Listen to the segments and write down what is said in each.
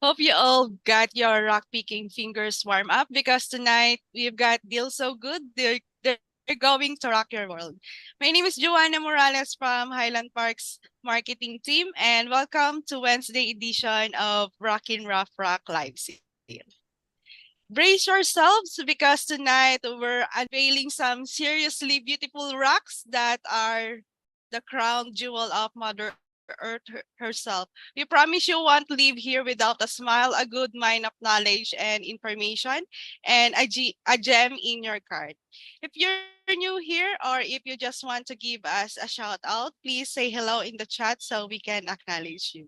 Hope you all got your rock picking fingers warm up because tonight we've got deals so good they're going to rock your world. My name is Joanna Morales from Highland Park's marketing team, and welcome to Wednesday edition of Rockin' Rough Rock Live Sale. Brace yourselves because tonight we're unveiling some seriously beautiful rocks that are the crown jewel of Mother Earth herself. We promise you won't leave here without a smile, a good mind of knowledge and information, and a gem in your card. If you're new here or if you just want to give us a shout out, please say hello in the chat so we can acknowledge you.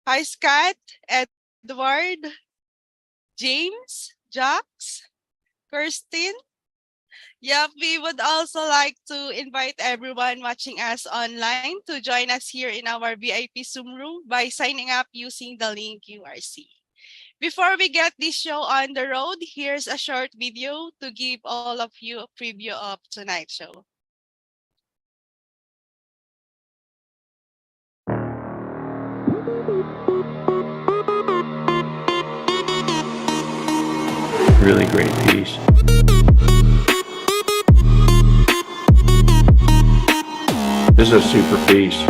Hi, Scott, Edward, James, Jax, Kirsten. Yep, we would also like to invite everyone watching us online to join us here in our VIP Zoom room by signing up using the link URC. Before we get this show on the road, here's a short video to give all of you a preview of tonight's show. Really great piece. This is a super piece.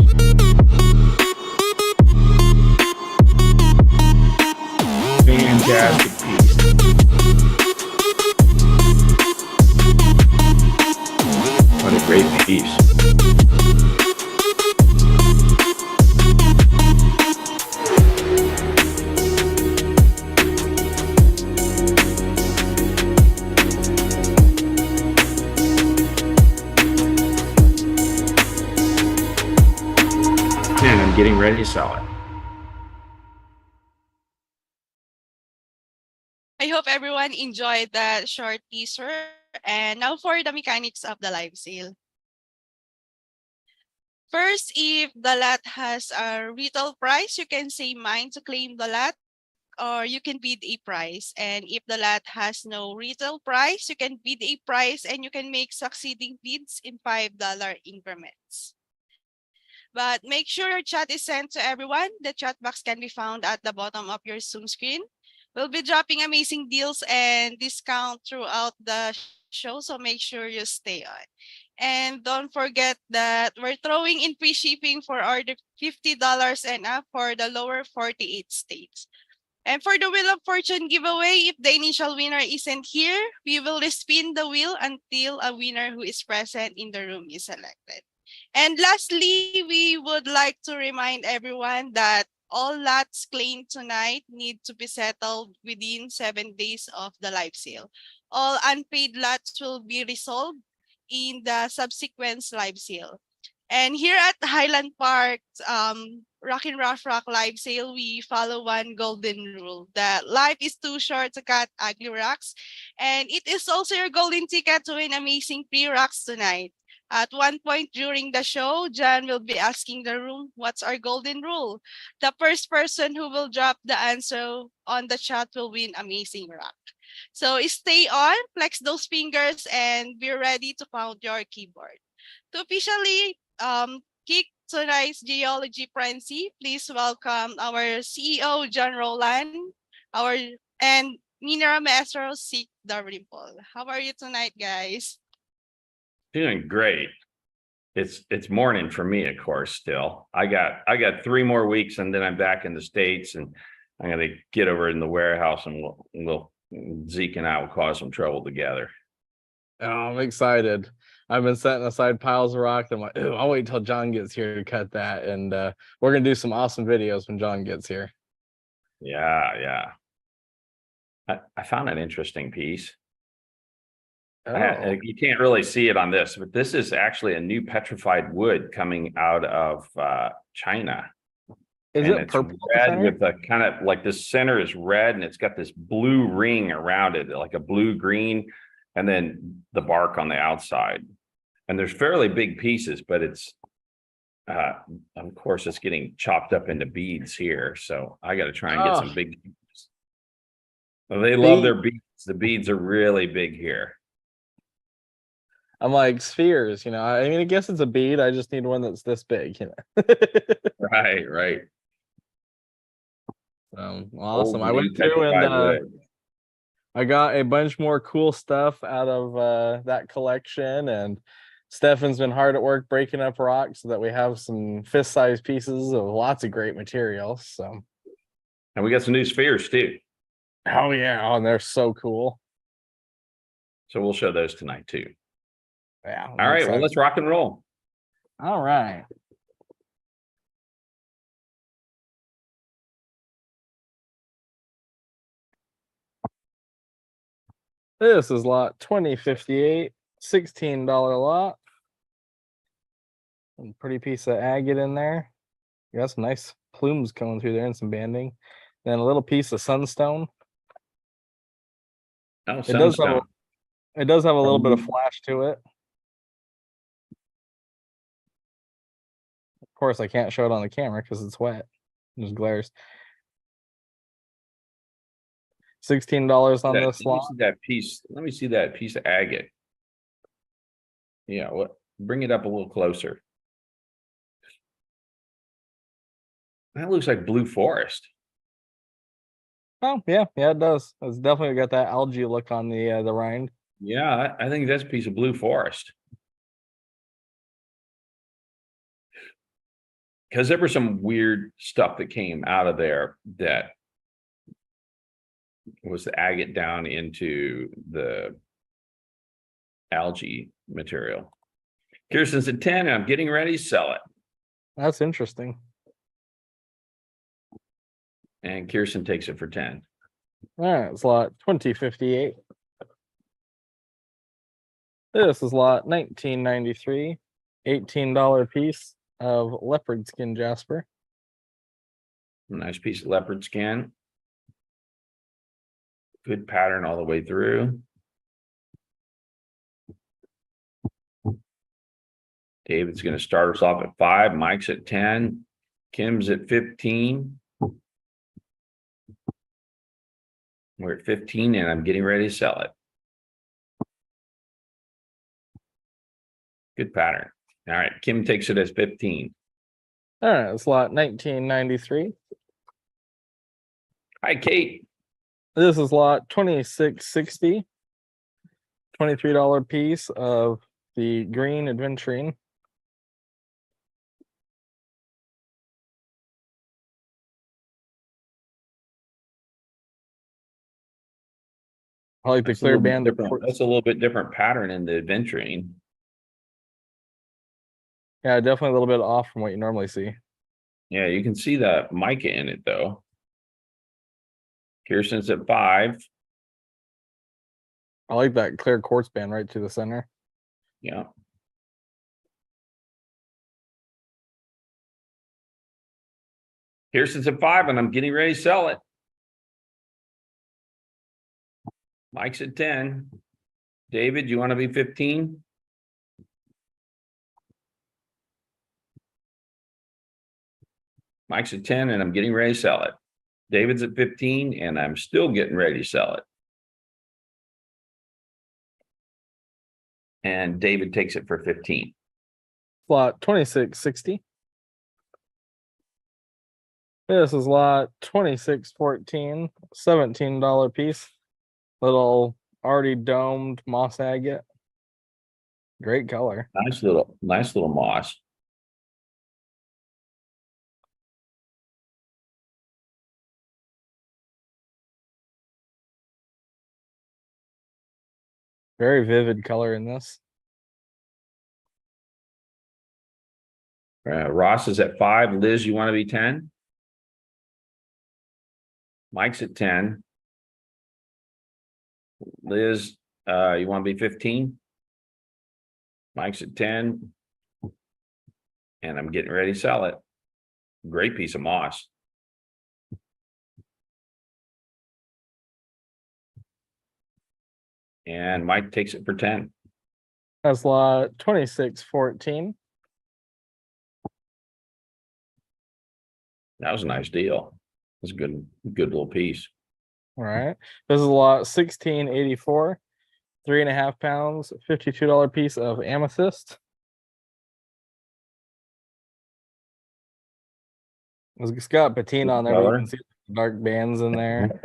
Fantastic piece. What a great piece. And I'm getting ready to sell it. I hope everyone enjoyed that short teaser. And now for the mechanics of the live sale. First, if the lot has a retail price, you can say mine to claim the lot, or you can bid a price. And if the lot has no retail price, you can bid a price and you can make succeeding bids in $5 increments. But make sure your chat is sent to everyone. The chat box can be found at the bottom of your Zoom screen. We'll be dropping amazing deals and discount throughout the show, so make sure you stay on. And don't forget that we're throwing in free shipping for order $50 and up for the lower 48 states. And for the Wheel of Fortune giveaway, if the initial winner isn't here, we will respin the wheel until a winner who is present in the room is selected. And lastly, we would like to remind everyone that all lots claimed tonight need to be settled within 7 days of the live sale. All unpaid lots will be resolved in the subsequent live sale. And here at Highland Park, Rockin' Rough Rock live sale, we follow one golden rule that life is too short to cut ugly rocks. And it is also your golden ticket to win amazing free rocks tonight. At one point during the show, John will be asking the room, what's our golden rule? The first person who will drop the answer on the chat will win amazing rock. So stay on, flex those fingers, and be ready to pound your keyboard. To officially kick tonight's Geology Frenzy, please welcome our CEO, John Roland, our and Mineral Maestro, Seek the Ripple. How are you tonight, guys? Doing great. It's morning for me, of course. Still, I got 3 more weeks, and then I'm back in the States, and I'm gonna get over in the warehouse, and we'll Zeke and I will cause some trouble together. Oh, I'm excited. I've been setting aside piles of rock. I'm like, I'll wait till John gets here to cut that, and we're gonna do some awesome videos when John gets here. Yeah. I found an interesting piece. Oh, You can't really see it on this, but this is actually a new petrified wood coming out of China. is And it it's purple in the red center? with a kind of like the center is red, and it's got this blue ring around it, like a blue green, and then the bark on the outside. And there's fairly big pieces, but it's of course it's getting chopped up into beads here. So I got to try and get some Oh, big beads. Well, they love their bead. beads. The beads are really big here. I'm like spheres, I mean, I guess it's a bead. I just need one that's this big, Right. Awesome. I Old went new through and petrified wood. I got a bunch more cool stuff out of that collection, and Stefan's been hard at work breaking up rocks so that we have some fist-sized pieces of lots of great materials. So, And we got some new spheres too. oh yeah, oh, and they're so cool. So we'll show those tonight too. Yeah. All right, well, let's rock and roll. All right. This is lot 2058, $16 lot. And pretty piece of agate in there. You got some nice plumes coming through there and some banding. Then a little piece of sunstone. Oh, It does have sunstone. it does have a little bit of flash to it. Of course, I can't show it on the camera because it's wet. It just glares. $16 on this Let me lot. see that piece. Let me see that piece of agate. Yeah, what? Bring it up a little closer. That looks like blue forest. Oh yeah, it does. It's definitely got that algae look on the rind. Yeah, I think that's a piece of blue forest. Because there was some weird stuff that came out of there that was the agate down into the algae material. Kirsten's at 10, and I'm getting ready to sell it. That's interesting. And Kirsten takes it for 10. All right, it's lot 2058. This is lot 1993, $18 piece of leopard skin jasper. Nice piece of leopard skin. Good pattern all the way through. David's going to start us off at 5. Mike's at 10. Kim's at 15. We're at 15, and I'm getting ready to sell it. Good pattern. All right, Kim takes it as 15. All right, it's lot 1993. Hi, Kate. This is lot 2660. $23 piece of the green adventurine. I like the That's a clear little bit band. different. That's a little bit different pattern in the adventurine. Yeah, definitely a little bit off from what you normally see. Yeah, you can see the mica in it though. Kirsten's at 5. I like that clear quartz band right to the center. Yeah. Kirsten's at 5, and I'm getting ready to sell it. Mike's at 10. David, you want to be 15? Mike's at 10, and I'm getting ready to sell it. David's at 15, and I'm still getting ready to sell it. And David takes it for 15. Lot 2660. This is lot 2614, $17 piece. Little already domed moss agate. Great color. Nice little moss. Very vivid color in this. Ross is at 5. Liz, you want to be 10? Mike's at 10. Liz, you want to be 15? Mike's at 10. And I'm getting ready to sell it. Great piece of moss. And Mike takes it for 10. That's lot 2614. That was a nice deal. It's a good little piece. All right. This is lot 1684, 3.5 pounds, $52 piece of amethyst. It's got patina on there, but you Color. can see the Dark bands in there.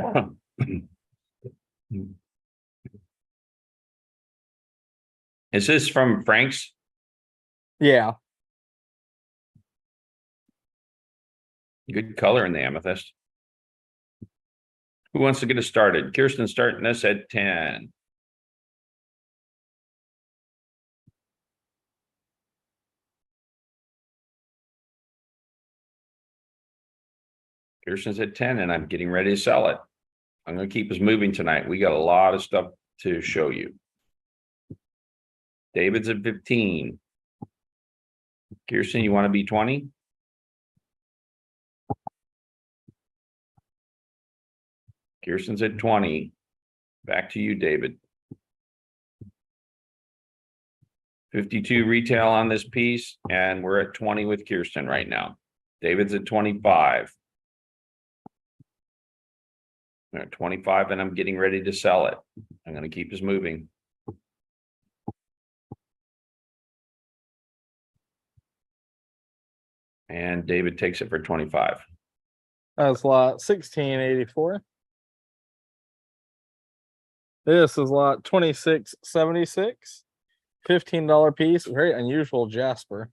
Is this from Frank's? Yeah. Good color in the amethyst. Who wants to get us started? Kirsten starting us at 10. Kirsten's at 10 and I'm getting ready to sell it. I'm going to keep us moving tonight. We got a lot of stuff to show you. David's at 15. Kirsten, you want to be 20? Kirsten's at 20. Back to you, David. 52 retail on this piece, and we're at 20 with Kirsten right now. David's at 25. We're at 25, and I'm getting ready to sell it. I'm going to keep us moving. And David takes it for 25. That's lot 1684. This is lot 2676. $15 piece. Very unusual jasper.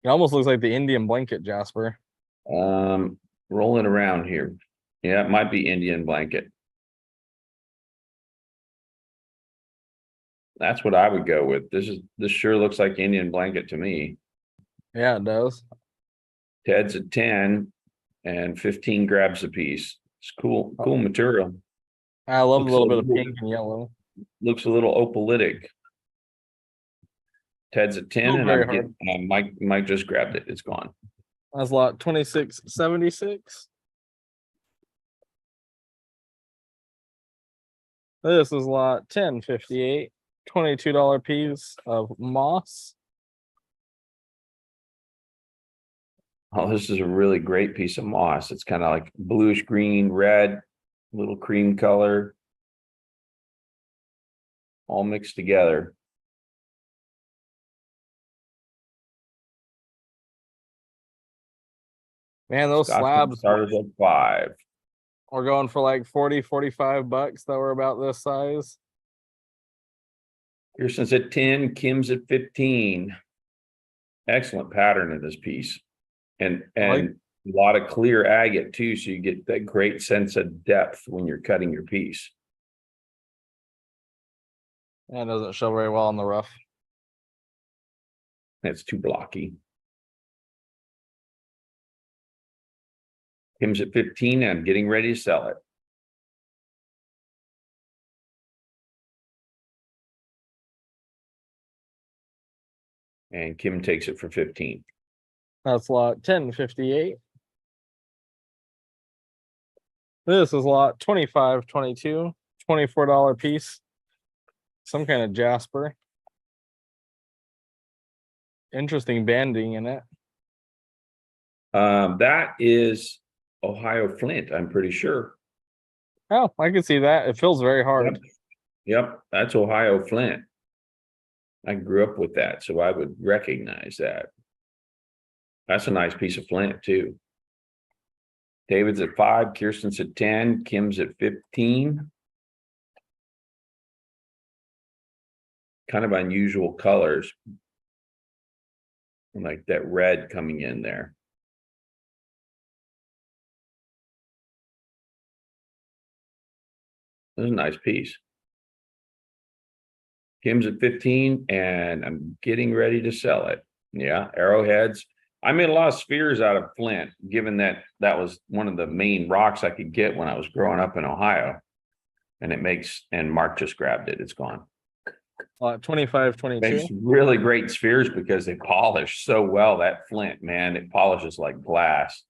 It almost looks like the Indian blanket jasper. Rolling around here. Yeah, it might be Indian blanket. That's what I would go with. This sure looks like Indian blanket to me. Yeah, it does. Ted's at 10 and 15 grabs a piece. It's cool material. I love Looks a little a bit of little- pink and yellow. Looks a little opalitic. Ted's at 10 Not and very I'm getting, Mike just grabbed it. It's gone. That's lot 2676. This is lot 1058. $22 piece of moss. Oh, this is a really great piece of moss. It's kind of like bluish green, red, little cream color. All mixed together. Man, those Scotch slabs started at 5. are going for like 40-45 bucks that were about this size. Kirsten's at 10, Kim's at 15. Excellent pattern in this piece. And a lot of clear agate too, so you get that great sense of depth when you're cutting your piece. And it doesn't show very well on the rough. It's too blocky. Kim's at 15 and I'm getting ready to sell it. And Kim takes it for 15. That's lot 1058. This is lot 2522. $24 piece. Some kind of jasper. Interesting banding in it. That is Ohio Flint, I'm pretty sure. Oh, I can see that. It feels very hard. Yep, that's Ohio Flint. I grew up with that, so I would recognize that. That's a nice piece of flint too. David's at 5, Kirsten's at 10, Kim's at 15. Kind of unusual colors. Like that red coming in there. That's a nice piece. Kim's at 15 and I'm getting ready to sell it. Yeah, arrowheads. I made a lot of spheres out of flint, given that that was one of the main rocks I could get when I was growing up in Ohio. And Mark just grabbed it. It's gone. 2522. Makes really great spheres because they polish so well. That flint, man, it polishes like glass.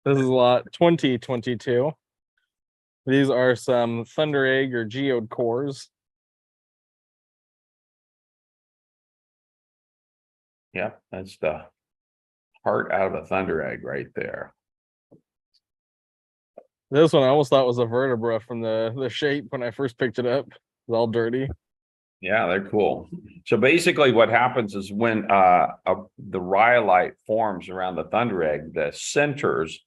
This is lot 2022. These are some thunder egg or geode cores. Yep, that's the heart out of a thunder egg right there. This one I almost thought was a vertebra from the shape when I first picked it up. It's all dirty. Yeah, they're cool. So basically what happens is when the rhyolite forms around the thunder egg, the centers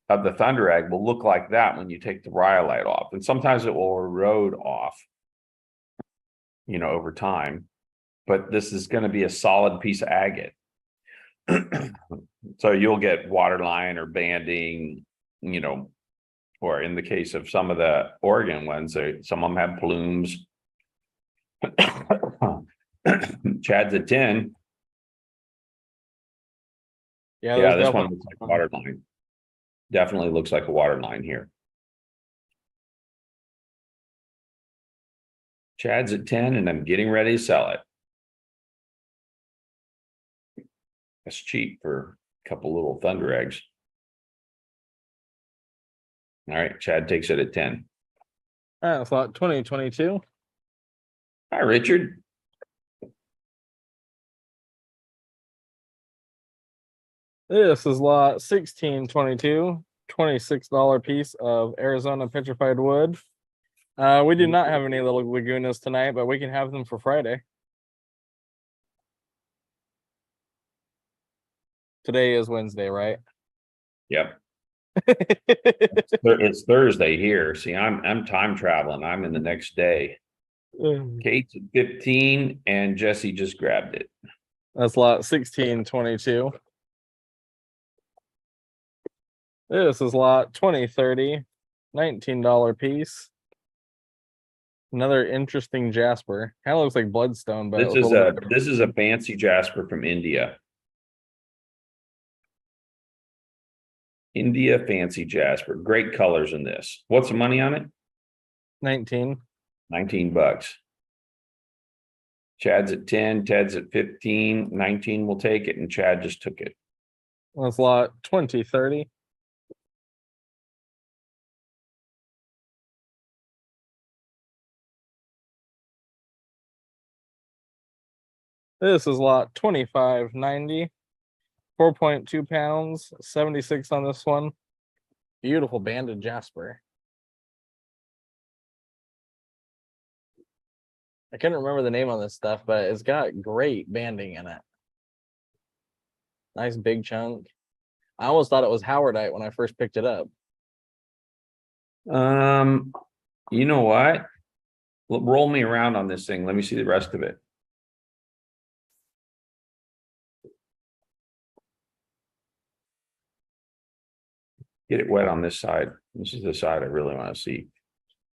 of the thunder egg will look like that when you take the rhyolite off. And sometimes it will erode off, over time. But this is going to be a solid piece of agate. So you'll get waterline or banding, or in the case of some of the Oregon ones, some of them have plumes. Chad's at 10. Yeah, this one looks like waterline. Definitely looks like a waterline here. Chad's at 10 and I'm getting ready to sell it. That's cheap for a couple little thunder eggs. All right, Chad takes it at 10. I thought 2022. Hi, Richard. This is lot 1622, $26 piece of Arizona petrified wood. We do not have any little lagunas tonight, but we can have them for Friday. Today is Wednesday, right? Yep. It's Thursday here. See, I'm time traveling. I'm in the next day. Kate's at 15 and Jesse just grabbed it. That's lot 1622. This is lot 2030, $19 piece. Another interesting jasper. Kind of looks like bloodstone, but this is a fancy jasper from India. India fancy jasper. Great colors in this. What's the money on it? 19. $19. Chad's at 10, Ted's at 15, 19 will take it, and Chad just took it. That's lot 2030. This is lot 2590, 4.2 pounds, 76 on this one. Beautiful banded jasper. I couldn't remember the name on this stuff, but it's got great banding in it. Nice big chunk. I almost thought it was howardite when I first picked it up. You know what? Roll me around on this thing. Let me see the rest of it. Get it wet on this side. This is the side I really want to see.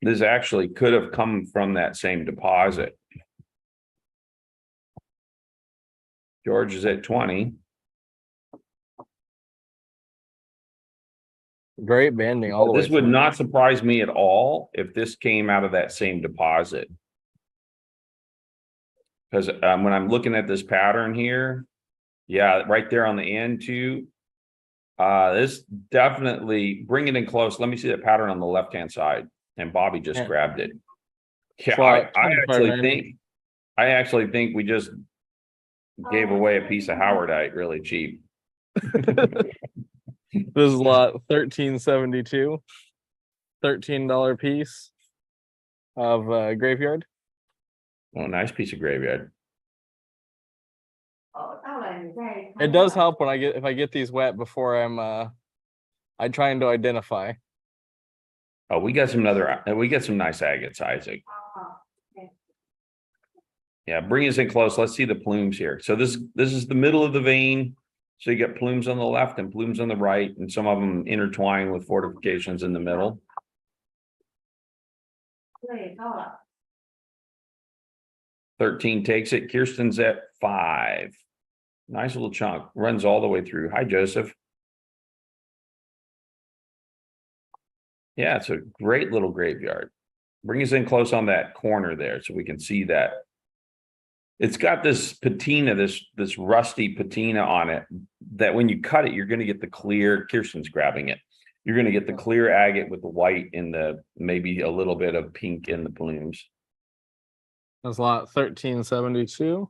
This actually could have come from that same deposit. George is at 20. Great banding all the way. This would not surprise me at all if this came out of that same deposit. Because when I'm looking at this pattern here, yeah, right there on the end too. This definitely, bring it in close. Let me see the pattern on the left-hand side. And Bobby just grabbed it. Yeah, I actually think we just gave away a piece of howardite really cheap. This is lot 1372, $13 piece of graveyard. Oh, nice piece of graveyard. It does help when if I get these wet before I'm trying to identify. Oh, we got some nice agates, Isaac. Yeah, bring us in close. Let's see the plumes here. So this is the middle of the vein. So you get plumes on the left and plumes on the right, and some of them intertwine with fortifications in the middle. 13 takes it. Kirsten's at 5. Nice little chunk. Runs all the way through. Hi, Joseph. Yeah, it's a great little graveyard. Bring us in close on that corner there so we can see that. It's got this patina, this rusty patina on it that when you cut it, you're going to get the clear. Kirsten's grabbing it. You're going to get the clear agate with the white in the, maybe a little bit of pink in the plumes. That's lot 1372.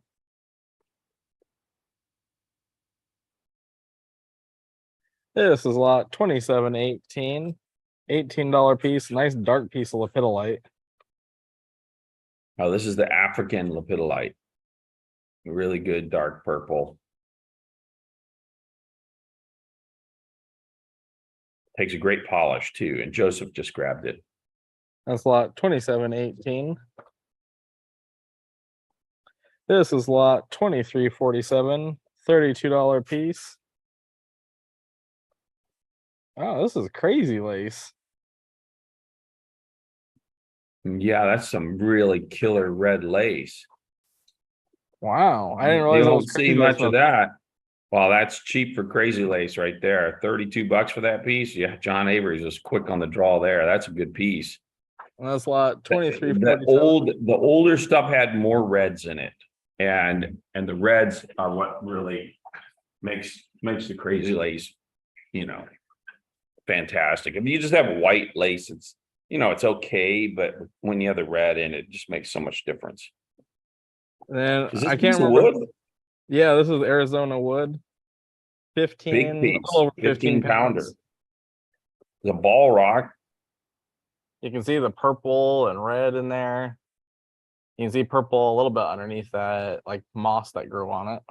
This is lot 2718, $18 piece. Nice dark piece of lepidolite. Oh, this is the African lepidolite. Really good dark purple. Takes a great polish too, and Joseph just grabbed it. That's lot 2718. This is lot 2347, $32 piece. Oh, this is crazy lace. Yeah, that's some really killer red lace. Wow, I didn't You realize it was don't see crazy lace. much of that. Well, that's cheap for crazy lace right there. 32 bucks for that piece. Yeah, John Avery's just quick on the draw there. That's a good piece. That's lot The 2347. the older stuff had more reds in it. And the reds are what really makes the crazy lace, you know, fantastic. If you just have white lace, it's, you know, it's okay, but when you have the red in it, just makes so much difference. Then Is this I a piece can't of remember. wood? Yeah, this is Arizona wood. Big 15, a piece, little over 15 pounder. pounds. The ball rock. You can see the purple and red in there. You can see purple a little bit underneath that, like moss that grew on it.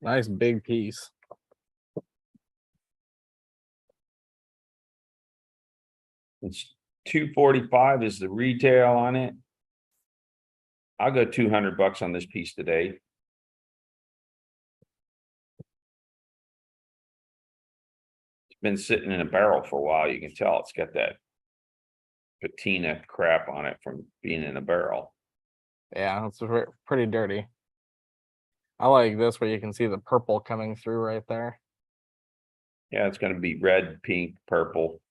Nice big piece. It's 245 is the retail on it. I'll go 200 bucks on this piece today. It's been sitting in a barrel for a while. You can tell it's got that patina crap on it from being in a barrel. Yeah, it's pretty dirty. I like this where you can see the purple coming through right there. Yeah, it's going to be red, pink, purple.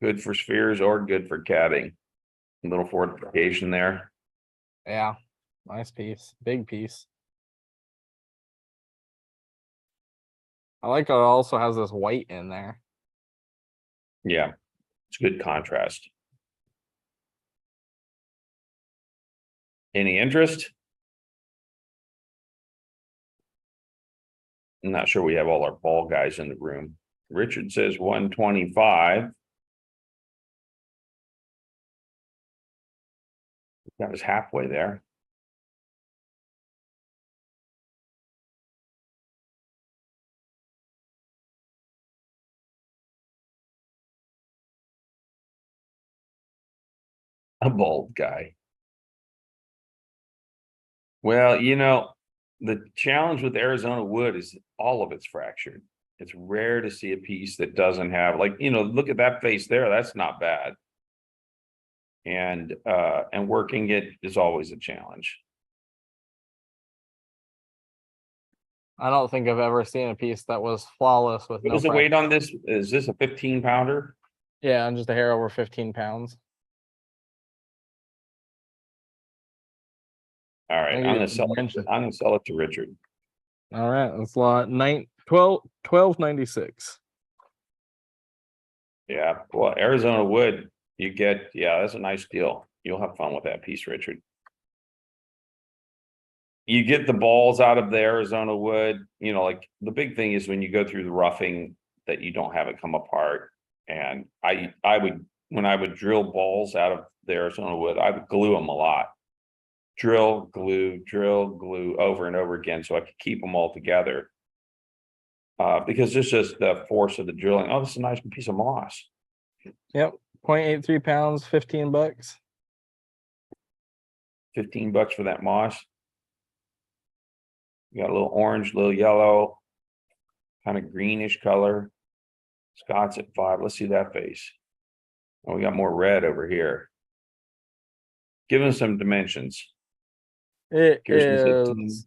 Good for spheres or good for catting. A little fortification there. Yeah, nice piece, big piece. I like how it also has this white in there. Yeah, it's good contrast. Any interest? I'm not sure we have all our ball guys in the room. Richard says 125. That was halfway there. A bald guy. Well, you know, the challenge with Arizona wood is all of it's fractured. It's rare to see a piece that doesn't have, like, you know, look at that face there. That's not bad. And working it is always a challenge. I don't think I've ever seen a piece that was flawless with What no was the fracture. weight on this? Is this a 15 pounder? Yeah, and just a hair over 15 pounds. All right, I I'm get gonna sell it. dimension. I'm gonna sell it to Richard. All right, that's lot 1296. Yeah, well, Arizona wood, you get, yeah, that's a nice deal. You'll have fun with that piece, Richard. You get the balls out of the Arizona wood, you know, like the big thing is when you go through the roughing that you don't have it come apart. And I would, when I would drill balls out of the Arizona wood, I would glue them a lot. Drill, glue over and over again so I could keep them all together. Because it's just the force of the drilling. Oh, this is a nice piece of moss. Yep, 0.83 pounds, 15 bucks. 15 bucks for that moss. You got a little orange, little yellow, kind of greenish color. Scott's at 5. Let's see that face. Oh, we got more red over here. Give them some dimensions. It Kirsten's at 10. is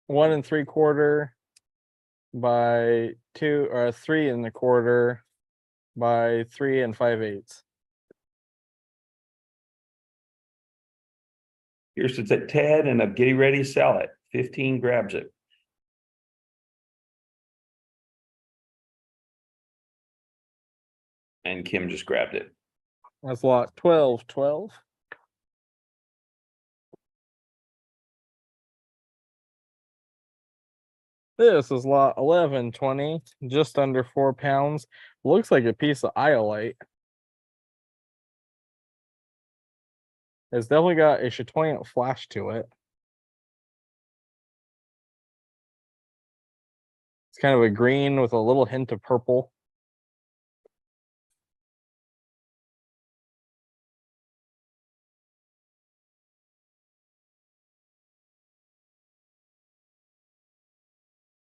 1 3/4 by 2 or 3 1/4 by 3 5/8. Kirsten's at 10 and I'm getting ready to sell it. 15 grabs it. And Kim just grabbed it. That's lot 1212. This is lot 1120, just under 4 pounds. Looks like a piece of iolite. It's definitely got a chatoyant flash to it. It's kind of a green with a little hint of purple.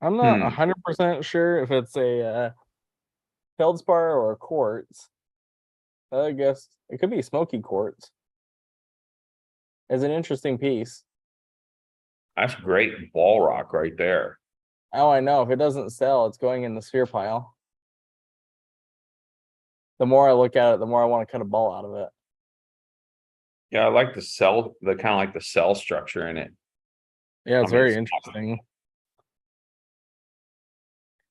I'm not 100% sure if it's a feldspar or a quartz. I guess it could be smoky quartz. It's an interesting piece. That's great ball rock right there. Oh, I know. If it doesn't sell, it's going in the sphere pile. The more I look at it, the more I want to cut a ball out of it. Yeah, I like the cell, the kind of like the cell structure in it. Yeah, it's I mean, very interesting.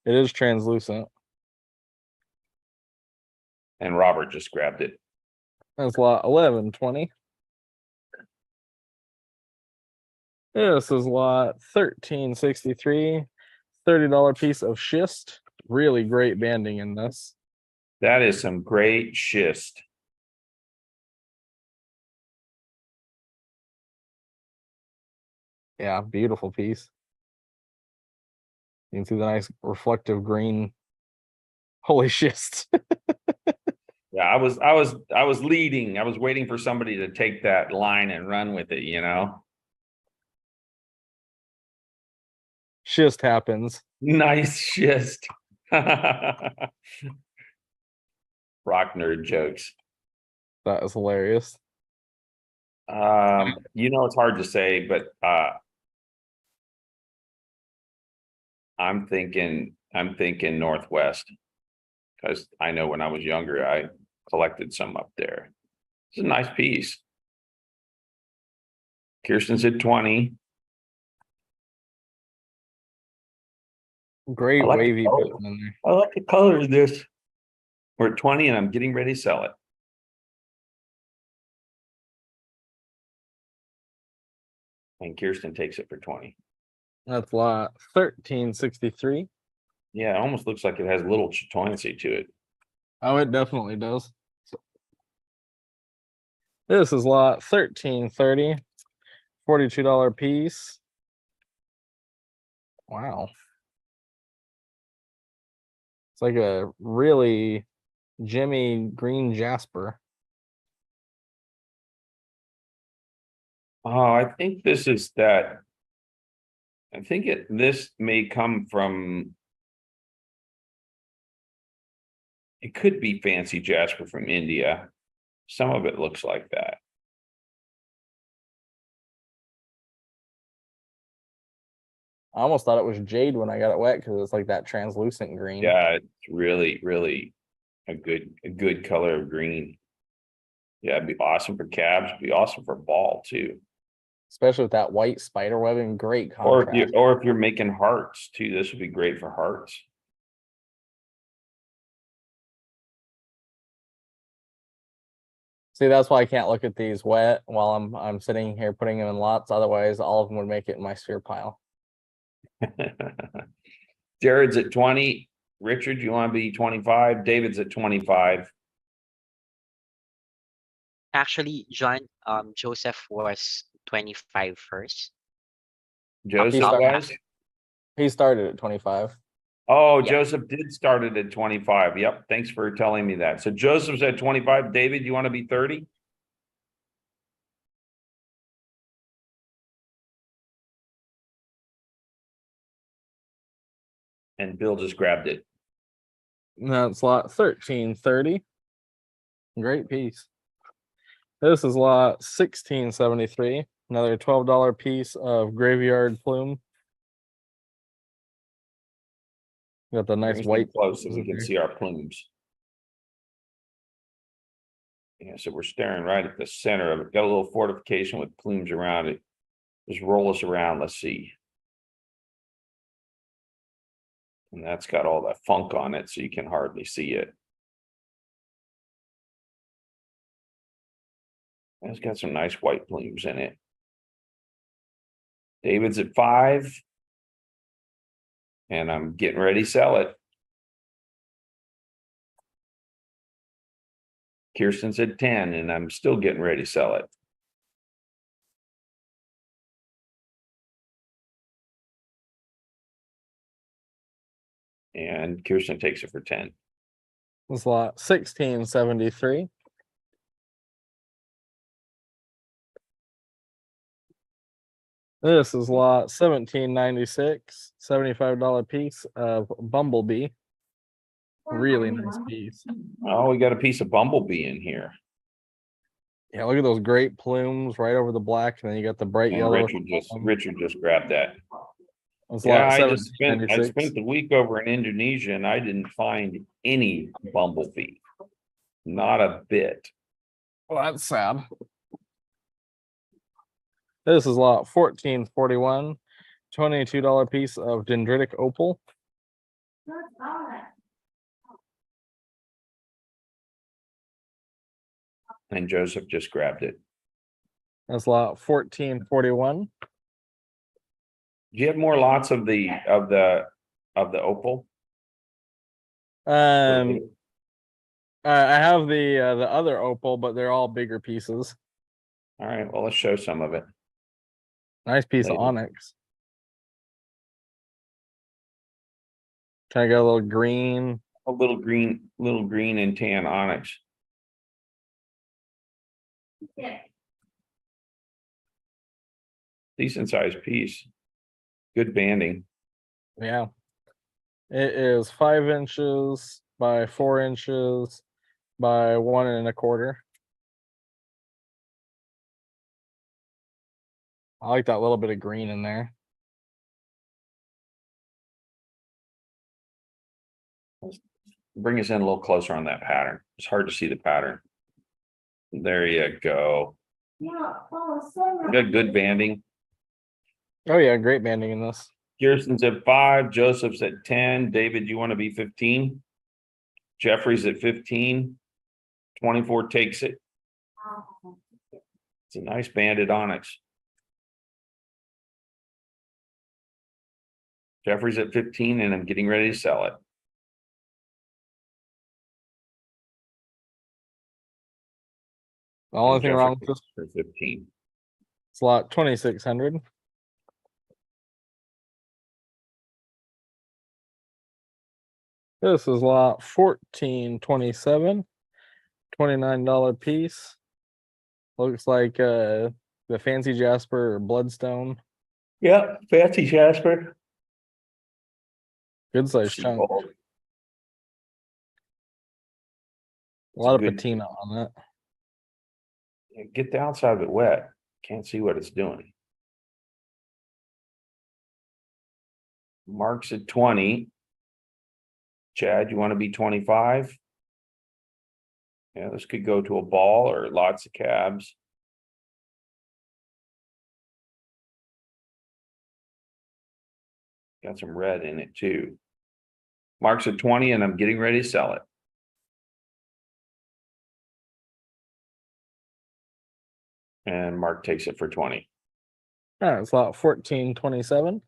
It is translucent. and Robert just grabbed it. That's lot 1120. This is lot 1363. $30 piece of schist. Really great banding in this. That is some great schist. Yeah, beautiful piece. You can see the nice reflective green. Holy schist. Yeah, I was leading. I was waiting for somebody to take that line and run with it, you know? Schist happens. Nice schist. Rock nerd jokes. That is hilarious. You know, it's hard to say, but I'm thinking Northwest. Because I know when I was younger, I collected some up there. It's a nice piece. Kirsten said 20. Great like wavy the color. pattern in there. I like the color of this. We're at 20 and I'm getting ready to sell it. And Kirsten takes it for 20. That's lot 1363. Yeah, it almost looks like it has a little chatoyancy to it. Oh, it definitely does. This is lot 1330. $42 piece. Wow. It's like a really Jimmy green jasper. Oh, I think this is that. I think this may come from. It could be fancy jasper from India. Some of it looks like that. I almost thought it was jade when I got it wet because it's like that translucent green. Yeah, it's really, really a good color of green. Yeah, it'd be awesome for cabs, it'd be awesome for ball too. Especially with that white spider webbing, great Or contrast. if you're making hearts too, this would be great for hearts. See, that's why I can't look at these wet while I'm sitting here putting them in lots. Otherwise, all of them would make it in my sphere pile. Jared's at 20. Richard, you want to be 25? David's at 25. Actually, Joseph was 25 first. Joseph Up was? He started at 25. Oh, Yeah. Joseph did start it at 25. Yep. Thanks for telling me that. So Joseph's at 25. David, you want to be 30? And Bill just grabbed it. That's lot 1330. Great piece. This is lot 1673. Another $12 piece of graveyard plume. Got the nice Bring us white in close so we in can there. see our plumes. Yeah, so we're staring right at the center of it. Got a little fortification with plumes around it. Just roll us around. Let's see. And that's got all that funk on it, so you can hardly see it. It's got some nice white plumes in it. David's at 5. And I'm getting ready to sell it. Kirsten said 10, and I'm still getting ready to sell it. And Kirsten takes it for 10. This lot 1673. This is lot 1796, $75 piece of Bumblebee. Really nice piece. Oh, we got a piece of Bumblebee in here. Yeah, look at those great plumes right over the black, and then you got the bright And yellow. Richard just grabbed that. It's Yeah, lot I spent 1796. the week over in Indonesia and I didn't find any Bumblebee. Not a bit. Well, that's sad. This is lot 1441, $22 piece of dendritic opal. And Joseph just grabbed it. That's lot 1441. Do you have more lots of the opal? I have the other opal, but they're all bigger pieces. All right, well, let's show some of it. Nice piece of Later. onyx. Kind of got a little green. A little green and tan onyx. Decent sized piece. Good banding. Yeah. It is 5 inches by 4 inches by 1 1/4. I like that little bit of green in there. Bring us in a little closer on that pattern. It's hard to see the pattern. There you go. You got good banding. Oh yeah, great banding in this. Kirsten's at 5, Joseph's at 10. David, you want to be 15? Jeffrey's at 15. 24 takes it. It's a nice banded onyx. Jeffrey's at 15 and I'm getting ready to sell it. The only And thing wrong with Jeffrey this for 15. slot 2600. This is lot 1427, $29 piece. Looks like the fancy jasper or bloodstone. Yeah, fancy Jasper. Good size chunk. A lot of good- patina on that. Get the outside of it wet. Can't see what it's doing. Mark's at 20. Chad, you want to be 25? Yeah, this could go to a ball or lots of cabs. Got some red in it too. Mark's at 20 and I'm getting ready to sell it. And Mark takes it for 20. All right, it's lot 1427.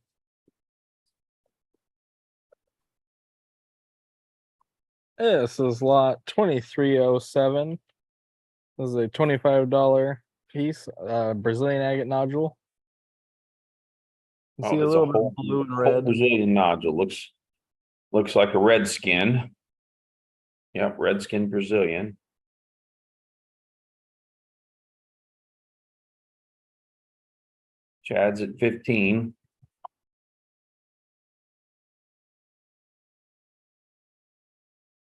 This is lot 2307. This is a $25 piece, Brazilian agate nodule. You see a it's little bit whole- of blue and whole red. Brazilian nodule looks like a red skin. Yep, red skin Brazilian. Chad's at 15.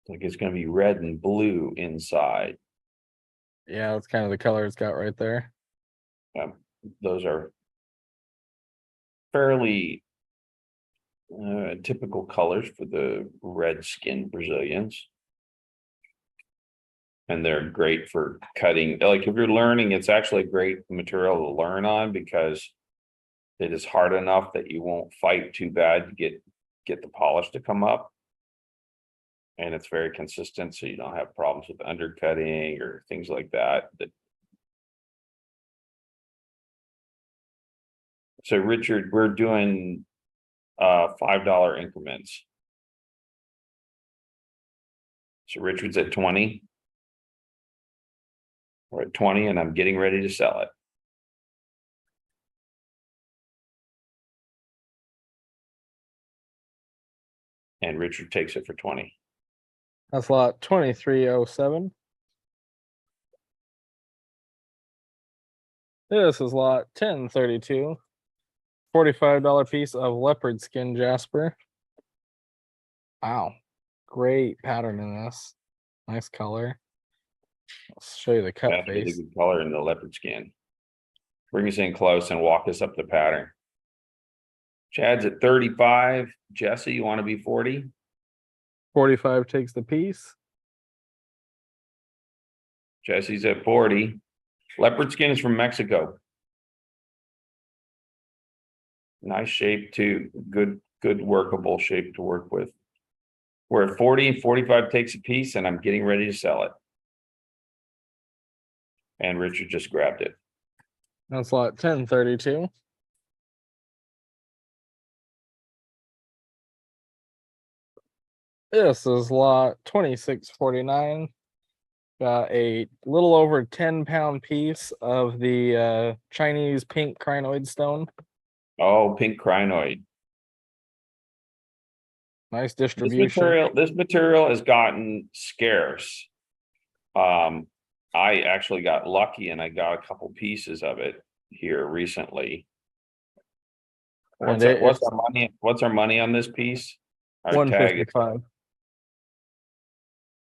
Like it's gonna be red and blue inside. Yeah, that's kind of the color it's got right there. Those are fairly typical colors for the red skin Brazilians. And they're great for cutting. Like if you're learning, it's actually a great material to learn on because it is hard enough that you won't fight too bad to get the polish to come up. And it's very consistent, so you don't have problems with undercutting or things like that. So Richard, we're doing $5 increments. So Richard's at 20. We're at 20 and I'm getting ready to sell it. And Richard takes it for 20. That's lot 2307. This is lot 1032. $45 piece of leopard skin jasper. Wow. Great pattern in this. Nice color. I'll show you the cut That's really face. good color in the leopard skin. Bring us in close and walk us up the pattern. Chad's at 35. Jesse, you want to be 40? 45 takes the piece. Jesse's at 40. Leopard skin is from Mexico. Nice shape too. Good workable shape to work with. We're at 40, 45 takes a piece, and I'm getting ready to sell it. And Richard just grabbed it. That's lot 1032. This is lot 2649. Got a little over 10-pound piece of the Chinese pink crinoid stone. Oh, pink crinoid. Nice distribution. This material has gotten scarce. I actually got lucky and I got a couple pieces of it here recently. What's our money on this piece? Our tag is 155.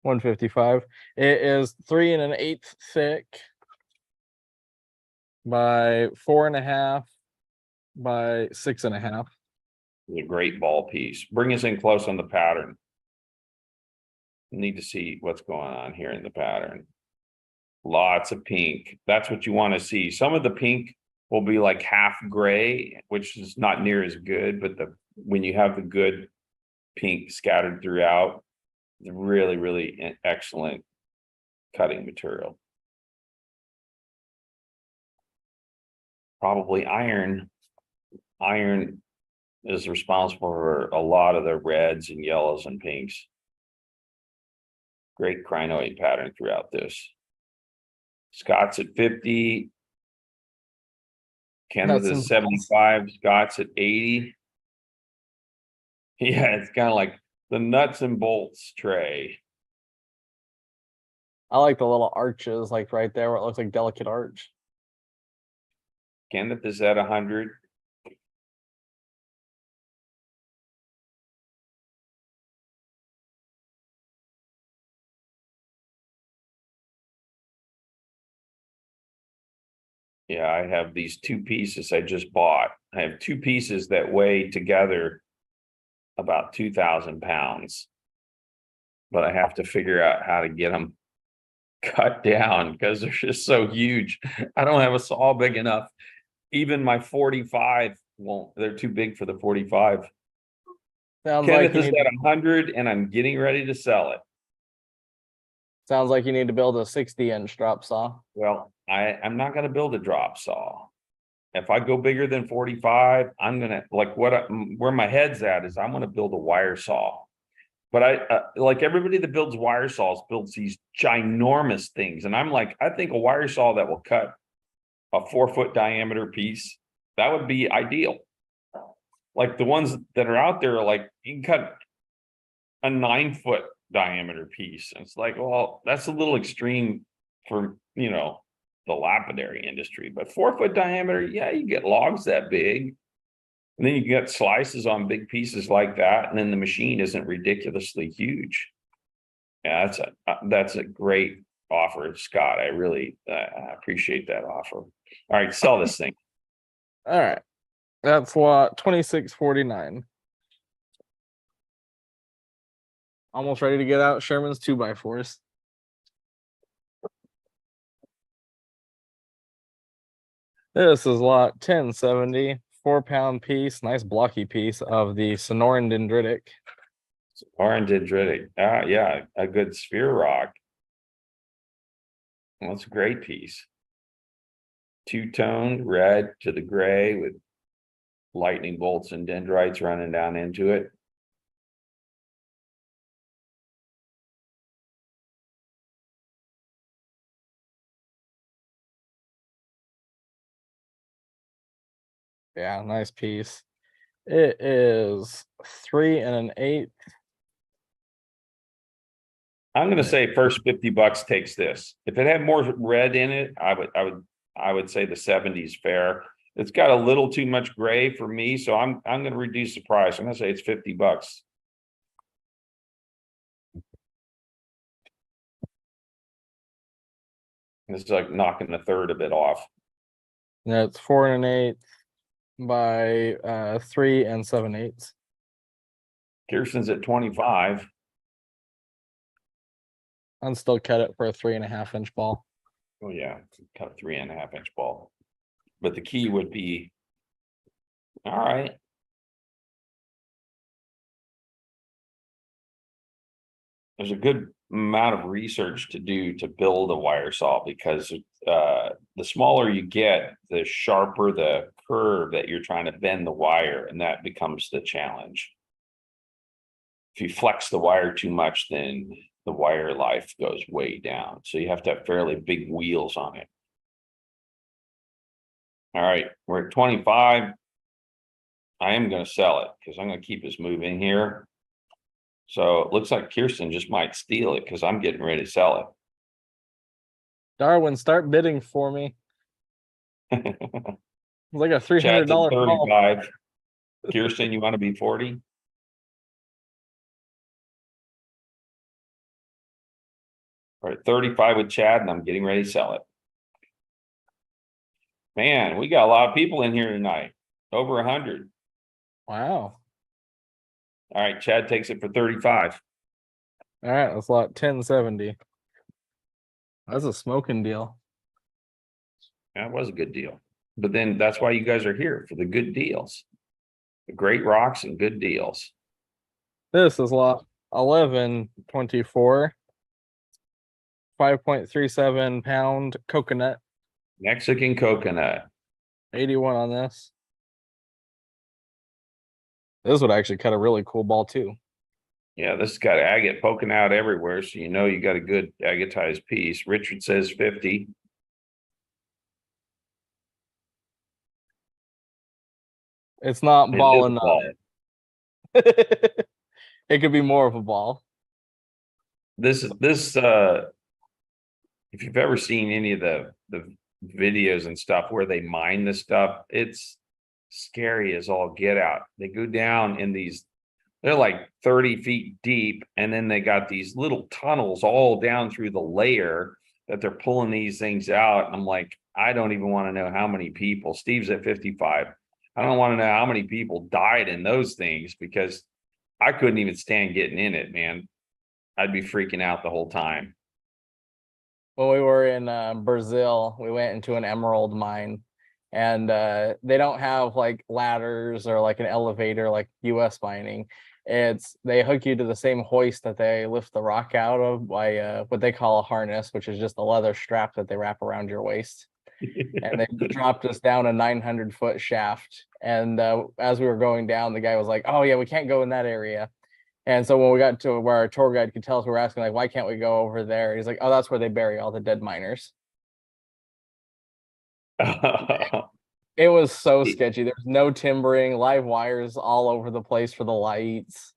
155. It is 3 1/8 thick by 4.5 by 6.5. a great ball piece. Bring us in close on the pattern. Need to see what's going on here in the pattern. Lots of pink. That's what you want to see. Some of the pink will be like half gray, which is not near as good, but when you have the good pink scattered throughout, it's really, really excellent cutting material. Probably iron. Iron is responsible for a lot of the reds and yellows and pinks. Great crinoid pattern throughout this. Scott's at 50. Kenneth is 75. Scott's at 80. Yeah, it's kind of like the nuts and bolts tray. I like the little arches, like right there where it looks like delicate arch. Kenneth is at 100. Yeah, I have these two pieces I just bought. I have two pieces that weigh together about 2,000 pounds. But I have to figure out how to get them cut down because they're just so huge. I don't have a saw big enough. Even my 45 won't, they're too big for the 45. Sounds Kenneth like you is need, at 100 and I'm getting ready to sell it. sounds like you need to build a 60-inch drop saw. Well, I'm not going to build a drop saw. If I go bigger than 45, I'm gonna like where my head's at is I'm gonna build a wire saw. But I like everybody that builds wire saws builds these ginormous things, and I'm like, I think a wire saw that will cut a 4-foot diameter piece, that would be ideal. Like the ones that are out there, like you can cut a 9-foot diameter piece. And it's like, well, that's a little extreme for the lapidary industry, but 4-foot diameter, yeah, you get logs that big. And then you get slices on big pieces like that, and then the machine isn't ridiculously huge. Yeah, that's a great offer, Scott. I really appreciate that offer. All right, sell this thing. All right. That's lot 2649. Almost ready to get out Sherman's 2x4s. This is lot 1070, 4-pound piece, nice blocky piece of the Sonoran dendritic. Sonoran dendritic. Yeah, a good sphere rock. Well, it's a great piece. Two-toned red to the gray with lightning bolts and dendrites running down into it. Yeah, nice piece. It is 3 1/8. I'm gonna say first $50 takes this. If it had more red in it, I would say the 70 is fair. It's got a little too much gray for me, so I'm gonna reduce the price. I'm gonna say it's $50. It's like knocking the third of it off. Yeah, it's 4 1/8 by 3 7/8. Kirsten's at 25. I'd still cut it for a 3.5-inch ball. Oh yeah, cut a 3.5-inch ball. But the key would be, all right. There's a good amount of research to do to build a wire saw because the smaller you get, the sharper the curve that you're trying to bend the wire, and that becomes the challenge. If you flex the wire too much, then the wire life goes way down. So you have to have fairly big wheels on it. All right, we're at 25. I am going to sell it because I'm going to keep us moving here. So it looks like Kirsten just might steal it because I'm getting ready to sell Darwin, start bidding for me. it. It's like a Chad's at $300 ball. 35. Kirsten, you want to be 40? All right, 35 with Chad, and I'm getting ready to sell it. Man, we got a lot of people in here tonight. Over 100. Wow. All right, Chad takes it for 35. All right, that's lot 1070. That's a smoking deal. That was a good deal. But then that's why you guys are here, for the good deals. The great rocks and good deals. This is lot 1124. 5.37 pound coconut. Mexican coconut. 81 on this. This would actually cut a really cool ball too. Yeah, this has got agate poking out everywhere, so you know you got a good agatized piece. Richard says 50. It's not It ball is a and ball. it. It could be more of a ball. This if you've ever seen any of the videos and stuff where they mine this stuff, it's scary as all get out. They go down in these, they're like 30 feet deep, and then they got these little tunnels all down through the layer that they're pulling these things out. And I'm like, I don't even want to know how many people. Steve's at 55. I don't want to know how many people died in those things because I couldn't even stand getting in it, man. I'd be freaking out the whole time. When we were in Brazil, we went into an emerald mine, and they don't have like ladders or like an elevator like US mining. It's they hook you to the same hoist that they lift the rock out of by what they call a harness, which is just a leather strap that they wrap around your waist. And they dropped us down a 900-foot shaft. And as we were going down, the guy was like, "Oh yeah, we can't go in that area." And so when we got to where our tour guide could tell us, we were asking like, "Why can't we go over there?" He's like, "Oh, that's where they bury all the dead miners." It was so sketchy. There's no timbering, live wires all over the place for the lights.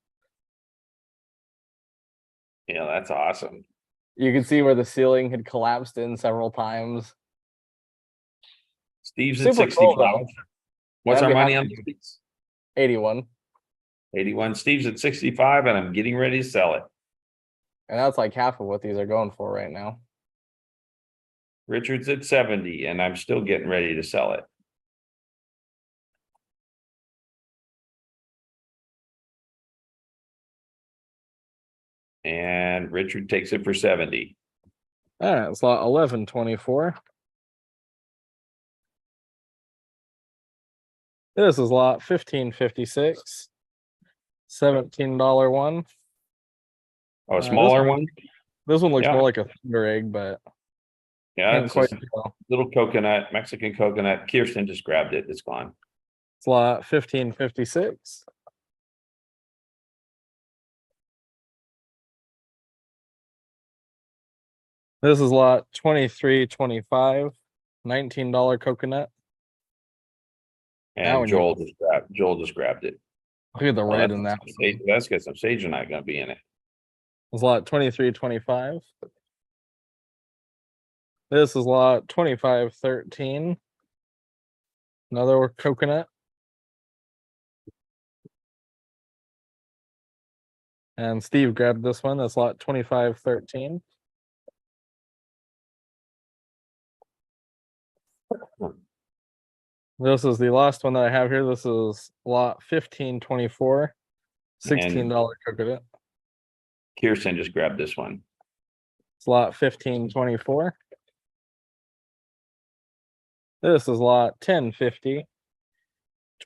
Yeah, that's awesome. You could see where the ceiling had collapsed in several times. Steve's at Super cool, 65. though. What's That'd our be money happy. on these? 81. 81. Steve's at 65, and I'm getting ready to sell it. And that's like half of what these are going for right now. Richard's at 70, and I'm still getting ready to sell it. And Richard takes it for 70. All right, it's lot 1124. This is lot 1556. $17 one. Oh, a smaller one? This one looks Yeah. more like a thunder egg, but Yeah, can't it's quite a tell. little coconut, Mexican coconut. Kirsten just grabbed it. It's gone. It's lot 1556. This is lot 2325, $19 coconut. That And one Joel just grabbed it. Look at the Oh, red in that. That's got some sage night gonna be in it. It's lot 2325. This is lot 2513. Another coconut. And Steve grabbed this one. That's lot 2513. This is the last one that I have here. This is lot 1524. $16 coconut. Kirsten just grabbed this one. It's lot 1524. This is lot 1050.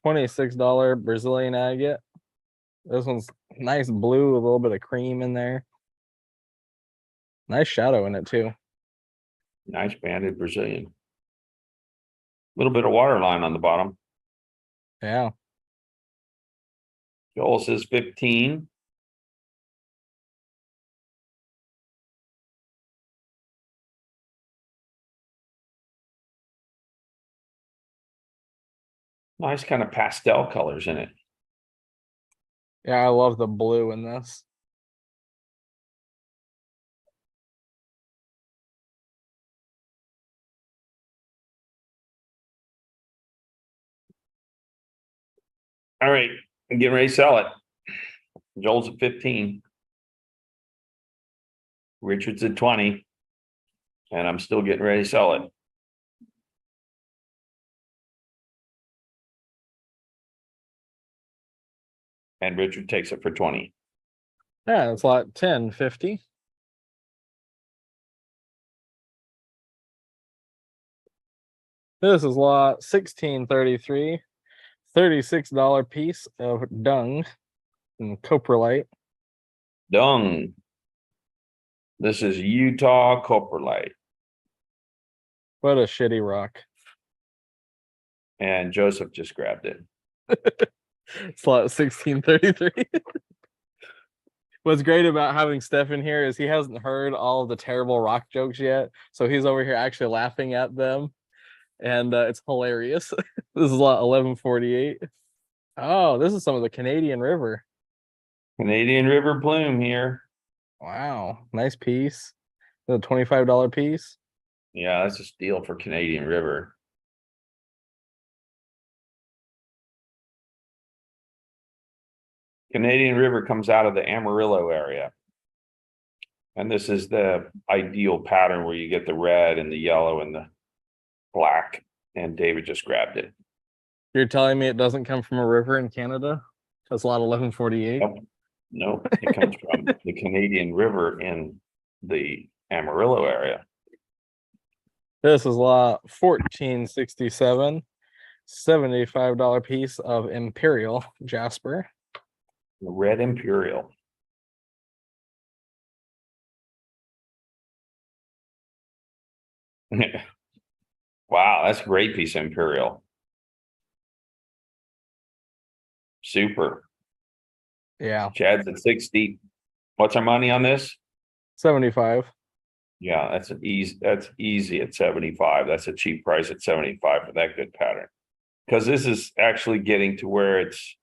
$26 Brazilian agate. This one's nice blue, a little bit of cream in there. Nice shadow in it too. Nice banded Brazilian. Little bit of water line on the bottom. Yeah. Joel says 15. Nice kind of pastel colors in it. Yeah, I love the blue in this. All right, I'm getting ready to sell it. Joel's at 15. Richard's at 20. And I'm still getting ready to sell it. And Richard takes it for 20. Yeah, it's lot 1050. This is lot 1633. $36 piece of dung and coprolite. Dung. This is Utah coprolite. What a shitty rock. And Joseph just grabbed it. It's lot 1633. What's great about having Stefan here is he hasn't heard all of the terrible rock jokes yet. So he's over here actually laughing at them. And it's hilarious. This is lot 1148. Oh, this is some of the Canadian River. Canadian River Plume here. Wow, nice piece. The $25 piece. Yeah, that's a steal for Canadian River. Canadian River comes out of the Amarillo area. And this is the ideal pattern where you get the red and the yellow and the black. And David just grabbed it. You're telling me it doesn't come from a river in Canada? That's lot 1148. Nope, it comes from the Canadian River in the Amarillo area. This is lot 1467. $75 piece of Imperial Jasper. The red Imperial. Wow, that's a great piece of Imperial. Super. Yeah, Chad's at 60. What's our money on this? 75. Yeah, that's easy at 75. That's a cheap price at 75 for that good pattern. Because this is actually getting to where it's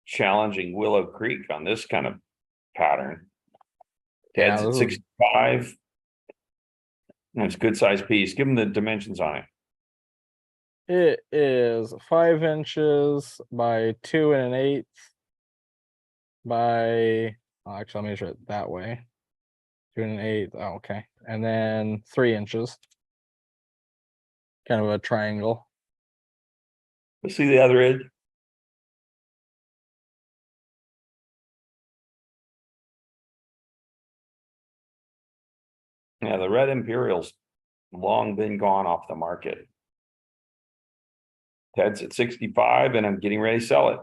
challenging Willow Creek on this kind of pattern. Ted's at 65. It's a good size piece. Give them the dimensions on it. It is 5 inches by 2 1/8 by, actually, I'll measure it that way. 2 1/8. Oh, okay. And then 3 inches. Kind of a triangle. Let's see the other edge. Yeah, the red Imperial's long been gone off the market. Ted's at 65 and I'm getting ready to sell it.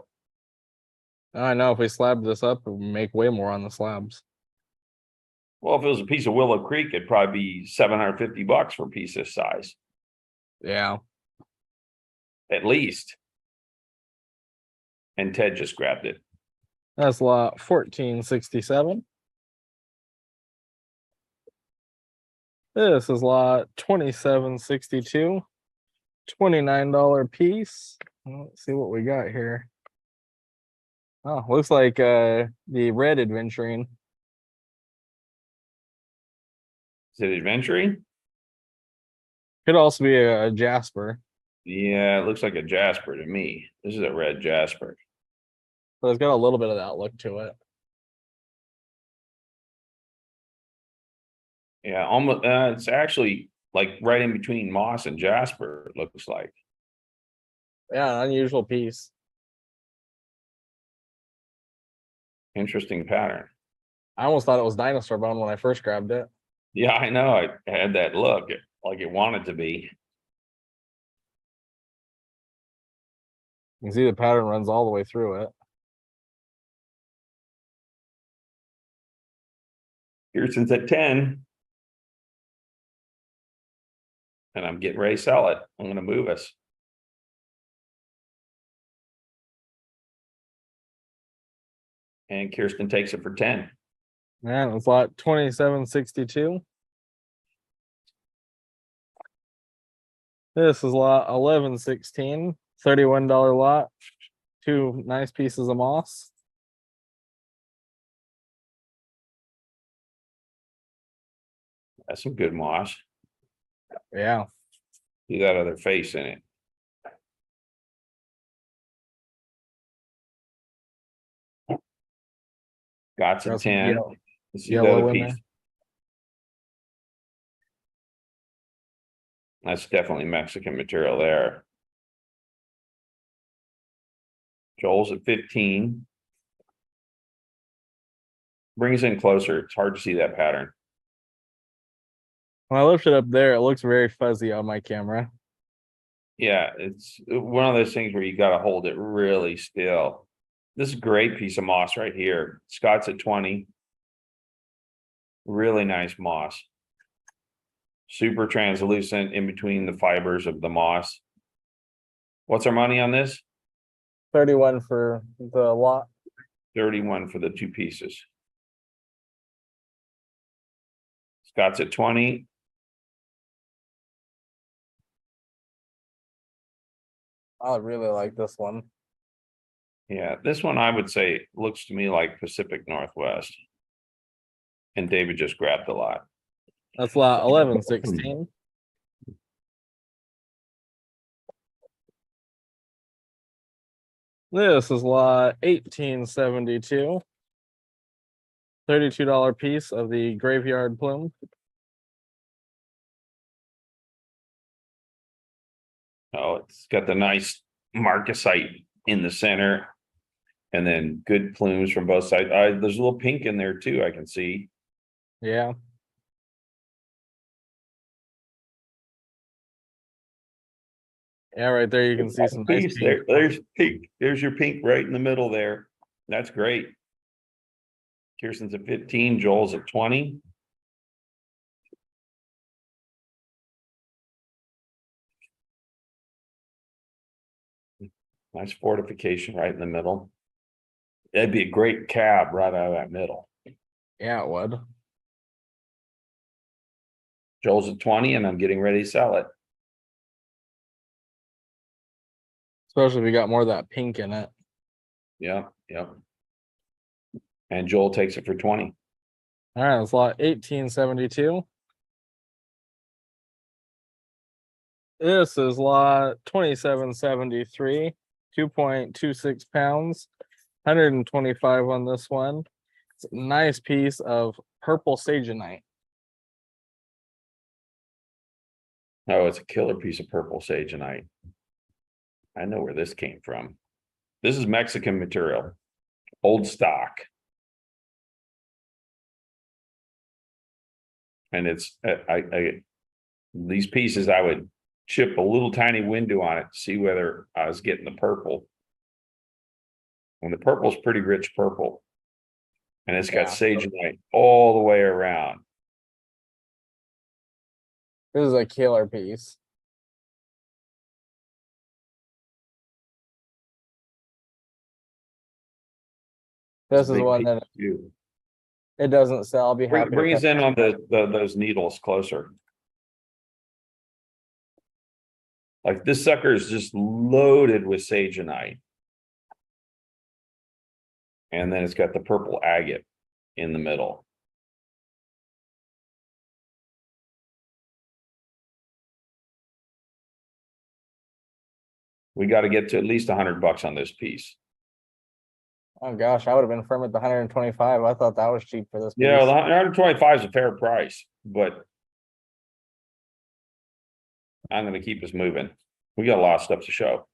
I know if we slab this up, we make way more on the slabs. Well, if it was a piece of Willow Creek, it'd probably be $750 for a piece this size, Yeah. at least. And Ted just grabbed it. That's lot 1467. This is lot 2762. $29 piece. Let's see what we got here. Oh, looks like the red adventuring. Is it adventuring? Could also be a Jasper. Yeah, it looks like a Jasper to me. This is a red Jasper. So it's got a little bit of that look to it. Yeah, almost. It's actually like right in between moss and Jasper. It looks like. Yeah, an unusual piece. Interesting pattern. I almost thought it was dinosaur bone when I first grabbed it. Yeah, I know. I had that look like it wanted to be. You can see the pattern runs all the way through it. Pearson's at 10. And I'm getting ready to sell it. I'm going to move us. And Kirsten takes it for 10. Man, it's lot 2762. This is lot 1116. $31 lot. Two nice pieces of moss. That's some good moss. Yeah. See that other face in it. Got some Got some 10. yellow- Let's see the yellow other in piece. there. That's definitely Mexican material there. Joel's at 15. Bring us in closer. It's hard to see that pattern. When I lift it up there, it looks very fuzzy on my camera. Yeah, it's one of those things where you got to hold it really still. This is a great piece of moss right here. Scott's at 20. Really nice moss. Super translucent in between the fibers of the moss. What's our money on this? 31 for the lot. 31 for the two pieces. Scott's at 20. I really like this one. Yeah, this one I would say looks to me like Pacific Northwest. And David just grabbed a lot. That's lot 1116. This is lot 1872. $32 piece of the graveyard plume. Oh, it's got the nice marcasite in the center. And then good plumes from both sides. There's a little pink in there too, I can see. Yeah. Yeah, right there you can see some nice Piece pink. there's pink. There's your pink right in the middle there. That's great. Kirsten's at 15, Joel's at 20. Nice fortification right in the middle. That'd be a great cab right out of that middle. Yeah, it would. Joel's at 20 and I'm getting ready to sell it. Especially if we got more of that pink in it. Yeah, yeah. And Joel takes it for 20. All right, it's lot 1872. This is lot 2773, 2.26 pounds, 125 on this one. It's a nice piece of purple sagenite. Oh, it's a killer piece of purple sagenite. I know where this came from. This is Mexican material, old stock. And it's, these pieces, I would chip a little tiny window on it to see whether I was getting the purple. And the purple's pretty rich purple. And it's got Yeah. sagenite all the way around. This is a killer piece. This It's a is big one piece, that too. it doesn't sell. I'll be happy to Bring us cut. in on those needles closer. Like this sucker is just loaded with sagenite. And then it's got the purple agate in the middle. We got to get to at least $100 on this piece. Oh gosh, I would have been firm at the 125. I thought that was cheap for this piece. Yeah, the 125 is a fair price, but I'm going to keep us moving. We got a lot of stuff to show.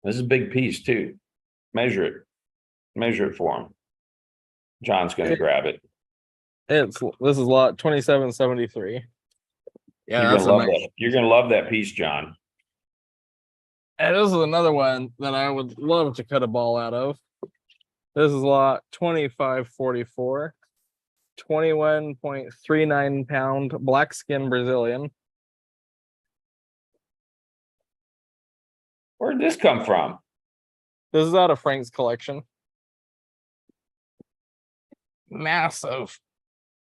This is a big piece too. Measure it. Measure it for him. John's going to grab it. This is lot 2773. Yeah, You're that's gonna a love nice. that. You're gonna love that piece, John. And this is another one that I would love to cut a ball out of. This is lot 2544. 21.39 pound black skin Brazilian. Where did this come from? This is out of Frank's collection. Massive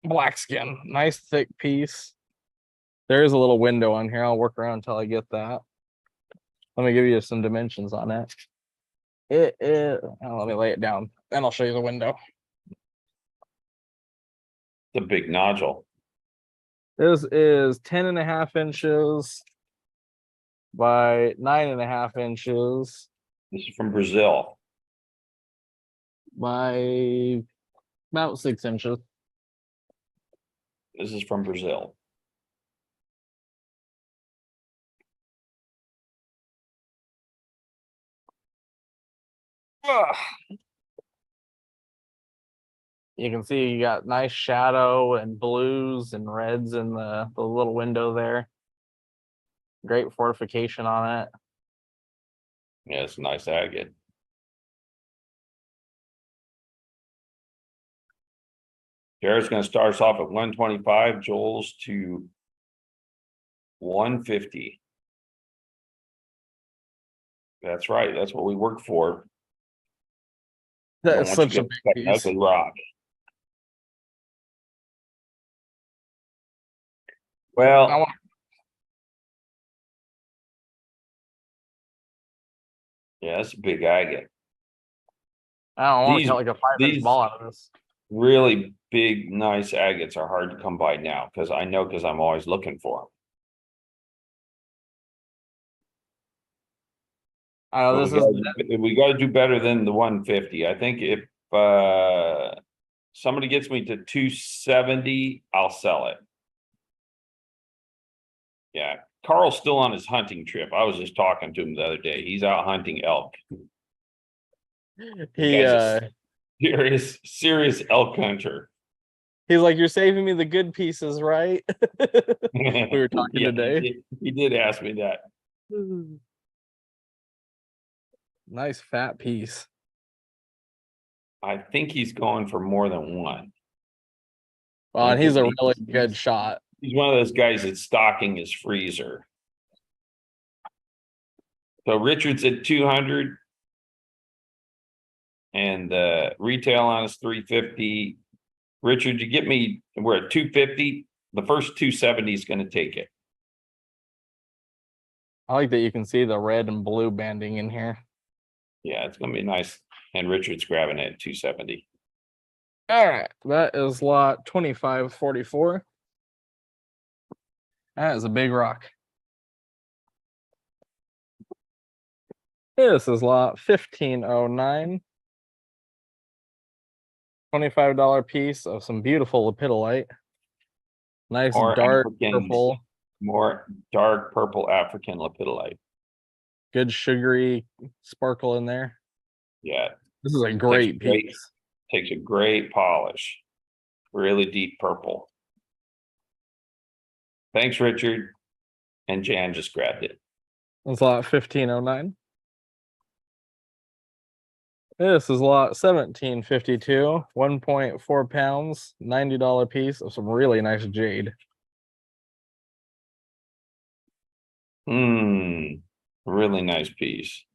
black skin, nice thick piece. There is a little window on here. I'll work around until I get that. Let me give you some dimensions on it. It is, let me lay it down, then I'll show you the window. The big nodule. This is 10.5 inches by 9.5 inches This is from Brazil. by about 6 inches. This is from Brazil. Ugh. You can see you got nice shadow and blues and reds in the little window there. Great fortification on it. Yeah, it's a nice agate. Jared's gonna start us off at 125, Joel's to 150. That's right. That's what we work for. That's such a big big piece. ugly rock. Well, yeah, that's a big agate. I don't want to These- cut like a 5-inch these- ball out of this. Really big, nice agates are hard to come by now because I'm always looking for them. I know this is We gotta do better than the 150. I think if somebody gets me to 270, I'll sell it. Yeah, Carl's still on his hunting trip. I was just talking to him the other day. He's out hunting elk. he Serious elk hunter. he's like, you're saving me the good pieces, right? We were talking Yeah, today. he did ask me that. Nice fat piece. I think he's going for more than one. Well, and he's a really good shot. He's one of those guys that's stocking his freezer. So Richard's at 200. And retail on is 350. Richard, you get me, we're at 250. The first 270 is going to take it. I like that you can see the red and blue banding in here. Yeah, it's going to be nice. And Richard's grabbing it at 270. All right, that is lot 2544. That is a big rock. This is lot 1509. $25 piece of some beautiful lepidolite. Nice More dark African, purple. more dark purple African lepidolite. Good sugary sparkle in there. Yeah. This is a great great- piece. Takes a great polish. Really deep purple. Thanks, Richard. And Jan just grabbed it. That's lot 1509. This is lot 1752, 1.4 pounds, $90 piece of some really nice jade. Really nice piece.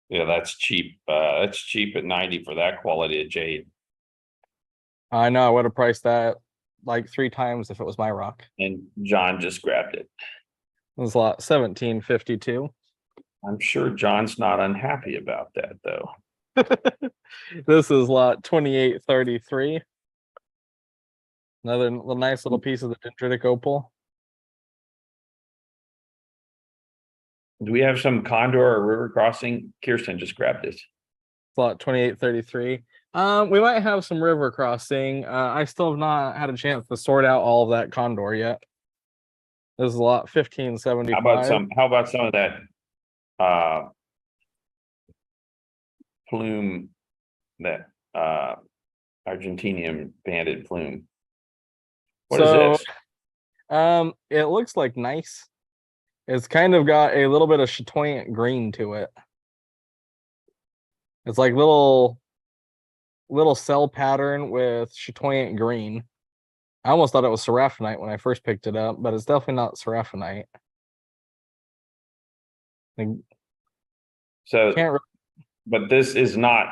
Yeah, that's cheap. That's cheap at 90 for that quality of jade. I know I would have priced that like 3 times if it was my rock. And John just grabbed it. It was a lot 1752. I'm sure John's not unhappy about that though. This is lot 2833. Another nice little piece of the dendritic opal. Do we have some condor or river crossing? Kirsten just grabbed it. Lot 2833. We might have some river crossing. I still have not had a chance to sort out all of that condor yet. This is lot 1575. How about some of that plume, that Argentinian banded plume? What is this? It looks like nice. It's kind of got a little bit of chatoyant green to it. It's like little cell pattern with chatoyant green. I almost thought it was seraphinite when I first picked it up, but it's definitely not seraphinite. So, Can't but this is not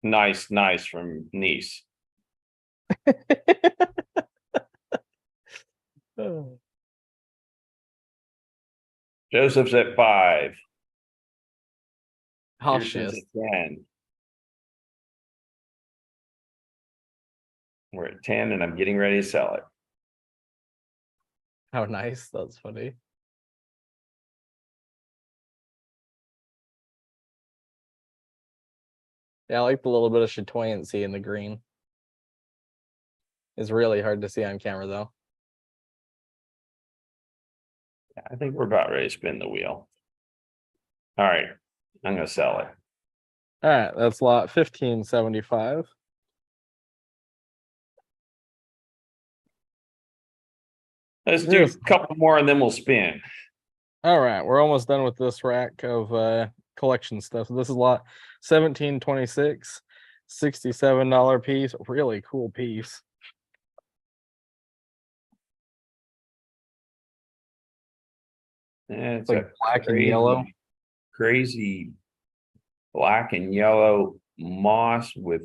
nice from Nice. really... Joseph's at 5. Oh, Pearson's shit. at 10. We're at 10 and I'm getting ready to sell it. How nice. That's funny. Yeah, I like the little bit of chatoyancy in the green. It's really hard to see on camera though. I think we're about ready to spin the wheel. All right, I'm gonna sell it. All right, that's lot 1575. Let's do a couple more and then we'll spin. All right, we're almost done with this rack of collection stuff. So this is lot 1726, $67 piece. Really cool piece. Yeah, it's like black and yellow. Crazy black and yellow moss with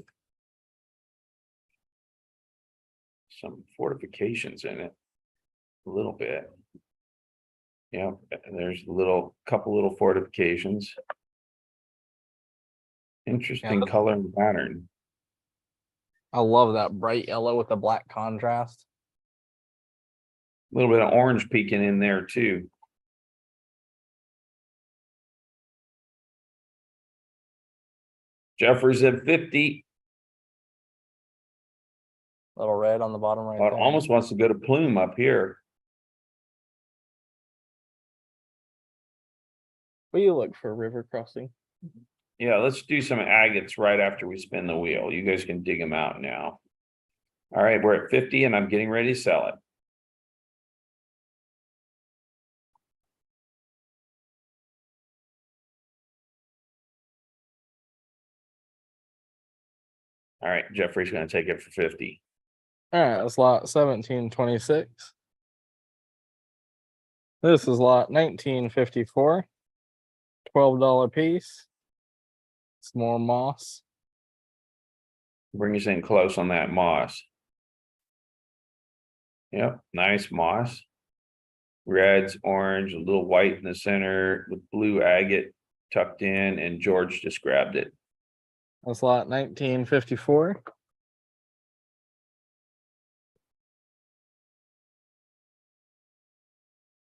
some fortifications in it. A little bit. Yeah, there's couple little fortifications. Interesting color and pattern. I love that bright yellow with the black contrast. A little bit of orange peeking in there too. Jeffrey's at 50. Little red on the bottom right Well, it there. almost wants to go to plume up here. What do you look for river crossing? Yeah, let's do some agates right after we spin the wheel. You guys can dig them out now. All right, we're at 50 and I'm getting ready to sell it. All right, Jeffrey's going to take it for 50. All right, that's lot 1726. This is lot 1954. $12 piece. It's more moss. Bring us in close on that moss. Yep, nice moss. Reds, orange, a little white in the center with blue agate tucked in, and George just grabbed it. That's lot 1954.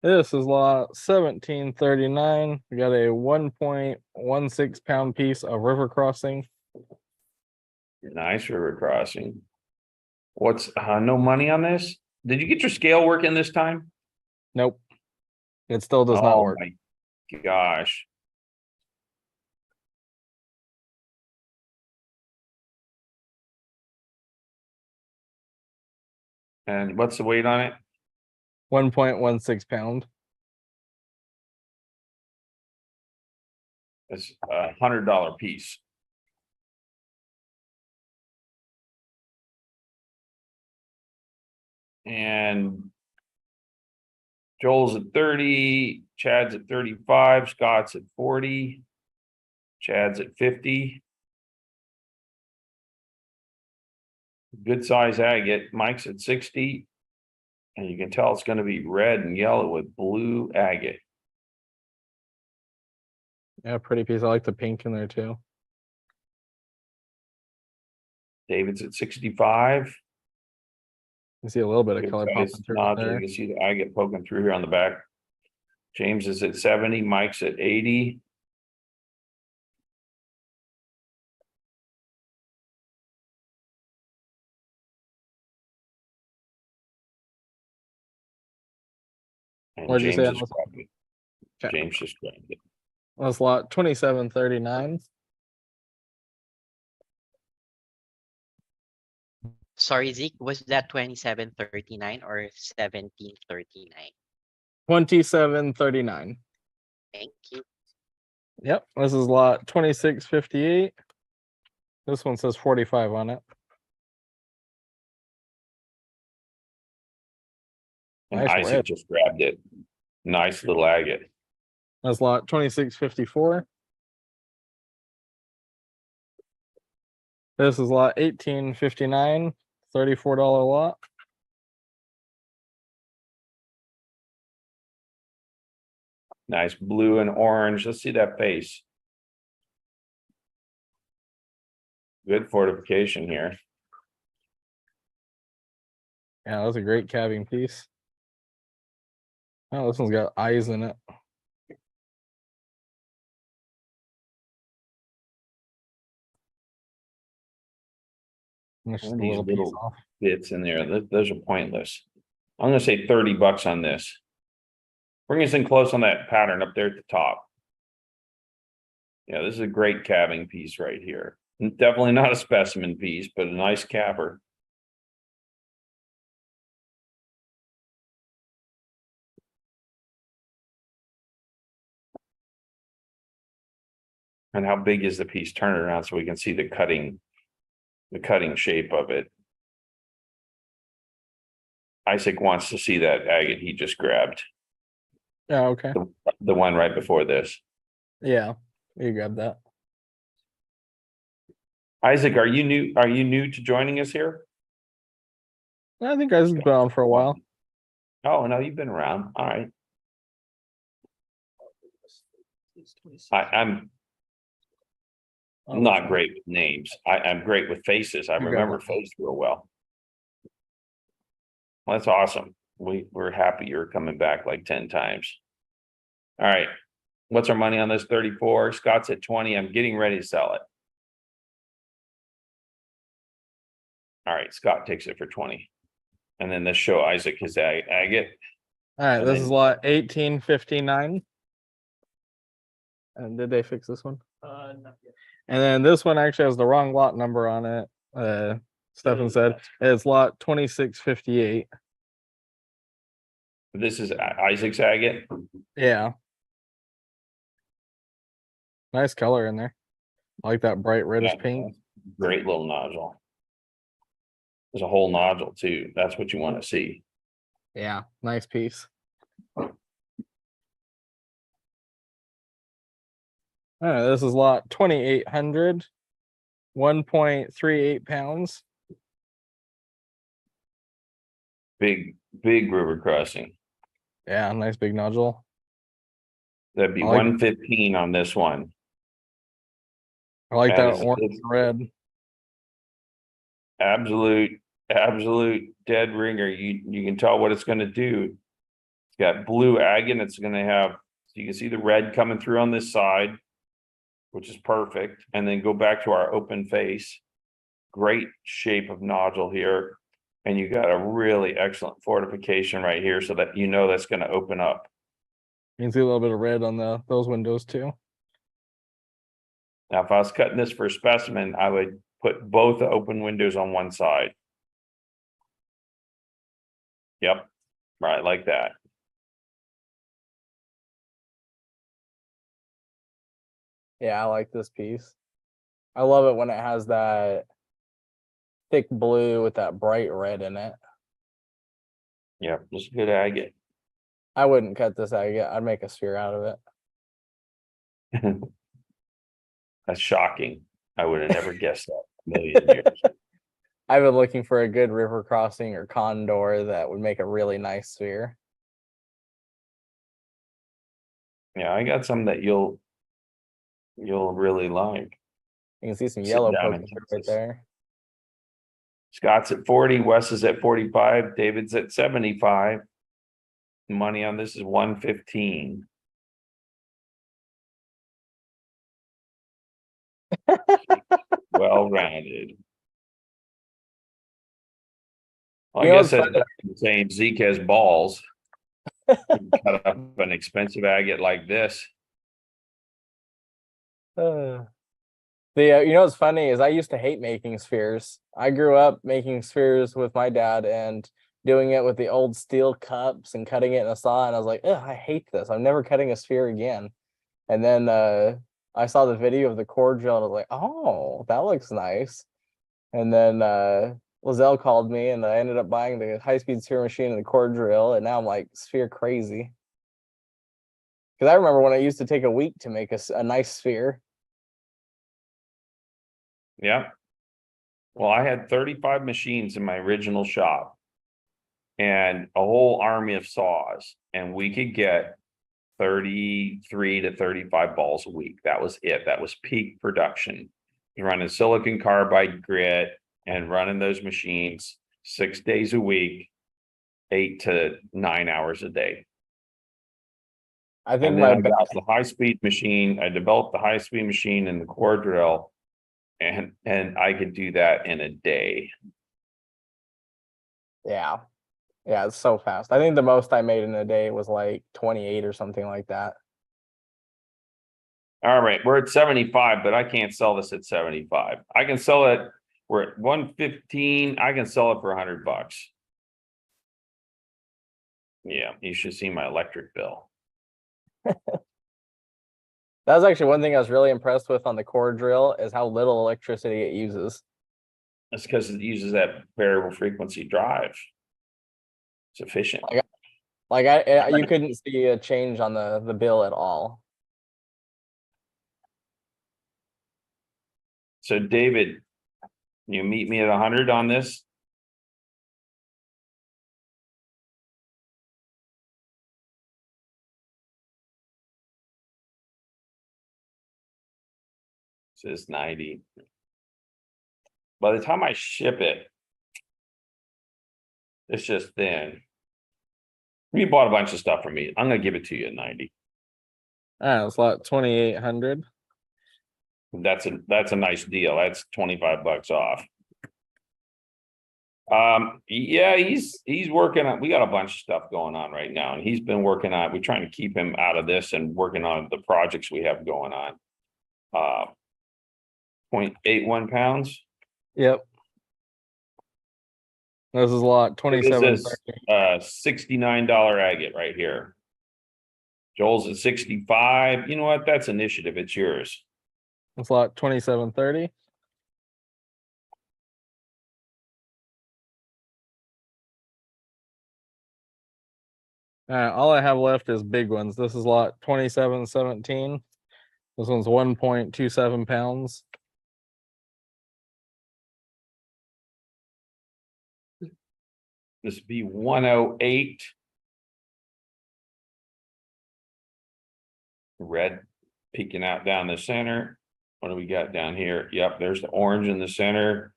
This is lot 1739. We got a 1.16 pound piece of river crossing. Nice river crossing. What's no money on this? Did you get your scale working this time? Nope. It still does not work. Oh my gosh. And what's the weight on it? 1.16 pound. It's $100 piece. And Joel's at 30, Chad's at 35, Scott's at 40, Chad's at 50. Good size agate, Mike's at 60. And you can tell it's going to be red and yellow with blue agate. Yeah, pretty piece. I like the pink in there too. David's at 65. You see a little bit of Good color size popping through nodule. You there. can see the agate poking through here on the back. James is at 70, Mike's at 80. And What'd you James say? is grabbing it. Okay. James just grabbed it. That's lot 2739. Sorry, Zeke, was that 2739 or 1739? 2739. Thank you. Yep. This is lot 2658. This one says 45 on it. And Nice Isaac red. just grabbed it. Nice little agate. That's lot 2654. This is lot 1859, $34 lot. Nice blue and orange. Let's see that face. Good fortification here. Yeah, that's a great calving piece. Oh, this one's got eyes in it. And it's just And a these little piece little off. bits in there, those are pointless. I'm gonna say 30 bucks on this. Bring us in close on that pattern up there at the top. Yeah, this is a great calving piece right here. Definitely not a specimen piece, but a nice caver. And how big is the piece? Turn it around so we can see the cutting shape of it. Isaac wants to see that agate he just grabbed, Yeah, okay. the one right before this. Yeah, you grab that. Isaac, are you new? Are you new to joining us here? I think guys has been on for a while. Oh, no, you've been around. All right. I'm Oh, not great with names. I'm great with faces. I You got remember it. face real well. Well, that's awesome. We're happy you're coming back like 10 times. All right. What's our money on this? 34. Scott's at 20. I'm getting ready to sell it. All right, Scott takes it for 20. And then this show Isaac his agate. All right, And this then- is lot 1859. And did they fix this one? Not yet. And then this one actually has the wrong lot number on it. Stefan said it's lot 2658. This is Isaac's agate. Yeah. Nice color in there. I like that bright reddish Yeah, pink. Great little nodule. There's a whole nodule too. That's what you want to see. Yeah, nice piece. All right, this is lot 2800, 1.38 pounds. Big river crossing. Yeah, nice big nodule. That'd be I like- 115 on this one. I like that is- orange it's red. absolute dead ringer. You can tell what it's going to do. It's got blue agate. It's going to have, so you can see the red coming through on this side, which is perfect. And then go back to our open face. Great shape of nodule here. And you got a really excellent fortification right here so that you know that's going to open up. You can see a little bit of red on those windows too. Now, if I was cutting this for a specimen, I would put both the open windows on one side. Yep, right, like that. Yeah, I like this piece. I love it when it has that thick blue with that bright red in it. Yeah, just a good agate. I wouldn't cut this agate. I'd make a sphere out of it. That's shocking. I would have never guessed that in a million years. I've been looking for a good river crossing or condor that would make a really nice sphere. Yeah, I got some that you'll really like. You can see some Sit yellow down and poking through right Texas. there. Scott's at 40, Wes is at 45, David's at 75. Money on this is 115. Well rounded. Well, I You know guess what's that's the same. Zeke has balls. You can cut up an expensive agate like this. The you know what's funny is I used to hate making spheres. I grew up making spheres with my dad and doing it with the old steel cups and cutting it in a saw, and I was like, ugh, I hate this. I'm never cutting a sphere again. And then I saw the video of the core drill and I was like, oh, that looks nice. And then Lizelle called me and I ended up buying the high-speed sphere machine and the core drill, and now I'm like sphere crazy. Because I remember when I used to take a week to make a nice sphere. Yeah. Well, I had 35 machines in my original shop and a whole army of saws, and we could get 33 to 35 balls a week. That was it. That was peak production. Running silicon carbide grit and running those machines 6 days a week, 8 to 9 hours a day. I think And my then I got the high-speed machine. I developed the high-speed machine and the core drill, and I could do that in a day. yeah. Yeah, it's so fast. I think the most I made in a day was like 28 or something like that. All right, we're at 75, but I can't sell this at 75. I can sell it. We're at 115. I can sell it for $100. Yeah, you should see my electric bill. That was actually one thing I was really impressed with on the core drill is how little electricity it uses. That's because it uses that variable frequency drive. It's efficient. Like you couldn't see a change on the bill at all. So David, you meet me at 100 on this? Says 90. By the time I ship it, it's just thin. You bought a bunch of stuff from me. I'm gonna give it to you at 90. It's like 2,800. That's a nice deal. That's $25 off. Yeah, he's working on, we got a bunch of stuff going on right now, and he's been working on, we're trying to keep him out of this and working on the projects we have going on. 0.81 pounds. Yep. This is a lot. This 27. is $69 agate right here. Joel's at 65. You know what? That's initiative. It's yours. It's a lot. 27.30. All I have left is big ones. This is lot 27.17. This one's 1.27 pounds. This would be 108. Red peeking out down the center. What do we got down here? Yep, there's the orange in the center.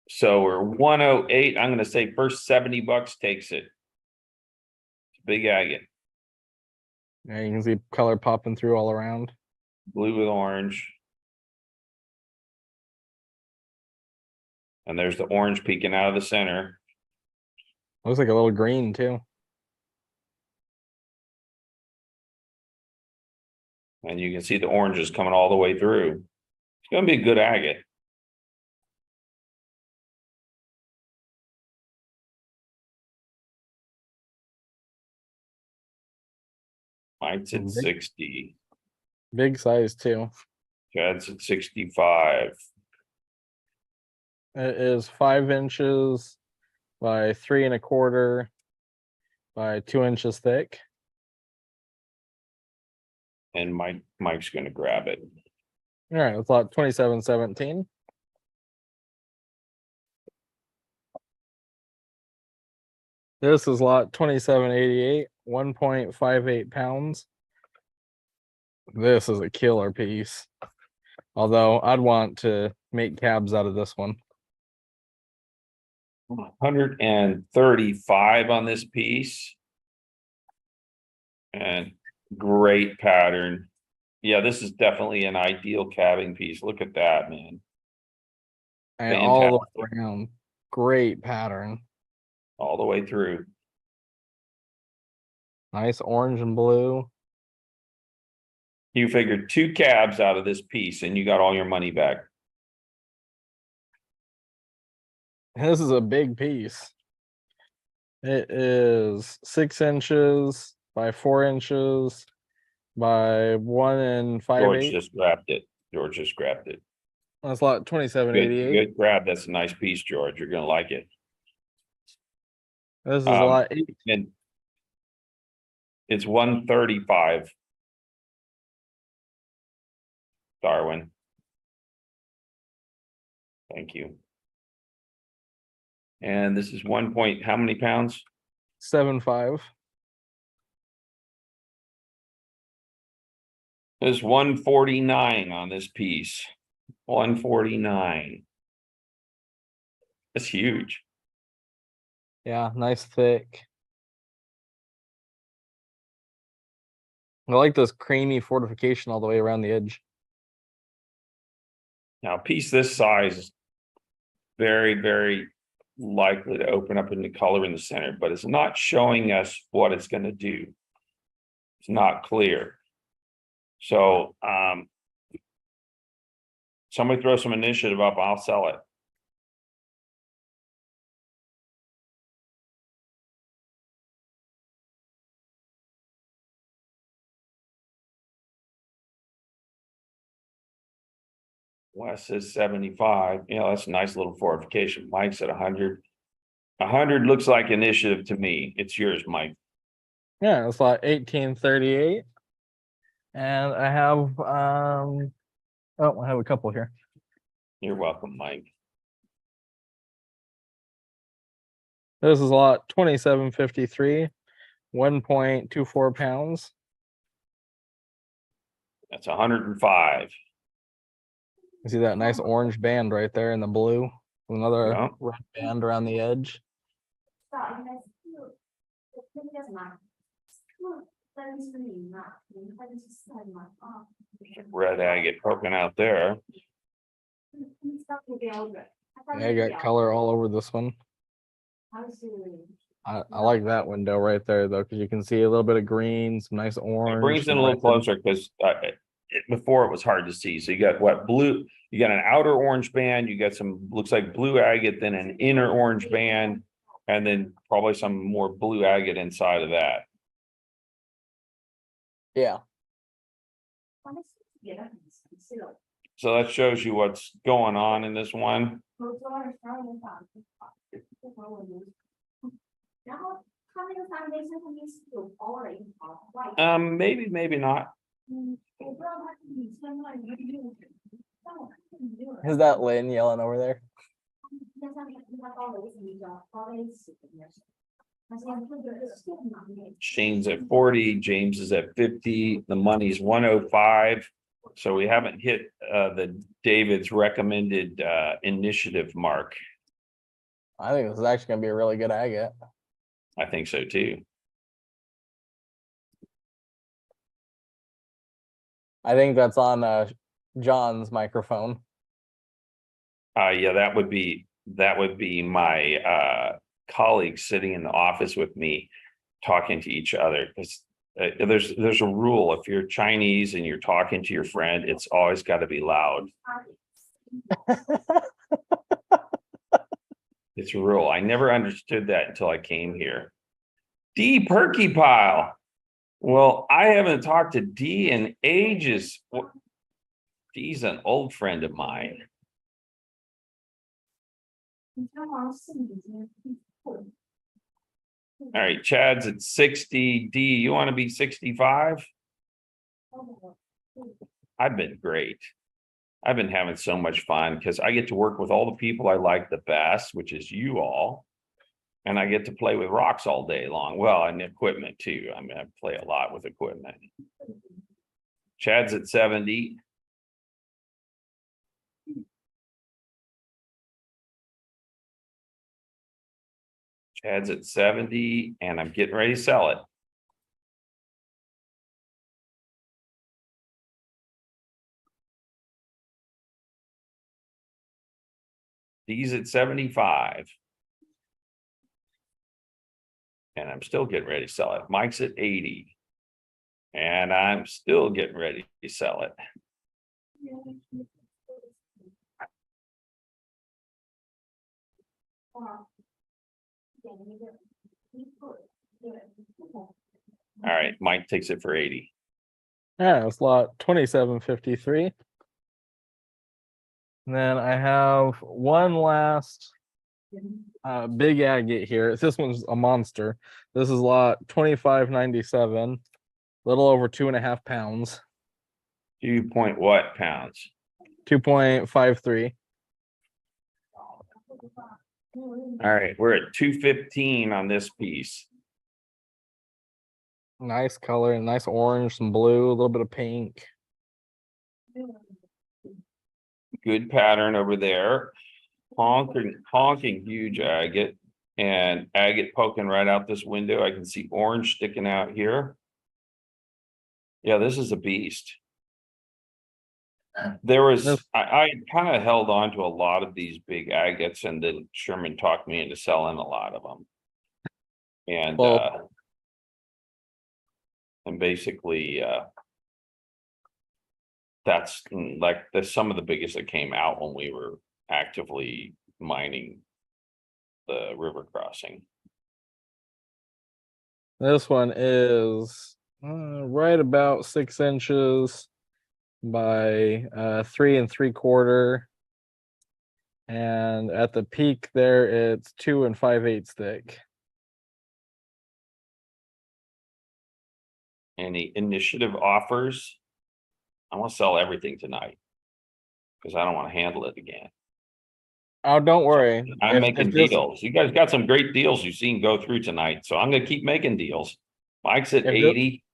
So we're 108. I'm gonna say first $70 takes it. It's a big agate. Yeah, you can see color popping through all around. Blue with orange. And there's the orange peeking out of the center. Looks like a little green too. And you can see the oranges coming all the way through. It's gonna be a good agate. Mine's at 60. Big size too. Chad's at 65. It is 5 inches by 3¼ by 2 inches thick. And Mike's gonna grab it. All right, it's lot 2717. This is lot 2788, 1.58 pounds. This is a killer piece. Although I'd want to make cabs out of this one. 135 on this piece. And great pattern. Yeah, this is definitely an ideal cabbing piece. Look at that, man. And all the way Fantastic. around. Great pattern. All the way through. Nice orange and blue. You figured 2 cabs out of this piece and you got all your money back. This is a big piece. It is 6 inches by 4 inches by 1 George 5/8. just grabbed it. George just grabbed it. That's lot Good, 2788. good grab. That's a nice piece, George. You're gonna like it. This is Um, lot 8. And it's 135. Darwin. Thank you. And this is 1 point, how many pounds? 7.5. There's 149 on this piece. 149. That's huge. Yeah, nice thick. I like this creamy fortification all the way around the edge. Now, a piece this size, very, very likely to open up into color in the center, but it's not showing us what it's going to do. It's not clear. So, somebody throw some initiative up, I'll sell it. Wes says 75. You know, that's a nice little fortification. Mike's at 100. 100 looks like initiative to me. It's yours, Mike. Yeah, it's lot 1838. And I have I have a couple here. You're welcome, Mike. This is lot 2753, 1.24 pounds. That's 105. You see that nice orange band right there in the blue? Another Yeah. red band around the edge. Red agate poking out there. Yeah, I got color all over this one. I like that window right there though, because you can see a little bit of green, some nice orange. It brings in some a little red. closer because before it was hard to see. So you got what blue, you got an outer orange band, you got some, looks like blue agate, then an inner orange band, and then probably some more blue agate inside of that. Yeah. So that shows you what's going on in this one. Maybe, maybe not. Is that Lynn yelling over there? Shane's at 40, James is at 50, the money's 105. So we haven't hit the David's recommended initiative mark. I think this is actually gonna be a really good agate. I think so too. I think that's on John's microphone. Yeah, that would be my colleagues sitting in the office with me talking to each other, because there's a rule. If you're Chinese and you're talking to your friend, it's always got to be loud. It's a rule. I never understood that until I came here. D Perky Pile. Well, I haven't talked to D in ages. D's an old friend of mine. All right, Chad's at 60. D, you want to be 65? I've been great. I've been having so much fun because I get to work with all the people I like the best, which is you all. And I get to play with rocks all day long. Well, and equipment too. I mean, I play a lot with equipment. Chad's at 70. Chad's at 70, and I'm getting ready to sell it. D's at 75. And I'm still getting ready to sell it. Mike's at 80. And I'm still getting ready to sell it. All right, Mike takes it for 80. Yeah, it's lot 2753. And then I have one last big agate here. This one's a monster. This is lot 2597, little over 2.5 pounds. 2 point what pounds? 2.53. All right, we're at 215 on this piece. Nice color, nice orange, some blue, a little bit of pink. Good pattern over there. Honking huge agate, and agate poking right out this window. I can see orange sticking out here. Yeah, this is a beast. There was, I kind of held on to a lot of these big agates, and then Sherman talked me into selling a lot of them. And Well, basically that's like some of the biggest that came out when we were actively mining the river crossing. this one is right about 6 inches by 3 3/4. And at the peak there, it's 2 5/8 thick. Any initiative offers? I want to sell everything tonight because I don't want to handle it again. Oh, don't worry. I'm If making this- deals. You guys got some great deals you've seen go through tonight, so I'm gonna keep making deals. Mike's at If thi- 80.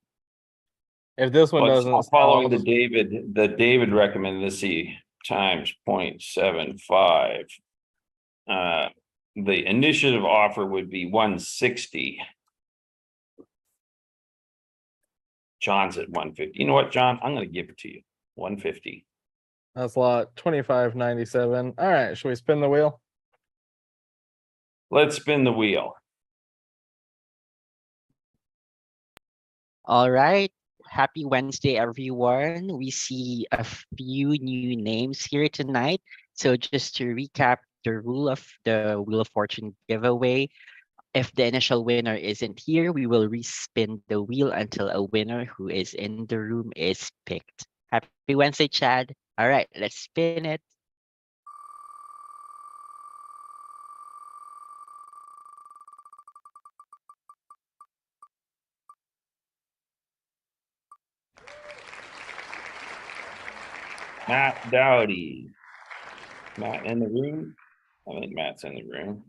If this one But doesn't I'm following sell, the David recommended, let's see, times 0.75. The initiative offer would be 160. John's at 150. You know what, John? I'm gonna give it to you. 150. that's lot 2597. All right, should we spin the wheel? Let's spin the wheel. All right. Happy Wednesday, everyone. We see a few new names here tonight. So just to recap the rule of the Wheel of Fortune giveaway, if the initial winner isn't here, we will respin the wheel until a winner who is in the room is picked. Happy Wednesday, Chad. All right, let's spin it. Matt Dowdy. Matt in the room? I think Matt's in the room.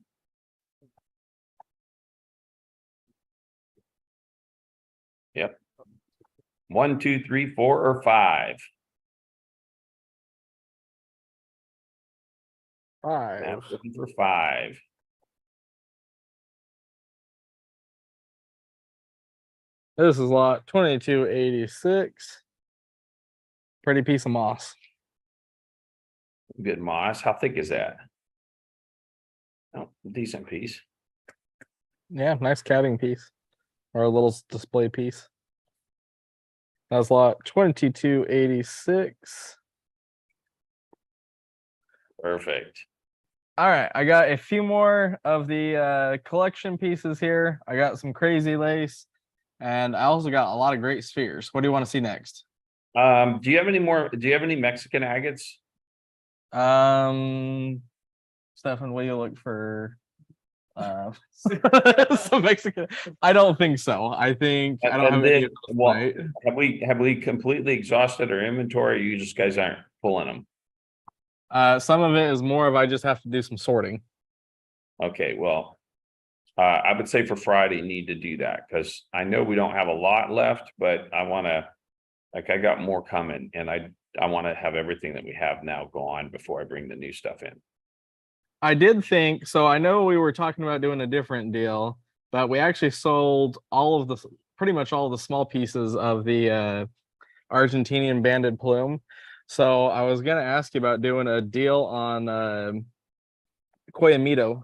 Yep. 1, 2, 3, 4, or 5. Five. Matt's looking for 5. This is lot 2286. Pretty piece of moss. Good moss. How thick is that? Oh, decent piece. Yeah, nice catting piece. Or a little display piece. That's lot 2286. Perfect. All right, I got a few more of the collection pieces here. I got some crazy lace, and I also got a lot of great spheres. What do you want to see next? Do you have any more? Do you have any Mexican agates? Stefan, what do you look for? Some Mexican. I don't think so. I think I don't And have any then, of those well, tonight. have we completely exhausted our inventory? Or you just guys aren't pulling them? Some of it is more of I just have to do some sorting. Okay, well, I would say for Friday, need to do that because I know we don't have a lot left, but I want to, like, I got more coming and I want to have everything that we have now gone before I bring the new stuff in. I did think so. I know we were talking about doing a different deal, but we actually sold all of the pretty much all of the small pieces of the Argentinian banded plume. So I was gonna ask you about doing a deal on Coyamito.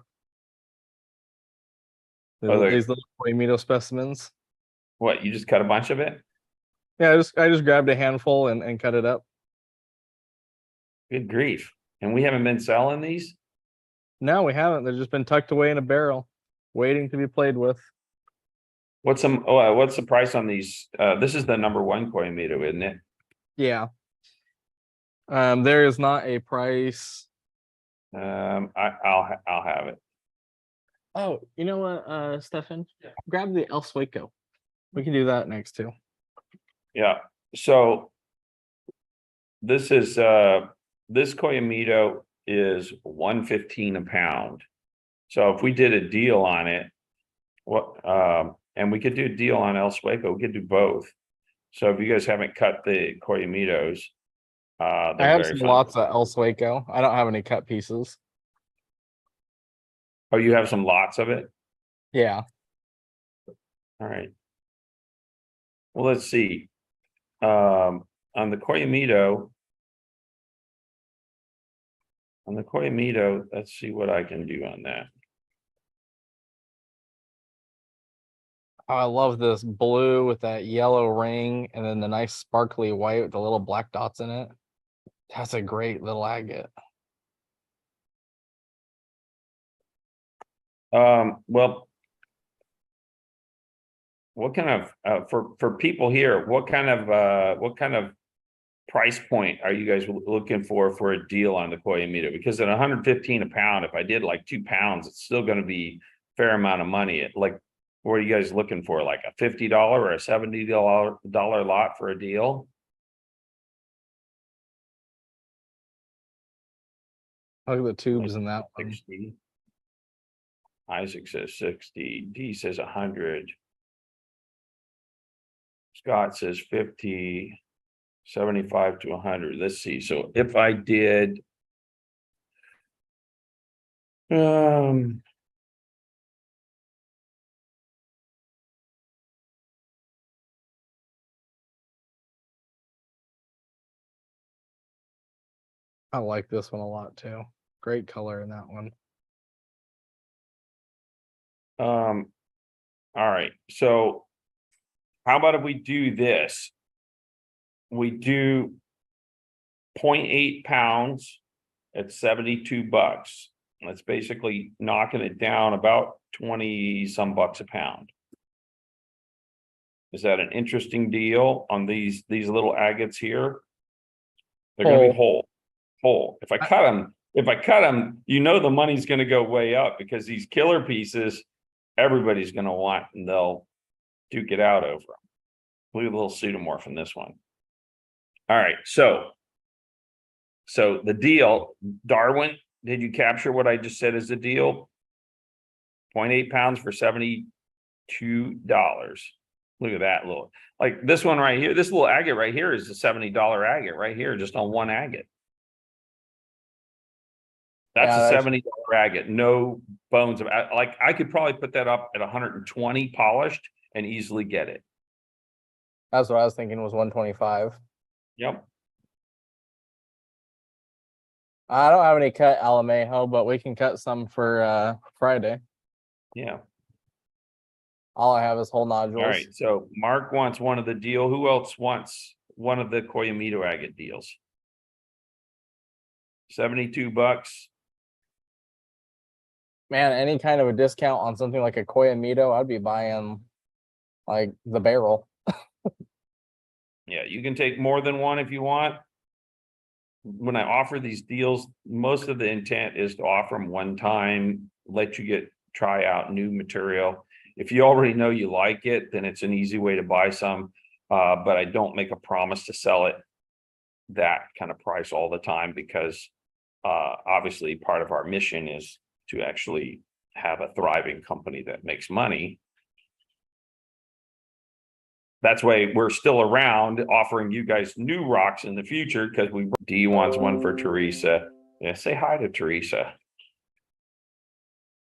These little Coyamito specimens. What, you just cut a bunch of it? Yeah, I just grabbed a handful and cut it up. Good grief. And we haven't been selling these? No, we haven't. They've just been tucked away in a barrel, waiting to be played with. What's the price on these? This is the number one Coyamito, isn't it? Yeah. There is not a price. I'll have it. Oh, you know what, Stefan? Grab the El Sueco. We can do that next too. Yeah, so this is this Coyamito is $115 a pound. So if we did a deal on it, and we could do a deal on El Sueco, we could do both. So if you guys haven't cut the Coyamitos, I they're have very some fun. lots of El Sueco. I don't have any cut pieces. Oh, you have some lots of it? Yeah. All right. Well, let's see. On the Coyamito, let's see what I can do on that. Oh, I love this blue with that yellow ring and then the nice sparkly white with the little black dots in it. That's a great little agate. Well, what kind of for people here, what kind of price point are you guys looking for a deal on the Coyamito? Because at 115 a pound, if I did like 2 pounds, it's still going to be a fair amount of money. Like, what are you guys looking for? Like a $50 or a $70 lot for a deal? Look at the tubes in that one. 60. Isaac says 60. D says 100. Scott says 50. 75 to 100. Let's see. So if I did I like this one a lot too. Great color in that one. all right. So how about if we do this? We do 0.8 pounds at $72. That's basically knocking it down about 20 some bucks a pound. Is that an interesting deal on these little agates here? They're gonna be whole. If I cut them, you know the money's gonna go way up because these killer pieces, everybody's gonna want and they'll duke it out over them. Look at the little pseudomorph in this one. All right, so the deal, Darwin, did you capture what I just said as the deal? 0.8 pounds for $72. Look at that little, like this one right here, this little agate right here is a $70 agate right here, just on one agate. That's Yeah, a $70 agate, no bones. Like I could probably put that up at 120 polished and easily get it. That's what I was thinking was 125. Yep. I don't have any cut Alamejo, but we can cut some for Friday. Yeah. All I have is whole nodules. All right. So Mark wants one of the deal. Who else wants one of the Coyamito agate deals? $72. Man, any kind of a discount on something like a Coyamito, I'd be buying like the barrel. Yeah, you can take more than one if you want. When I offer these deals, most of the intent is to offer them one time, let you get try out new material. If you already know you like it, then it's an easy way to buy some. But I don't make a promise to sell it that kind of price all the time, because obviously part of our mission is to actually have a thriving company that makes money. That's why we're still around offering you guys new rocks in the future, because D wants one for Teresa. Yeah, say hi to Teresa.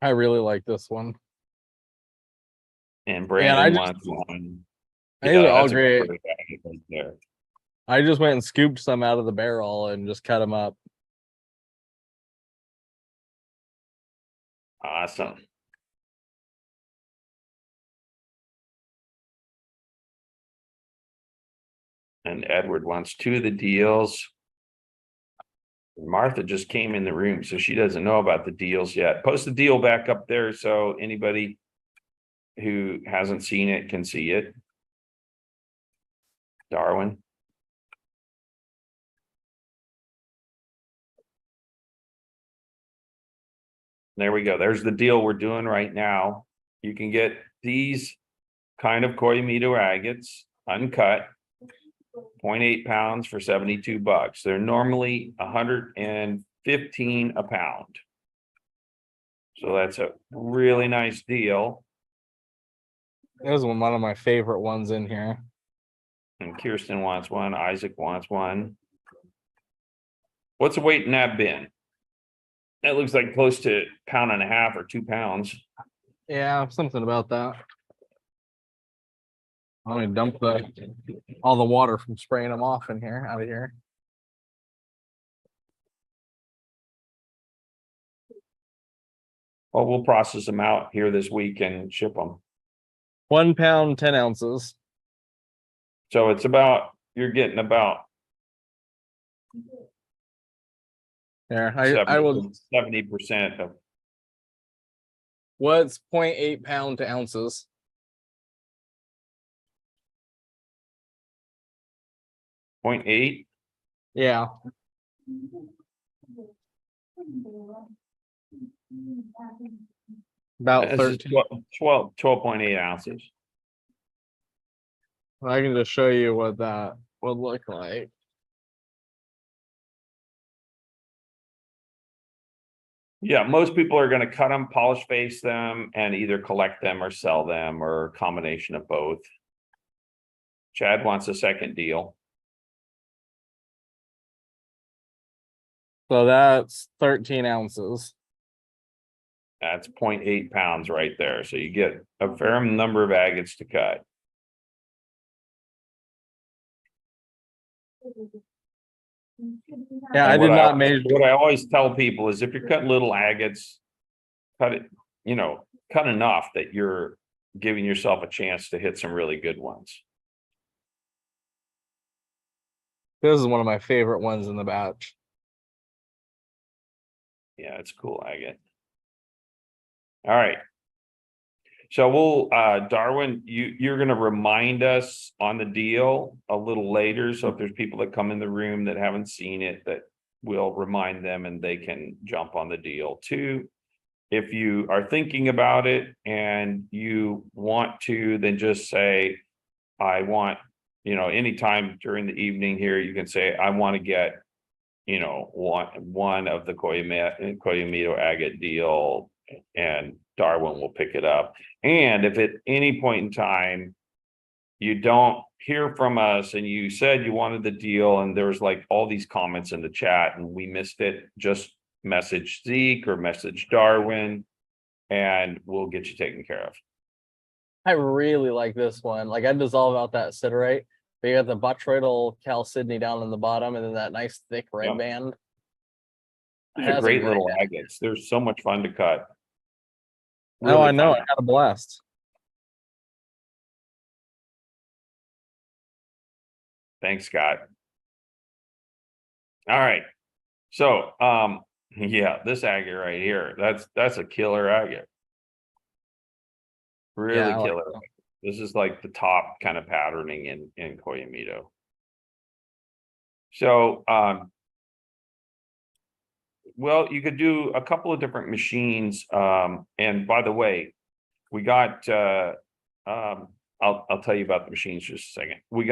I really like this one. And Yeah, Brandon I just, wants one. I think they're all that's a great. agate right there. I just went and scooped some out of the barrel and just cut them up. Awesome. And Edward wants 2 of the deals. Martha just came in the room, so she doesn't know about the deals yet. Post the deal back up there so anybody who hasn't seen it can see it. Darwin. There we go. There's the deal we're doing right now. You can get these kind of Koyamito agates uncut, 0.8 pounds for $72. They're normally 115 a pound. So that's a really nice deal. This is one of my favorite ones in here. And Kirsten wants one. Isaac wants one. What's the weight in that bin? That looks like close to 1.5 pounds or 2 pounds. Yeah, something about that. Let me dump all the water from spraying them off in here, out of here. Well, we'll process them out here this week and ship them. 1 pound, 10 ounces. So it's about, you're getting about There, I will. 70% of What's 0.8 pound to ounces? .8. Yeah. About This is 13. 12.8 ounces. I can just show you what that would look like. Yeah, most people are going to cut them, polish face them, and either collect them or sell them, or a combination of both. Chad wants a second deal. So that's 13 ounces. That's 0.8 pounds right there. So you get a fair number of agates to cut. Yeah, And I did not measure. what I always tell people is if you're cutting little agates, cut it, cut enough that you're giving yourself a chance to hit some really good ones. This is one of my favorite ones in the batch. Yeah, it's cool agate. All right. So we'll, Darwin, you're gonna remind us on the deal a little later. So if there's people that come in the room that haven't seen it, that we'll remind them and they can jump on the deal too. If you are thinking about it and you want to, then just say, I want, anytime during the evening here, you can say, I want to get, one of the Koyamito agate deal, and Darwin will pick it up. And if at any point in time you don't hear from us and you said you wanted the deal and there was like all these comments in the chat and we missed it, just message Zeke or message Darwin and we'll get you taken care of. I really like this one. Like I dissolve out that siderite, but you got the botryoidal chalcedony down in the bottom and then that nice thick red Yep. band. These are great little agates. They're so much fun to cut. Oh, I know. fun. I had a blast. Thanks, Scott. All right. So, yeah, this agate right here, that's a killer agate. Really Yeah, I like killer. This is like the top kind of patterning in Koyamito. So, Well, you could do a couple of different machines. And by the way, we got, I'll tell you about the machines just a second. We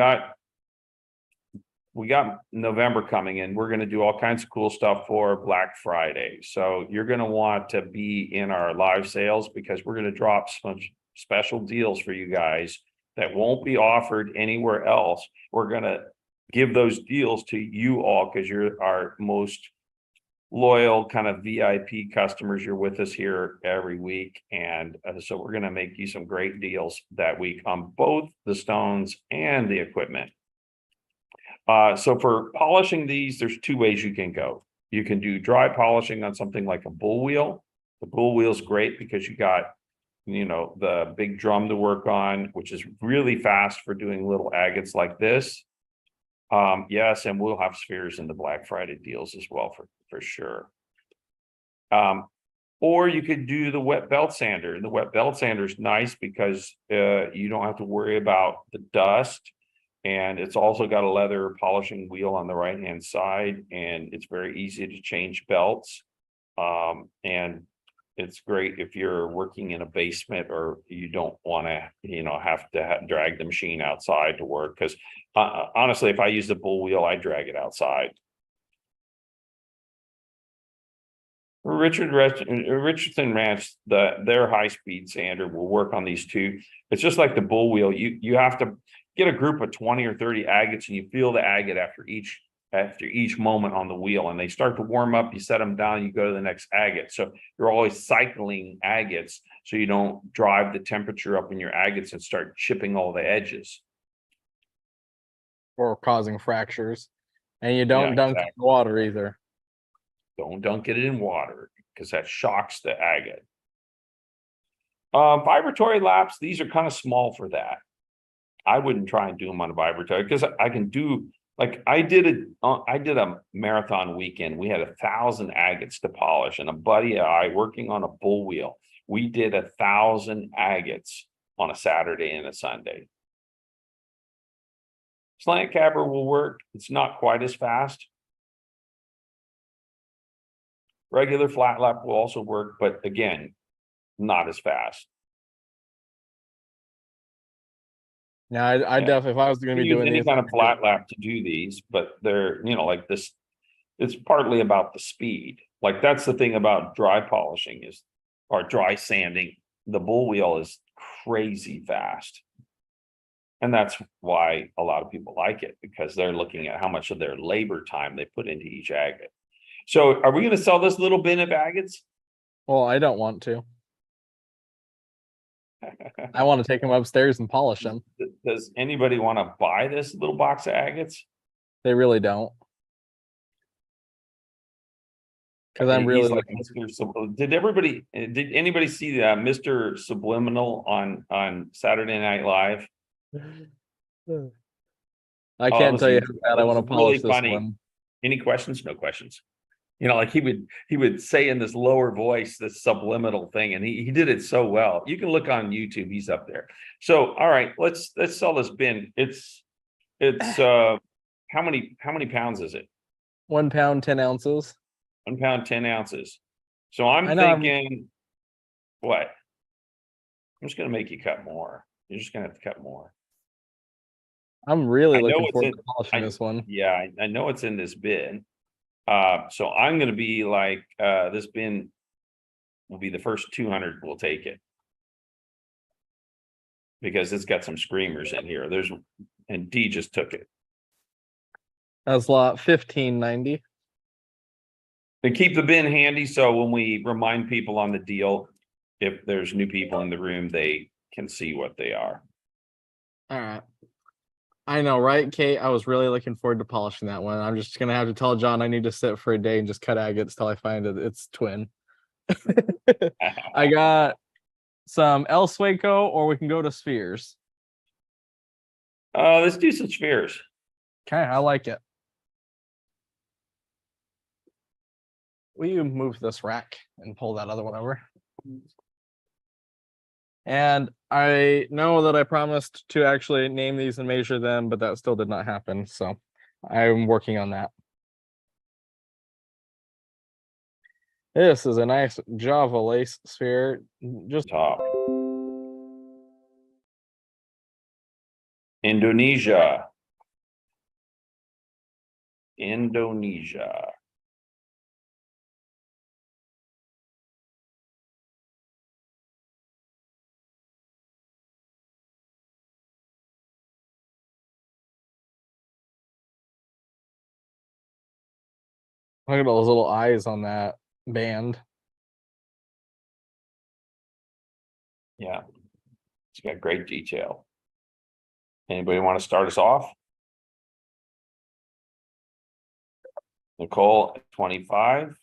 got November coming in. We're going to do all kinds of cool stuff for Black Friday. So you're going to want to be in our live sales because we're going to drop some special deals for you guys that won't be offered anywhere else. We're going to give those deals to you all because you're our most loyal kind of VIP customers. You're with us here every week. And so we're going to make you some great deals that week on both the stones and the equipment. So for polishing these, there's two ways you can go. You can do dry polishing on something like a bull wheel. The bull wheel is great because you got, the big drum to work on, which is really fast for doing little agates like this. Yes, and we'll have spheres in the Black Friday deals as well for sure. Or you could do the wet belt sander. The wet belt sander is nice because you don't have to worry about the dust. And it's also got a leather polishing wheel on the right-hand side, and it's very easy to change belts. And it's great if you're working in a basement or you don't want to, have to drag the machine outside to work. Because honestly, if I use the bull wheel, I drag it outside. Richardson Ranch, their high-speed sander will work on these two. It's just like the bull wheel. You have to get a group of 20 or 30 agates, and you feel the agate after each moment on the wheel, and they start to warm up. You set them down, you go to the next agate. So you're always cycling agates so you don't drive the temperature up in your agates and start chipping all the edges Or causing fractures. And you don't Yeah, dunk exactly. in water either. Don't dunk it in water because that shocks the agate. Vibratory laps, these are kind of small for that. I wouldn't try and do them on a vibratory because I can do, like I did a marathon weekend. We had 1,000 agates to polish, and a buddy and I working on a bull wheel. We did 1,000 agates on a Saturday and a Sunday. Slant cabber will work. It's not quite as fast. Regular flat lap will also work, but again, not as fast. Yeah, I definitely, if I was going to be Use doing any these, kind of flat lap to do these, but they're, like this, it's partly about the speed. Like that's the thing about dry polishing or dry sanding. The bull wheel is crazy fast. And that's why a lot of people like it, because they're looking at how much of their labor time they put into each agate. So are we going to sell this little bin of agates? well, I don't want to. I want to take them upstairs and polish them. Does anybody want to buy this little box of agates? They really don't. Because I'm really He's like looking. Mr. Did anybody see Mr. Subliminal on Saturday Night Live? I can't tell you how bad I want to polish this funny. one. Any questions? No questions. Like he would say in this lower voice, this subliminal thing, and he did it so well. You can look on YouTube, he's up there. So all right, let's sell this bin. It's how many pounds is it? 1 pound, 10 ounces. 1 pound, 10 ounces. So I'm thinking, what? I'm just gonna make you cut more. You're just gonna have to cut more. I'm really looking forward to polishing this one. Yeah, I know it's in this bin. So I'm gonna be like, this bin will be the first 200 we'll take it. Because it's got some screamers in here. And D just took it. That's lot 1590. And keep the bin handy so when we remind people on the deal, if there's new people in the room, they can see what they are. All right. I know, right, Kate? I was really looking forward to polishing that one. I'm just gonna have to tell John I need to sit for a day and just cut agates till I find its twin. I got some El Sueco, or we can go to spheres. Let's do some spheres. Okay, I like it. Will you move this rack and pull that other one over? And I know that I promised to actually name these and measure them, but that still did not happen. So I'm working on that. This is a nice Java lace sphere. Just Top. Indonesia. Indonesia. look at those little eyes on that band. Yeah. It's got great detail. Anybody want to start us off? Nicole, 25.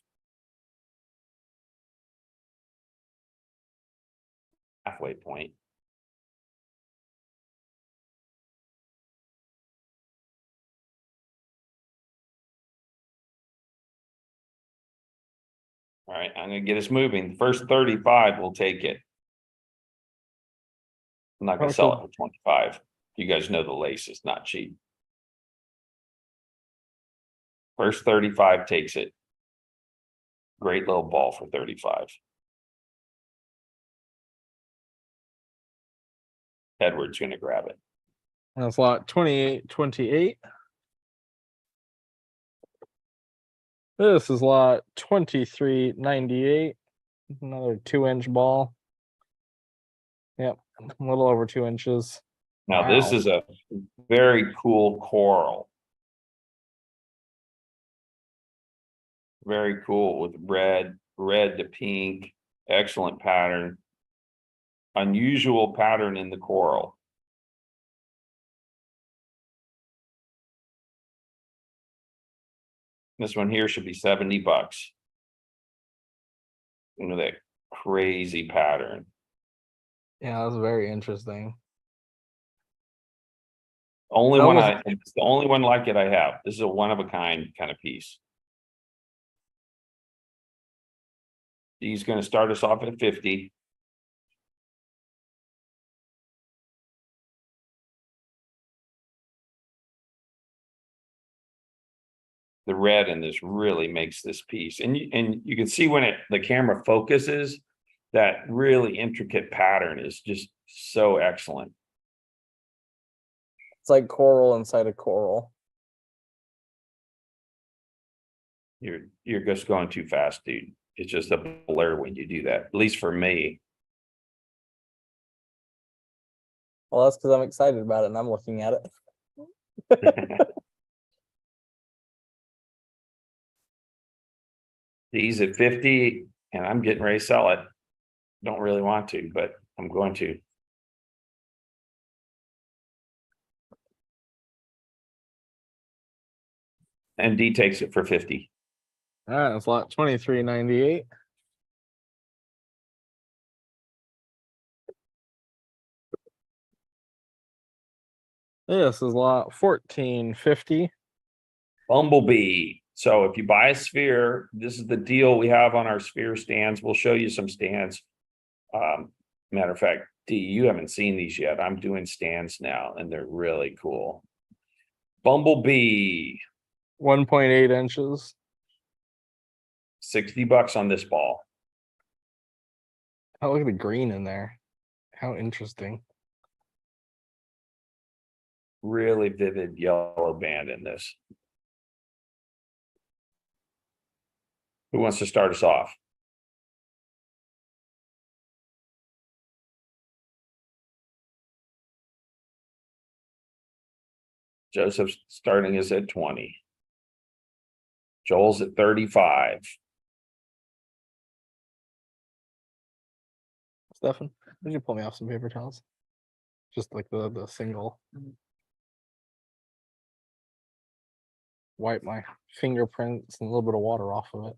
Halfway point. All right, I'm gonna get us moving. First 35 will take it. I'm not gonna sell it for 25. You guys know the lace is not cheap. First 35 takes it. Great little ball for 35. Edward's gonna grab it. That's lot 2828. This is lot 2398. Another 2-inch ball. Yep, a little over 2 inches. Now, this Wow. is a very cool coral. Very cool with red to pink, excellent pattern. Unusual pattern in the coral. This one here should be 70 bucks. Look at that crazy pattern. Yeah, that's very interesting. Only one Almost- it's the only one like it I have. This is a one of a kind kind of piece. He's gonna start us off at 50. The red in this really makes this piece, and you can see when the camera focuses, that really intricate pattern is just so excellent. It's like coral inside a coral. You're just going too fast, dude. It's just a blur when you do that, at least for me. Well, that's because I'm excited about it and I'm looking at it. He's at 50 and I'm getting ready to sell it. Don't really want to, but I'm going to. And D takes it for 50. All right, that's lot 2398. This is lot 1450. Bumblebee. So if you buy a sphere, this is the deal we have on our sphere stands. We'll show you some stands. Matter of fact, D, you haven't seen these yet. I'm doing stands now and they're really cool. Bumblebee. 1.8 inches. 60 bucks on this ball. Oh, look at the green in there. How interesting. Really vivid yellow band in this. Who wants to start us off? Joseph's starting us at 20. Joel's at 35. Stefan, did you pull me off some paper towels? Just like the single. Wipe my fingerprints and a little bit of water off of it.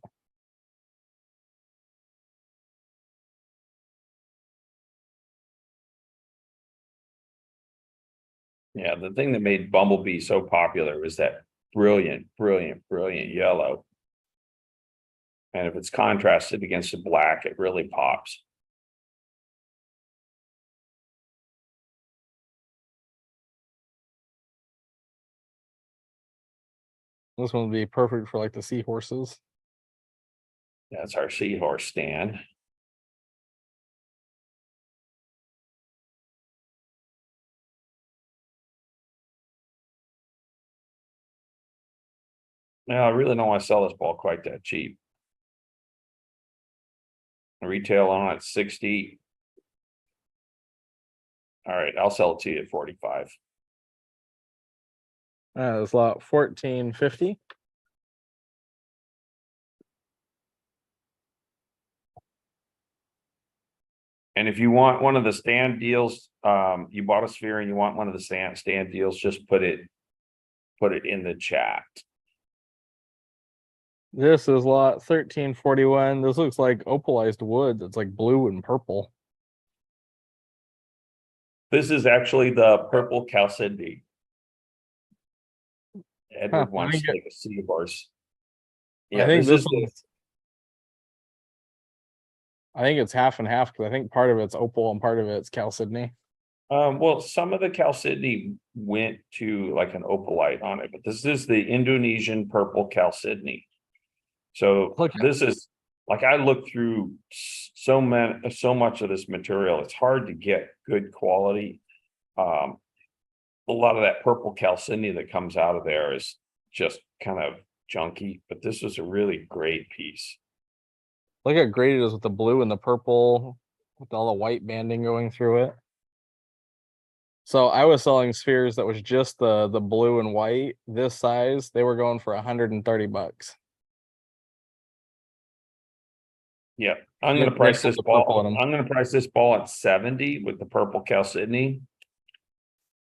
Yeah, the thing that made Bumblebee so popular was that brilliant yellow. And if it's contrasted against the black, it really pops. This one would be perfect for like the seahorses. That's our seahorse stand. Now, I really don't want to sell this ball quite that cheap. Retail on it 60. All right, I'll sell it to you at 45. It's lot 1450. And if you want one of the stand deals, you bought a sphere and you want one of the stand deals, just put it in the chat. This is lot 1341. This looks like opalized wood. It's like blue and purple. This is actually the purple chalcedony. Edward wants to take a seahorse. Yeah, I think this is I think it's half and half because I think part of it's opal and part of it's chalcedony. well, some of the chalcedony went to like an opalite on it, but this is the Indonesian purple chalcedony. So this is like, I looked through so much of this material. It's hard to get good quality. A lot of that purple chalcedony that comes out of there is just kind of junky, but this is a really great piece. Look how great it is with the blue and the purple, with all the white banding going through it. So I was selling spheres that was just the blue and white, this size. They were going for $130. Yeah, I'm Yeah, gonna price nickel this to purple in ball. 'em. I'm gonna price this ball at 70 with the purple chalcedony.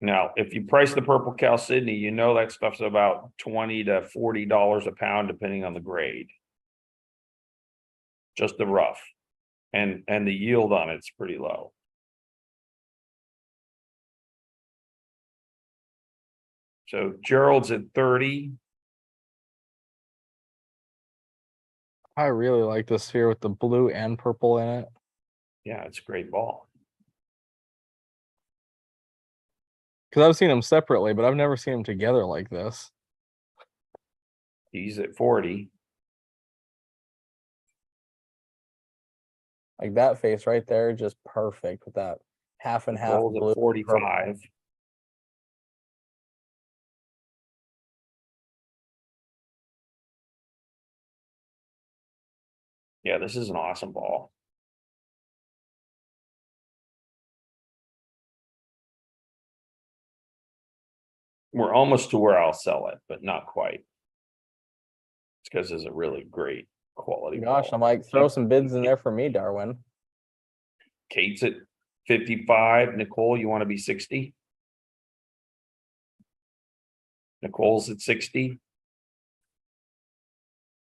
Now, if you price the purple chalcedony, you know that stuff's about $20 to $40 a pound, depending on the grade. Just the rough, and the yield on it's pretty low. So Gerald's at 30. I really like this sphere with the blue and purple in it. Yeah, it's a great ball. Because I've seen them separately, but I've never seen them together like this. He's at 40. Like that face right there, just perfect with that half and half Nicole's blue. at 45. Yeah, this is an awesome ball. We're almost to where I'll sell it, but not quite. It's because it's a really great quality Gosh, ball. I'm like, throw some bids in there for me, Darwin. Kate's at 55. Nicole, you want to be 60? Nicole's at 60.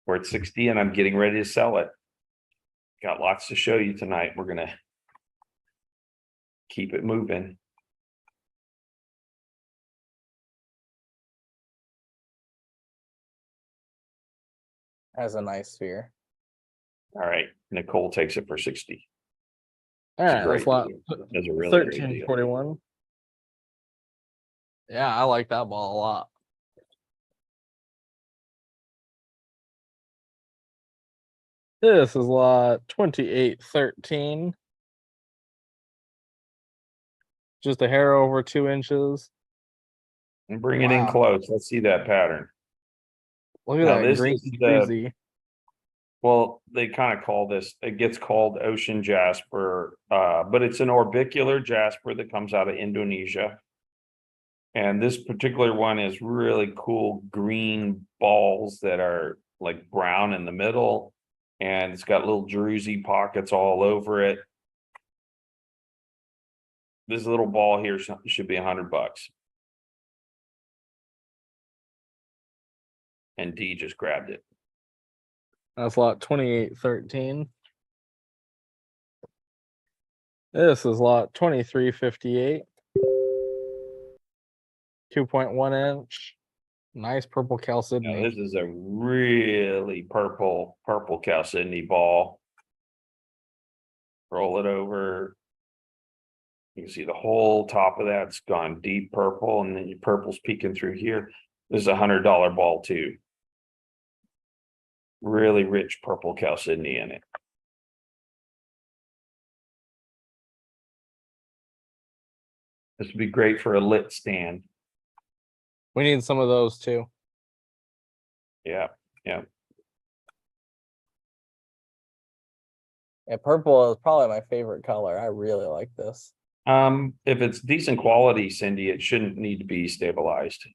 We're at 60 and I'm getting ready to sell it. Got lots to show you tonight. We're gonna keep it moving. Has a nice sphere. All right, Nicole takes it for 60. All It's a right, great that's lot deal. That's a really great deal. 1341. Yeah, I like that ball a lot. This is lot 2813. Just a hair over 2 inches. And bring it in Wow. close. Let's see that pattern. Look at Now, that this green is the, greasy. well, they kind of call this, it gets called ocean jasper, but it's an orbicular jasper that comes out of Indonesia. And this particular one is really cool green balls that are like brown in the middle. And it's got little druzy pockets all over it. This little ball here should be $100. And D just grabbed it. That's lot 2813. This is lot 2358. 2.1 inch. Nice purple Now, chalcedony. this is a really purple chalcedony ball. Roll it over. You can see the whole top of that's gone deep purple, and then your purple's peeking through here. This is $100 ball too. really rich purple chalcedony in it. This would be great for a lit stand. We need some of those too. Yeah, yeah. Yeah, purple is probably my favorite color. I really like this. If it's decent quality, Cindy, it shouldn't need to be stabilized.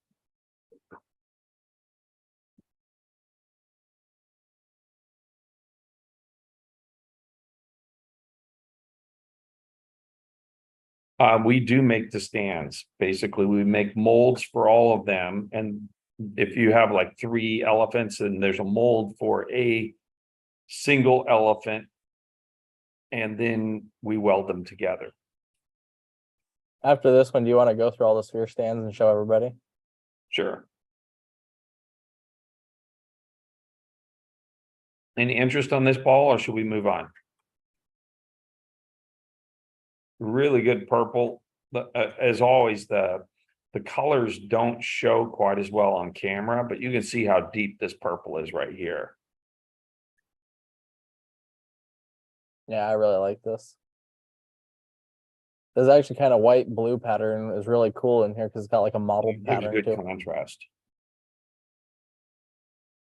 We do make the stands. Basically, we make molds for all of them. And if you have like 3 elephants, and there's a mold for a single elephant, and then we weld them together. After this one, do you want to go through all the sphere stands and show everybody? Sure. Any interest on this ball, or should we move on? Really good purple. But as always, the colors don't show quite as well on camera, but you can see how deep this purple is right here. Yeah, I really like this. There's actually kind of white blue pattern is really cool in here because it's got like a mottled It gives pattern good too. contrast.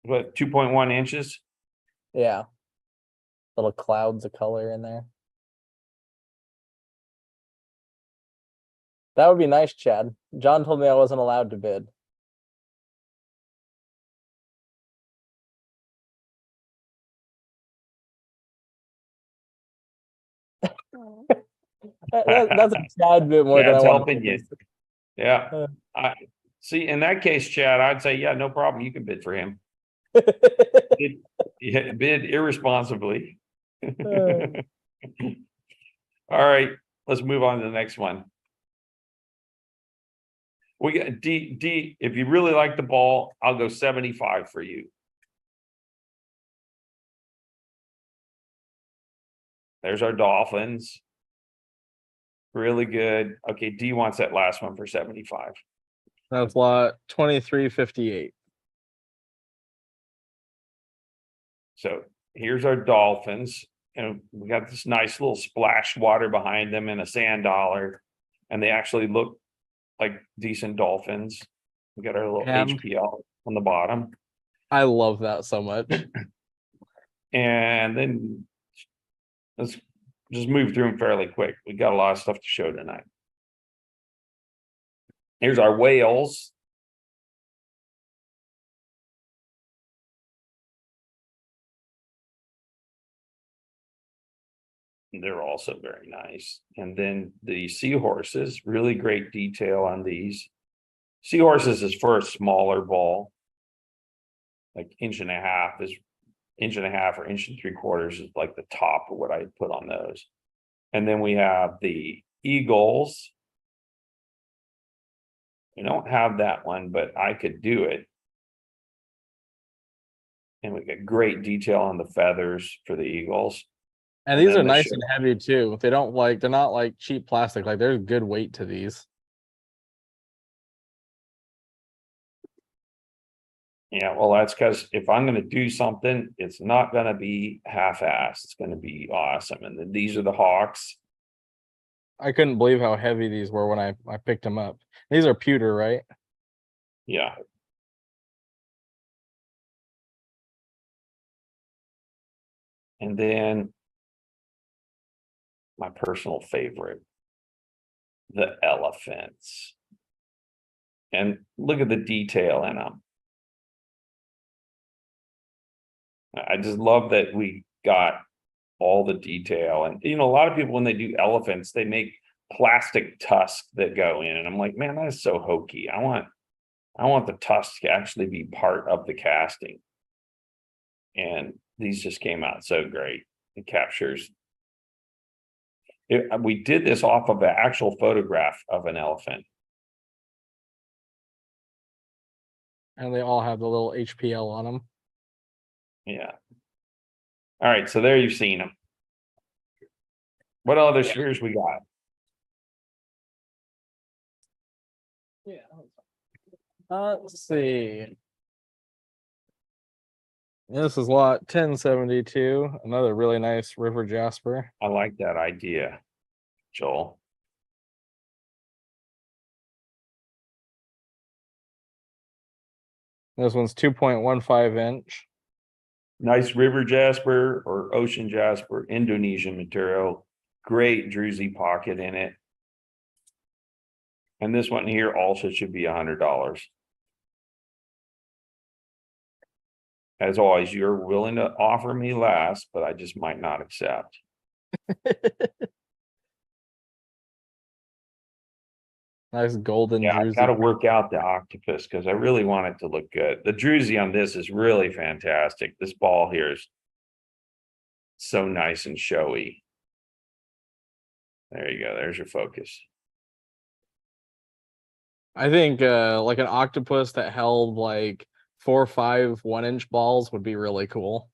What, 2.1 inches? Yeah. Little clouds of color in there. That would be nice, Chad. John told me I wasn't allowed to bid. That's a tad bit more Yeah, than I it's want. helping you. Yeah. Uh. I see, in that case, Chad, I'd say, yeah, no problem. You can bid for him. Bid irresponsibly. All right, let's move on to the next one. We got D. If you really like the ball, I'll go 75 for you. There's our Dolphins. Really good. Okay, D wants that last one for 75. That's lot 2358. So here's our Dolphins. And we got this nice little splash water behind them and a sand dollar. And they actually look like decent dolphins. We got our little And HPL on the bottom. I love that so much. And then let's just move through them fairly quick. We got a lot of stuff to show tonight. Here's our whales. They're also very nice. And then the seahorses, really great detail on these. Seahorses is for a smaller ball. Like inch and a half or 1.75 inches is like the top of what I put on those. And then we have the eagles. We don't have that one, but I could do it. And we get great detail on the feathers for the eagles. And these are nice and heavy too. They're not like cheap plastic. Like there's good weight to these. Yeah, well, that's because if I'm going to do something, it's not going to be half-assed. It's going to be awesome. And then these are the hawks. I couldn't believe how heavy these were when I picked them up. These are pewter, right? Yeah. And then my personal favorite, the elephants. And look at the detail in them. I just love that we got all the detail. And, you know, a lot of people, when they do elephants, they make plastic tusks that go in. And I'm like, man, that is so hokey. I want the tusk to actually be part of the casting. And these just came out so great. It captures. We did this off of an actual photograph of an elephant. And they all have the little HPL on them. Yeah. All right, so there you've seen them. What other spheres we got? Yeah. Let's see. This is lot 1072. Another really nice river jasper. I like that idea, Joel. This one's 2.15 inch. Nice river jasper or ocean jasper, Indonesian material. Great druzy pocket in it. And this one here also should be $100. As always, you're willing to offer me less, but I just might not accept. Nice golden Yeah, I've druzy. got to work out the octopus because I really want it to look good. The druzy on this is really fantastic. This ball here is so nice and showy. There you go. There's your focus. I think like an octopus that held like 4 or 5 1-inch balls would be really cool.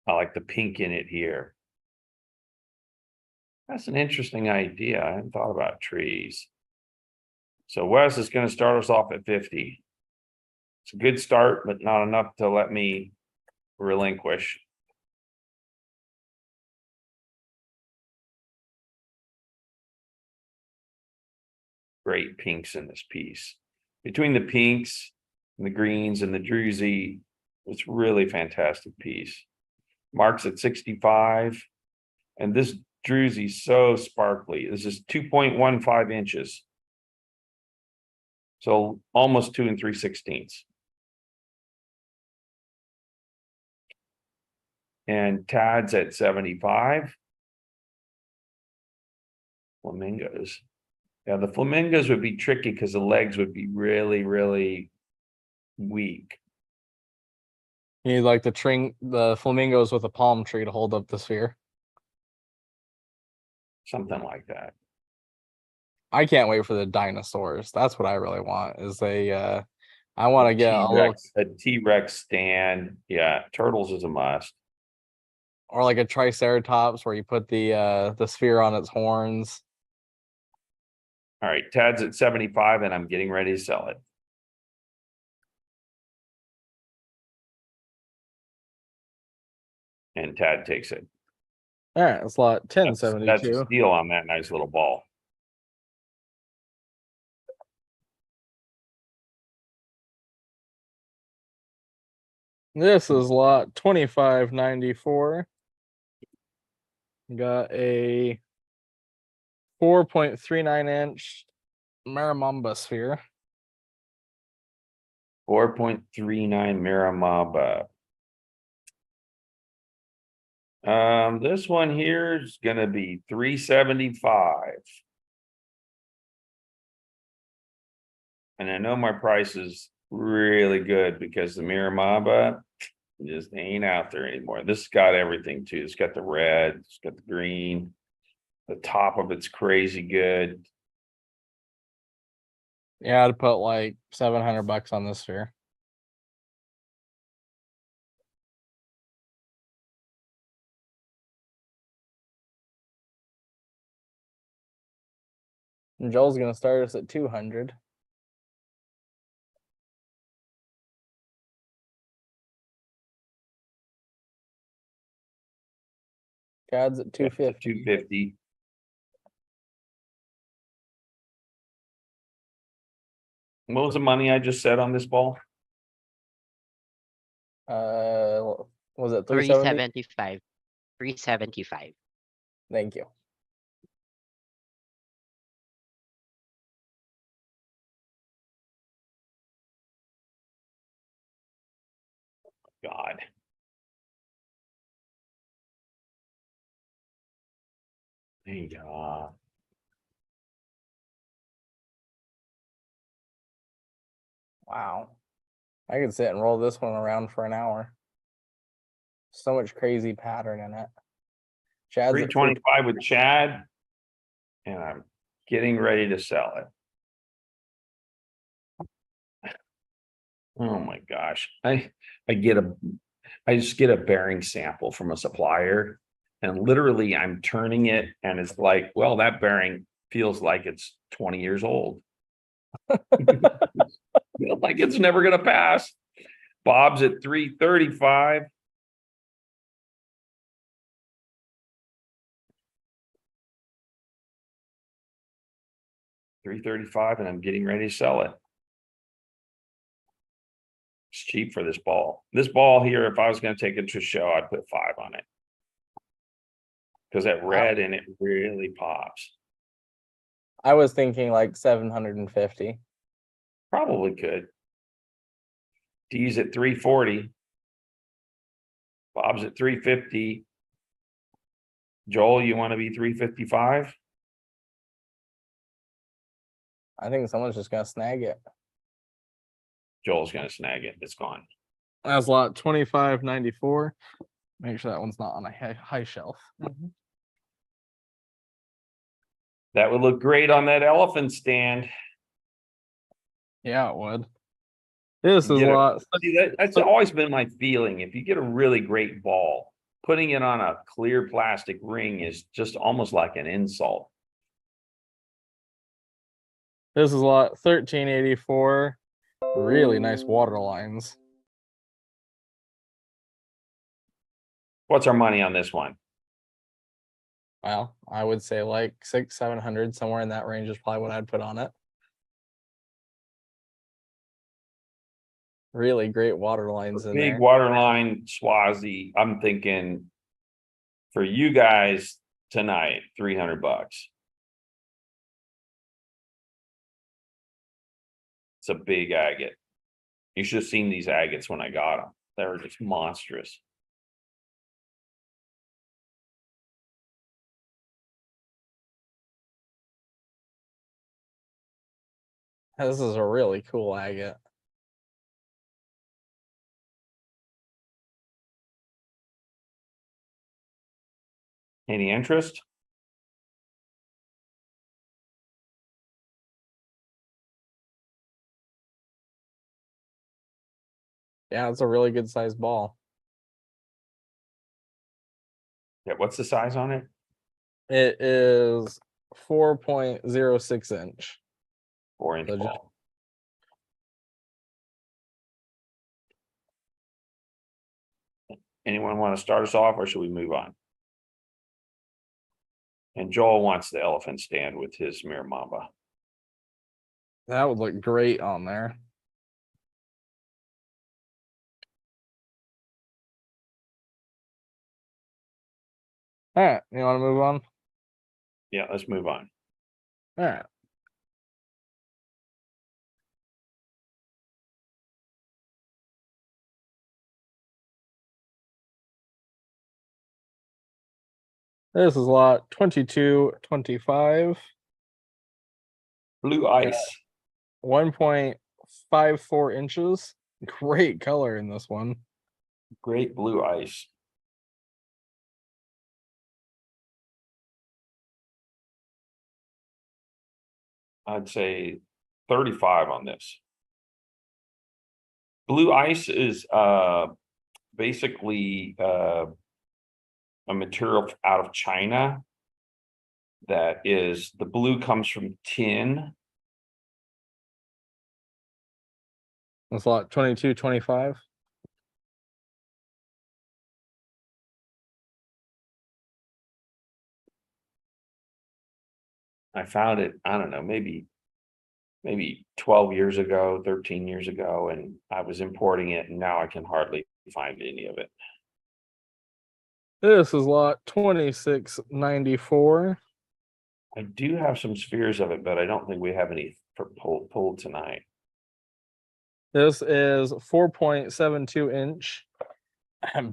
I like the pink in it here. That's an interesting idea. I hadn't thought about trees. So Wes is going to start us off at 50. It's a good start, but not enough to let me relinquish. Great pinks in this piece. Between the pinks and the greens and the druzy, it's really fantastic piece. Marks at 65. And this druzy so sparkly. This is 2.15 inches. So almost 2 3/16. And Tad's at 75. Flamingos. Yeah, the flamingos would be tricky because the legs would be really, really weak. You need like the flamingos with a palm tree to hold up the sphere. Something like that. I can't wait for the dinosaurs. That's what I really want. Is I want to get a little, A T-Rex stand. Yeah, turtles is a must. or like a triceratops where you put the sphere on its horns. All right, Tad's at 75 and I'm getting ready to sell it. And Tad takes it. All right, it's lot That's a 1072. steal on that nice little ball. This is lot 2594. Got a 4.39 inch Marimamba sphere. 4.39 Miramaba. This one here is gonna be 375. And I know my price is really good because the Miramaba just ain't out there anymore. This has got everything too. It's got the red, it's got the green. The top of it's crazy good. Yeah, I'd put like $700 on this sphere. And Joel's gonna start us at 200. Cad's at 250. 250. What was the money I just said on this ball? Was it 370? 375. 375. Thank you. God. There you go. Wow. I could sit and roll this one around for an hour. So much crazy pattern in it. Chad's at 325 with Chad. And I'm getting ready to sell it. Oh my gosh. I just get a bearing sample from a supplier and literally I'm turning it and it's like, well, that bearing feels like it's 20 years old. Feel like it's never gonna pass. Bob's at 335. $335, and I'm getting ready to sell it. It's cheap for this ball. This ball here, if I was gonna take it to a show, I'd put 5 on it. Because that red in it really pops. I was thinking like 750. Probably could. D's at 340. Bob's at 350. Joel, you want to be 355? I think someone's just gonna snag it. Joel's gonna snag it. It's gone. That's lot 2594. Make sure that one's not on a high shelf. That would look great on that elephant stand. Yeah, it would. This is a Get a- lot. See, that's always been my feeling. If you get a really great ball, putting it on a clear plastic ring is just almost like an insult. This is lot 1384. Really nice water lines. What's our money on this one? Well, I would say like 600-700, somewhere in that range is probably what I'd put on it. Really great water lines in Big there. waterline Swazi. I'm thinking for you guys tonight, $300. It's a big agate. You should have seen these agates when I got them. They were just monstrous. This is a really cool agate. Any interest? Yeah, it's a really good sized ball. Yeah, what's the size on it? It is 4.06 inch. 4-inch So just- ball. Anyone want to start us off, or should we move on? And Joel wants the elephant stand with his mirror mamba. That would look great on there. All right, you want to move on? Yeah, let's move on. All right. This is lot 2225. Blue ice. 1.54 inches. Great color in this one. Great blue ice. I'd say 35 on this. Blue ice is basically a material out of China that is, the blue comes from tin. That's lot 2225. I found it, I don't know, maybe 12 years ago, 13 years ago, and I was importing it, and now I can hardly find any of it. This is lot 2694. I do have some spheres of it, but I don't think we have any for pulled tonight. This is 4.72 inch.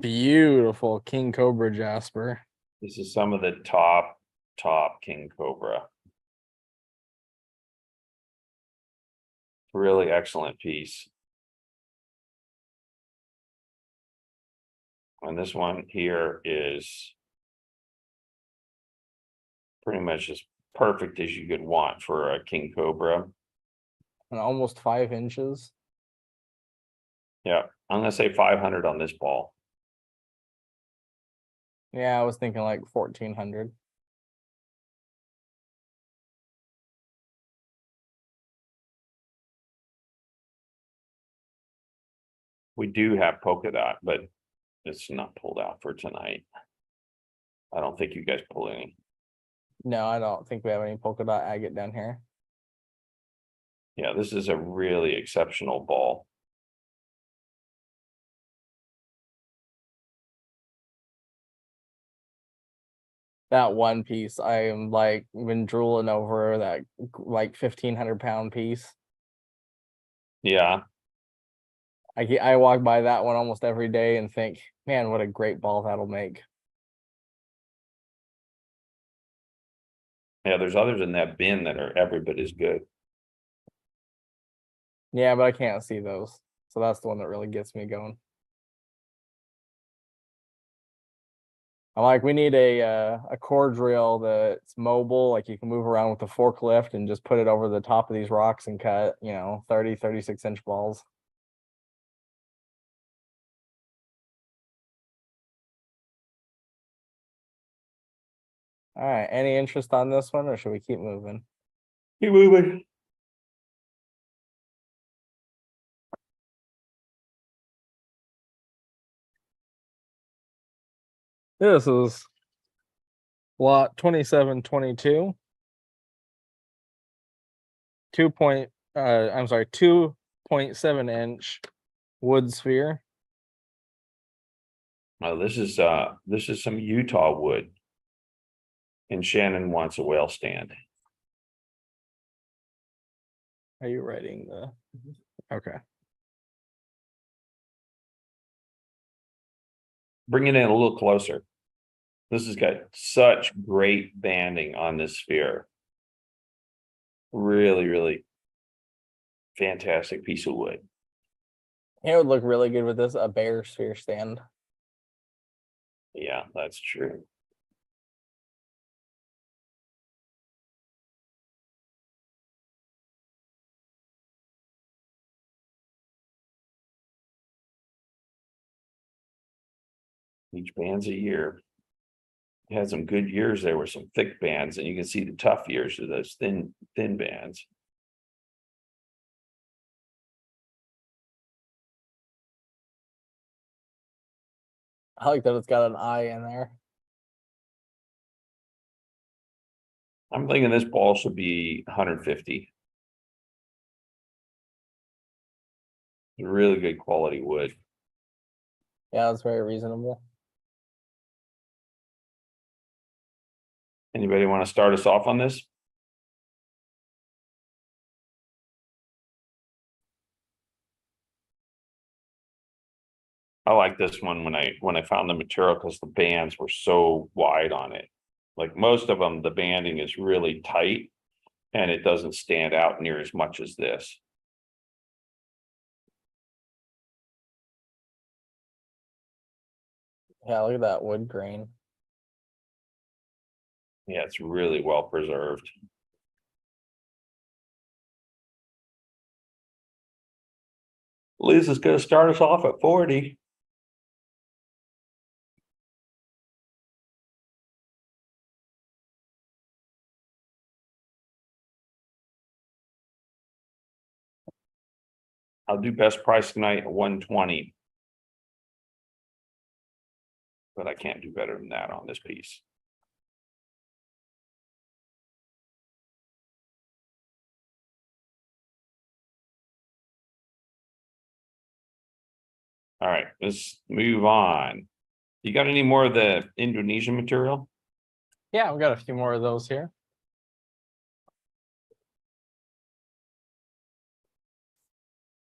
Beautiful King Cobra Jasper. This is some of the top King Cobra. Really excellent piece. And this one here is pretty much as perfect as you could want for a King Cobra. And almost 5 inches. Yeah, I'm gonna say 500 on this ball. Yeah, I was thinking like 1400. We do have polka dot, but it's not pulled out for tonight. I don't think you guys pull any. No, I don't think we have any polka dot agate down here. Yeah, this is a really exceptional ball. That one piece, I am like been drooling over that like 1,500-pound piece. Yeah, I walk by that one almost every day and think, man, what a great ball that'll make. yeah, there's others in that bin that are every bit as good. Yeah, but I can't see those. So that's the one that really gets me going. I'm like, we need a core drill that's mobile, like you can move around with the forklift and just put it over the top of these rocks and cut, 30, 36-inch balls. All right, any interest on this one, or should we keep moving? Keep moving. This is lot 2722. 2.7-inch wood sphere. Oh, this is some Utah wood. And Shannon wants a whale stand. Are you writing the? Okay. Bring it in a little closer. This has got such great banding on this sphere. Really, really fantastic piece of wood. It would look really good with this, a bear sphere stand. Yeah, that's true. Each band's a year. It had some good years there with some thick bands, and you can see the tough years of those thin bands. I like that it's got an eye in there. I'm thinking this ball should be 150. Really good quality wood. Yeah, that's very reasonable. Anybody want to start us off on this? I like this one when I found the material because the bands were so wide on it. Like most of them, the banding is really tight and it doesn't stand out near as much as this. Yeah, look at that wood grain. Yeah, it's really well preserved. Liz is going to start us off at 40. I'll do best price tonight at 120. But I can't do better than that on this piece. All right, let's move on. You got any more of the Indonesian material? Yeah, we got a few more of those here.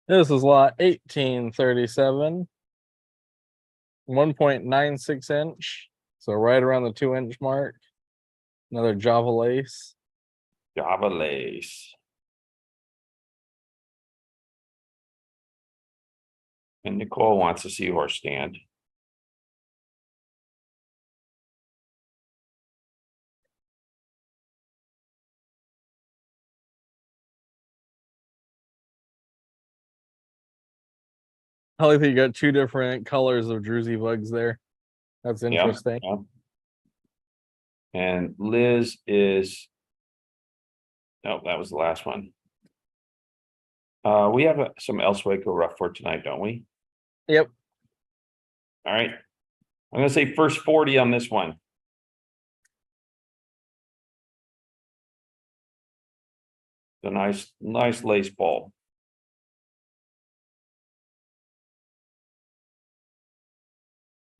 This is lot 1837. 1.96-inch. So right around the 2-inch mark. Another Java lace. Java lace. And Nicole wants a seahorse stand. I like that you got two different colors of druzy bugs there. That's Yeah, interesting. yeah. And Liz is, no, that was the last one. We have some Elswaco rough for tonight, don't we? Yep. All right. I'm gonna say first 40 on this one. The nice lace ball.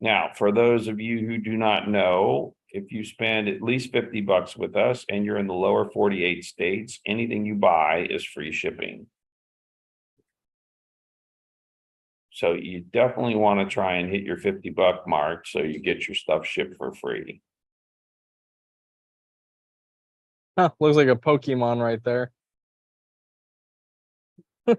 Now, for those of you who do not know, if you spend at least 50 bucks with us and you're in the lower 48 states, anything you buy is free shipping. So you definitely want to try and hit your 50 buck mark so you get your stuff shipped for free. Huh, looks like a Pokemon right there. This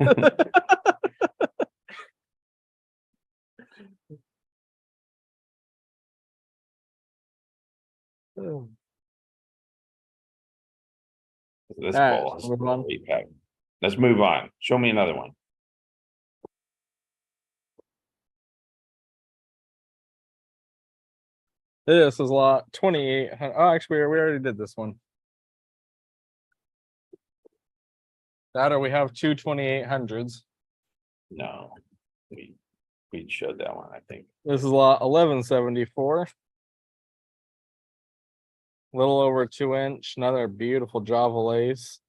All right, ball is move on. great pattern. Let's move on. Show me another one. This is lot 2800. Oh, actually, we already did this one. That or we have two 2800s. No, we showed that one, I think. This is lot 1174. Little over 2 inch. Another beautiful Java lace.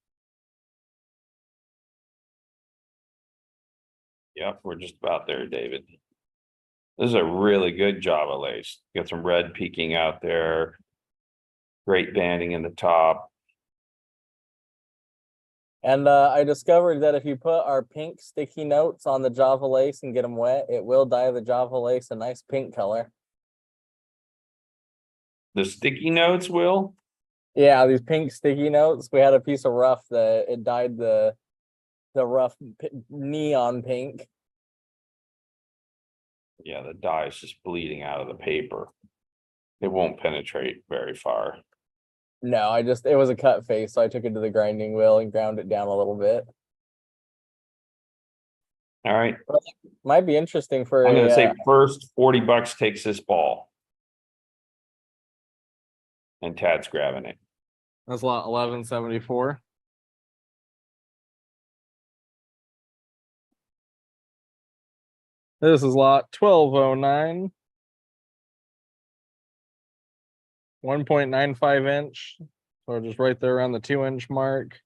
Yep, we're just about there, David. This is a really good Java lace. Got some red peeking out there. Great banding in the top. And I discovered that if you put our pink sticky notes on the Java lace and get them wet, it will dye the Java lace a nice pink color. The sticky notes will. Yeah, these pink sticky notes. We had a piece of rough that it dyed the rough neon pink. Yeah, the dye is just bleeding out of the paper. It won't penetrate very far. No, it was a cut face, so I took it to the grinding wheel and ground it down a little bit. All right, Might be interesting for I'm gonna say first 40 bucks takes this ball. And Tad's grabbing it. That's lot 1174. This is lot 1209. 1.95 inch. So just right there around the 2 inch mark.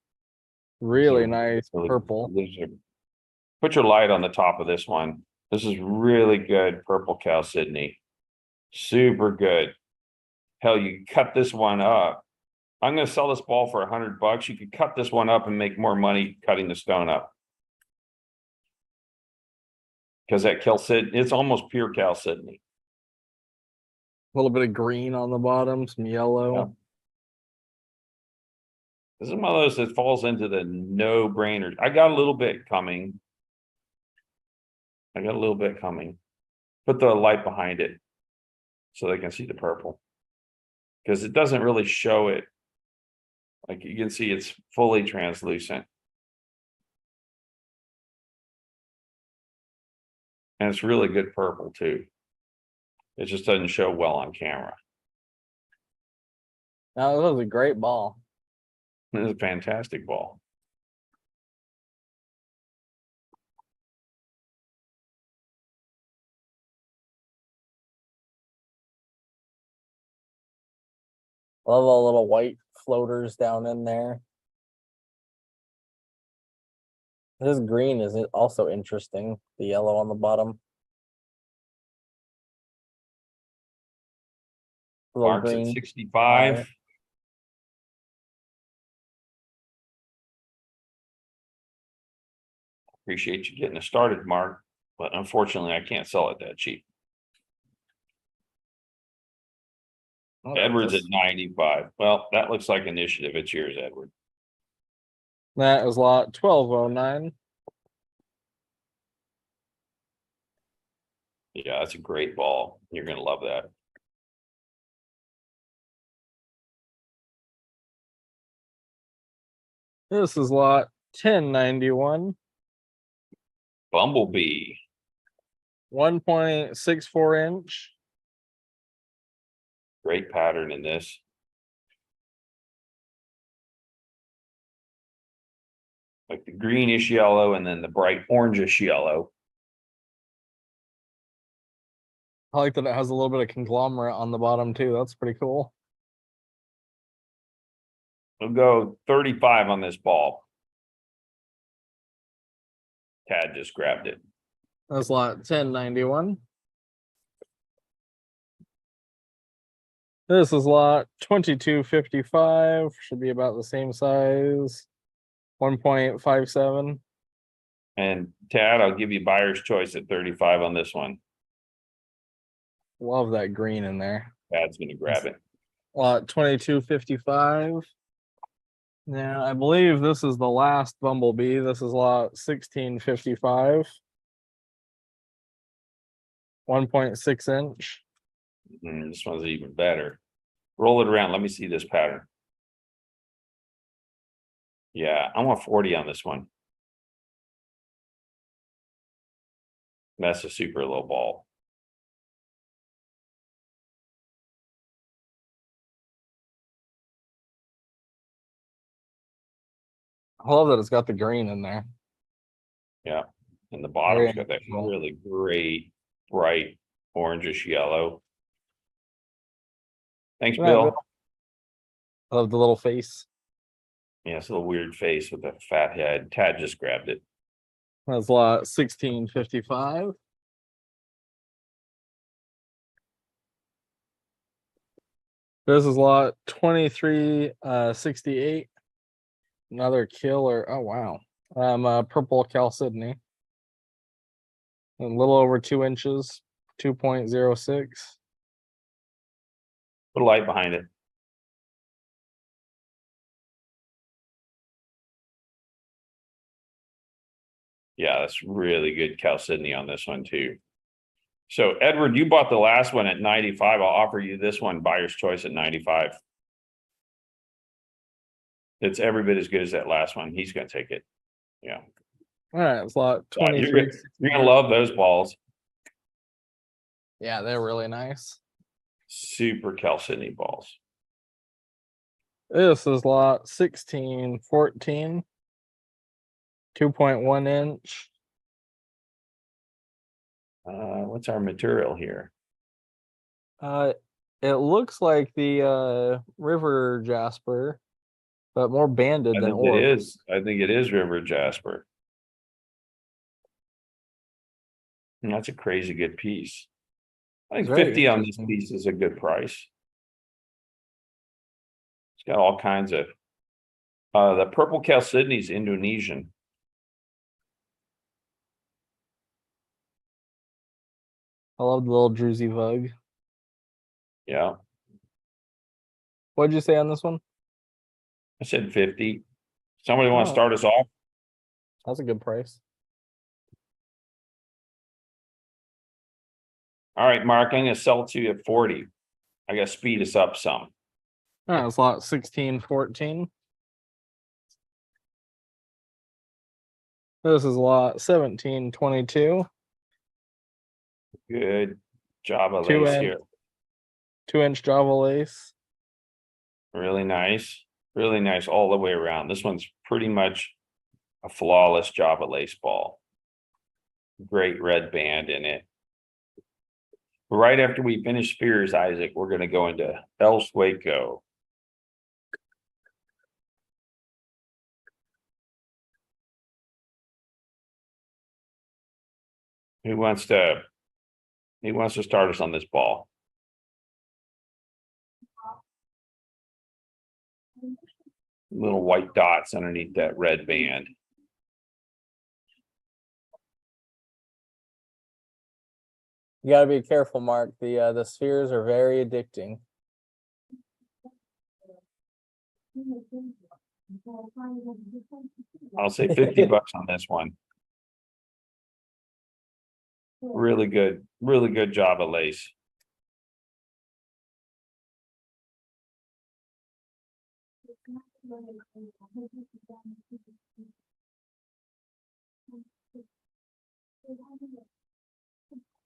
Really nice purple. Put your light on the top of this one. This is really good purple Cal Sydney. Super good. Hell, you cut this one up. I'm gonna sell this ball for 100 bucks. You could cut this one up and make more money cutting the stone up. Because that Cal Sydney, it's almost pure Cal Sydney. A little bit of green on the bottom, some yellow. Yeah. This is one of those that falls into the no-brainers. I got a little bit coming. Put the light behind it so they can see the purple. Because it doesn't really show it. Like you can see, it's fully translucent. And it's really good purple too. It just doesn't show well on camera. Now, that was a great ball. It is a fantastic ball. Love all the little white floaters down in there. This green is also interesting. The yellow on the bottom. Little Marks at green. 65. Appreciate you getting us started, Mark. But unfortunately, I can't sell it that cheap. Edward's at 95. Well, that looks like initiative. It's yours, Edward. That is lot 1209. Yeah, that's a great ball. You're gonna love that. This is lot 1091. Bumblebee. 1.64 inch. Great pattern in this. Like the greenish yellow and then the bright orangish yellow. I like that it has a little bit of conglomerate on the bottom too. That's pretty cool. We'll go 35 on this ball. Tad just grabbed it. That's lot 1091. This is lot 2255. Should be about the same size. 1.57. And Tad, I'll give you buyer's choice at 35 on this one. Love that green in there. Tad's gonna grab it. Lot 2255. Now, I believe this is the last bumblebee. This is lot 1655. 1.6 inch. This one's even better. Roll it around. Let me see this pattern. Yeah, I want 40 on this one. That's a super low ball. I love that it's got the green in there. Yeah, and the bottom's Very got that cool. really great, bright, orangish yellow. Thanks, Yeah, Bill. I love the little face. Yeah, it's a little weird face with a fat head. Tad just grabbed it. That's lot 1655. This is lot 2368. Another killer. Oh wow. Purple chalcedony. A little over 2 inches, 2.06. Put a light behind it. Yeah, that's really good chalcedony on this one too. So Edward, you bought the last one at 95. I'll offer you this one, buyer's choice at 95. It's every bit as good as that last one. He's gonna take it. Yeah. All right, it's lot Yeah, 23. you're gonna love those balls. Yeah, they're really nice. Super chalcedony balls. This is lot 1614. 2.1 inch. What's our material here? It looks like the river jasper, but more banded I than think it ore. is. I think it is river jasper. And that's a crazy good piece. I think Very 50 on this interesting. piece is a good price. It's got all kinds of the purple chalcedony is Indonesian. I love the little druzy vug. Yeah, What'd you say on this one? I said 50. Somebody want to Oh. start us off? That's a good price. All right, Mark, I'm gonna sell it to you at 40. I gotta speed us up some. All right, it's lot 1614. This is lot 1722. Good job of 2 lace inch, here. 2 inch Java lace. Really nice. Really nice all the way around. This one's pretty much a flawless Java lace ball. Great red band in it. Right after we finish Spears, Isaac, we're gonna go into El Sueco. Who wants to start us on this ball? Little white dots underneath that red band. You gotta be careful, Mark. The spheres are very addicting. I'll say 50 bucks on this one. Really good job of lace.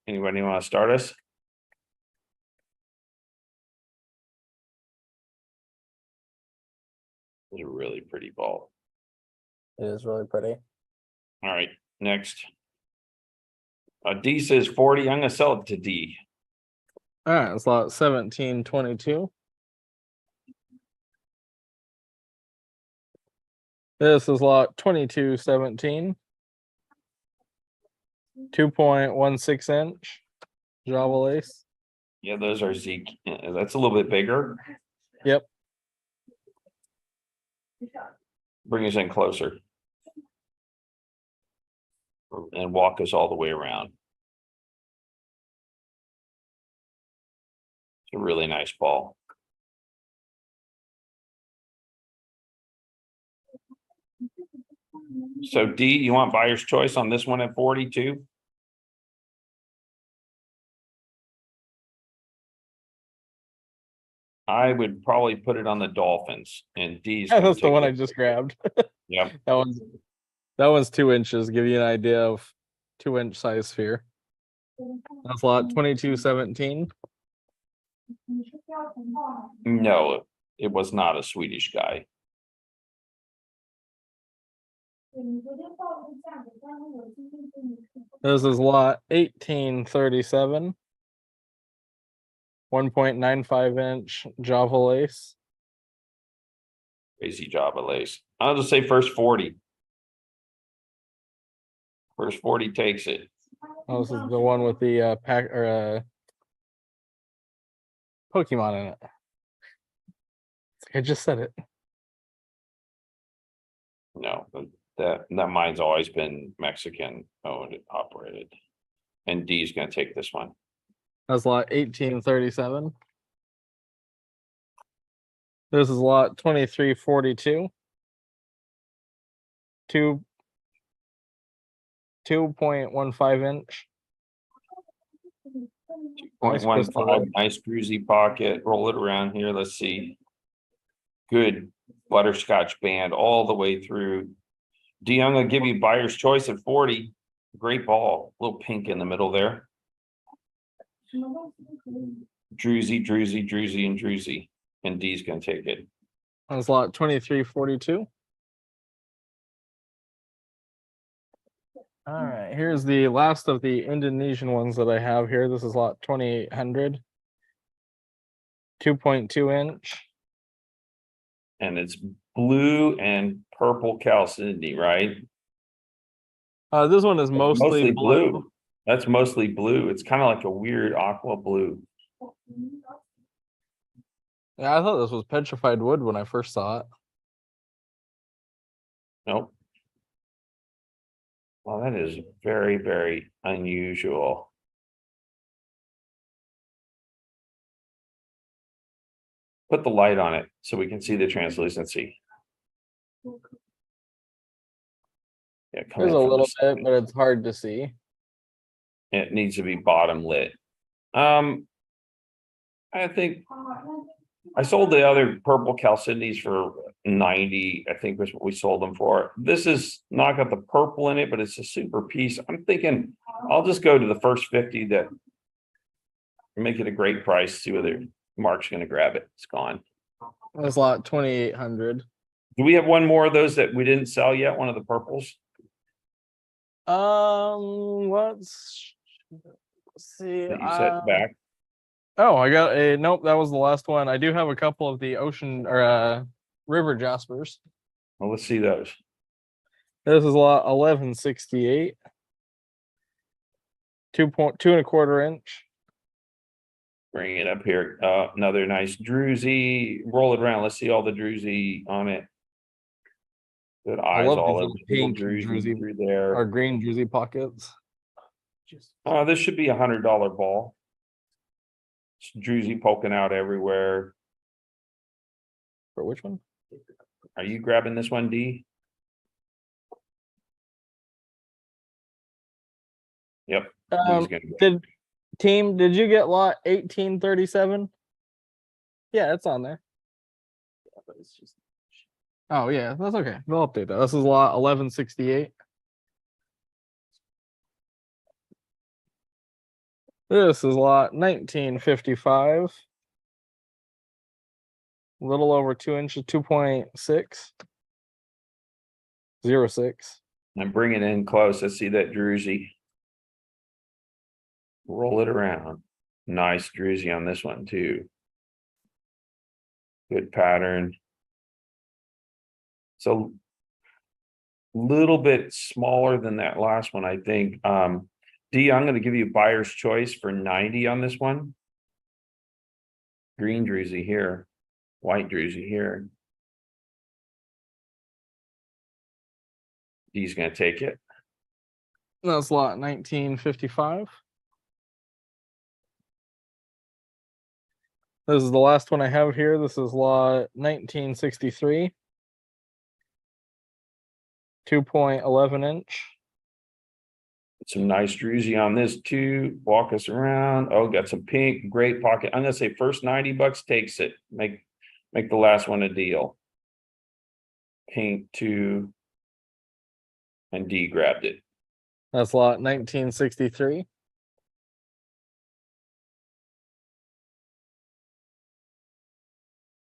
Anybody want to start us? It's a really pretty ball. It is really pretty. All right, next. D says 40. I'm gonna sell it to D. All right, it's lot 1722. This is lot 2217. 2.16 inch Java lace. Yeah, those are Zeke. That's a little bit bigger. Yep. Bring us in closer. And walk us all the way around. It's a really nice ball. So D, you want buyer's choice on this one at 42? I would probably put it on the Dolphins and D's. Yeah, gonna that's the take one it. I just grabbed. Yep. That one's 2 inches. Give you an idea of 2 inch size sphere. That's lot 2217. No, it was not a Swedish guy. This is lot 1837. 1.95 inch Java lace. Crazy job of lace. I'll just say first 40. First 40 takes it. Oh, this is the one with the pack or Pokemon in it. I just said it. No, that mine's always been Mexican owned and operated. And D's gonna take this one. That's lot 1837. This is lot 2342. 2.15 inch. Nice 0.15, crystal. nice cruisy pocket. Roll it around here. Let's see. Good butterscotch band all the way through. D, I'm gonna give you buyer's choice at 40. Great ball. A little pink in the middle there. Druzy, Druzy, Druzy, and Druzy. And D's gonna take it. That's lot 2342. All right, here's the last of the Indonesian ones that I have here. This is lot 2800. 2.2 inch. And it's blue and purple chalcedony, right? This one is mostly blue. That's mostly blue. It's kind of like a weird aqua blue. Yeah, I thought this was petrified wood when I first saw it. Nope. Well, that is very, very unusual. Put the light on it so we can see the translucency. Yeah, come There's in a from little the bit, side. but it's hard to see. It needs to be bottom lit. I think I sold the other purple chalcedonies for 90, I think was what we sold them for. This is not got the purple in it, but it's a super piece. I'm thinking I'll just go to the first 50 that make it a great price. See whether Mark's gonna grab it. It's gone. That's lot 2800. Do we have one more of those that we didn't sell yet? One of the purples? Let's see. That you set back? Oh, I got a nope. That was the last one. I do have a couple of the ocean or river jaspers. Well, let's see those. This is lot 1168. 2.2 1/4 inch. Bring it up here. Another nice druzy. Roll it around. Let's see all the druzy on it. Good I eyes love all these over. little Little pink druzy druzy through or there. green druzy pockets. This should be $100 ball. It's druzy poking out everywhere. For which one? Are you grabbing this one, D? Yep. D's gonna get it. Did you get lot 1837? Yeah, it's on there. But it's just. Oh yeah, that's okay. They'll update that. This is lot 1168. This is lot 1955. A little over 2 inches, 2.6. 06. And bring it in close. Let's see that druzy. Roll it around. Nice druzy on this one too. Good pattern. So little bit smaller than that last one, I think. D, I'm going to give you buyer's choice for 90 on this one. Green druzy here, white druzy here. D's going to take it. That's lot 1955. This is the last one I have here. This is lot 1963. 2.11 inch. Some nice druzy on this too. Walk us around. Oh, got some pink, great pocket. I'm gonna say first 90 bucks takes it. Make the last one a deal. Pink too. And D grabbed it. That's lot 1963.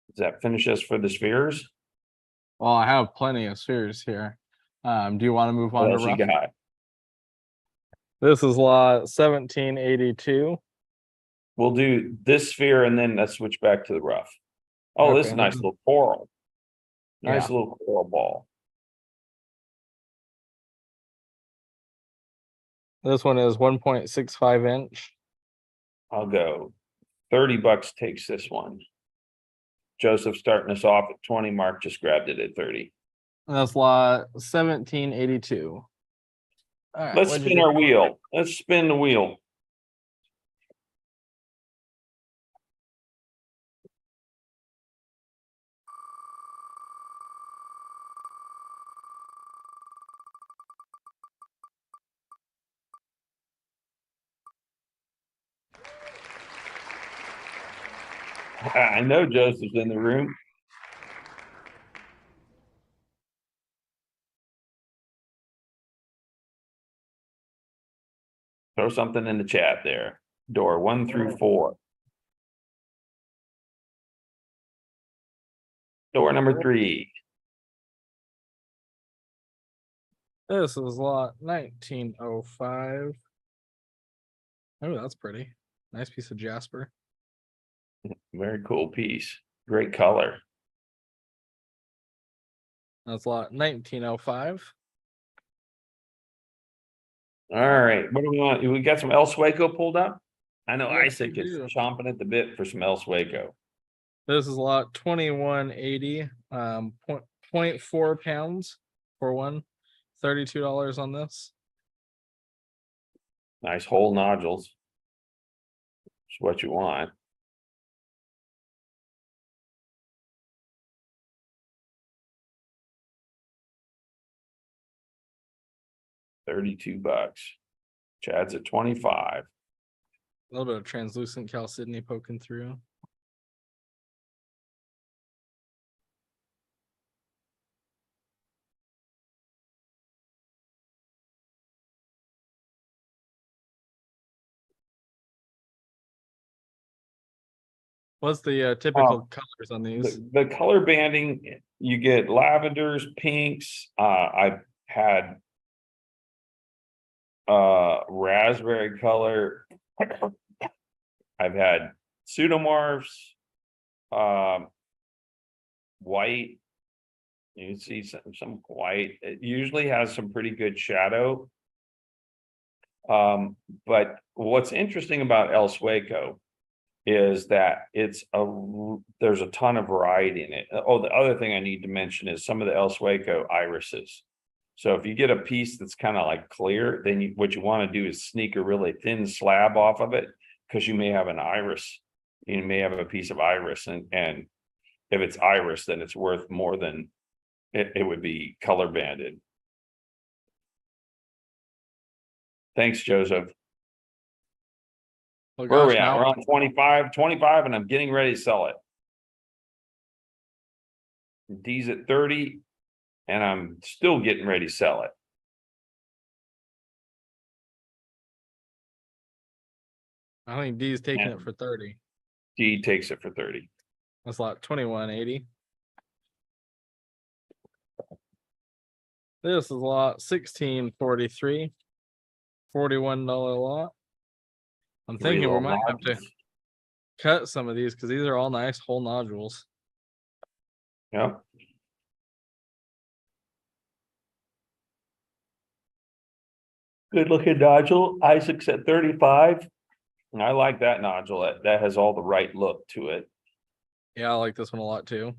Does that finish us for the spheres? Well, I have plenty of spheres here. Do you want to move on What to else you rough? got? This is lot 1782. We'll do this sphere and then let's switch back to the rough. Oh, this is a Okay. nice little coral. Nice Yeah. little coral ball. This one is 1.65 inch. I'll go 30 bucks takes this one. Joseph starting us off at 20. Mark just grabbed it at 30. That's lot 1782. All right, Let's what'd you spin get? our wheel. Let's spin the wheel. I know Joseph's in the room. Throw something in the chat there. Door 1 through 4. Door number 3. This is lot 1905. Oh, that's pretty. Nice piece of jasper. Very cool piece. Great color. That's lot 1905. All right. What do we want? We got some El Sueco pulled up. I know Yes, we Isaac is do. chomping at the bit for some El Sueco. This is lot 2180. 0.4 pounds for one. $32 on this. Nice whole nodules. It's what you want. $32. Chad's at 25. A little bit of translucent chalcedony poking through. What's the typical colors on these? The color banding, you get lavenders, pinks. I've had raspberry color. I've had pseudomorphs, white. You can see some white. It usually has some pretty good shadow. But what's interesting about El Sueco is that there's a ton of variety in it. Oh, the other thing I need to mention is some of the El Sueco irises. So if you get a piece that's kind of like clear, then what you want to do is sneak a really thin slab off of it, because you may have an iris. You may have a piece of iris, and if it's iris, then it's worth more than it would be color banded. Thanks, Joseph. Oh, Where are gosh, we at? now We're on 25, and I'm getting ready to sell it. D's at 30, and I'm still getting ready to sell it. I think D's taking And it for 30. D takes it for 30. That's lot 2180. This is lot 1643. $41 lot. I'm Three thinking we little might have to nodules. cut some of these because these are all nice whole nodules. Yep. Good looking nodule. Isaac's at 35. And I like that nodule. That has all the right look to it. Yeah, I like this one a lot too.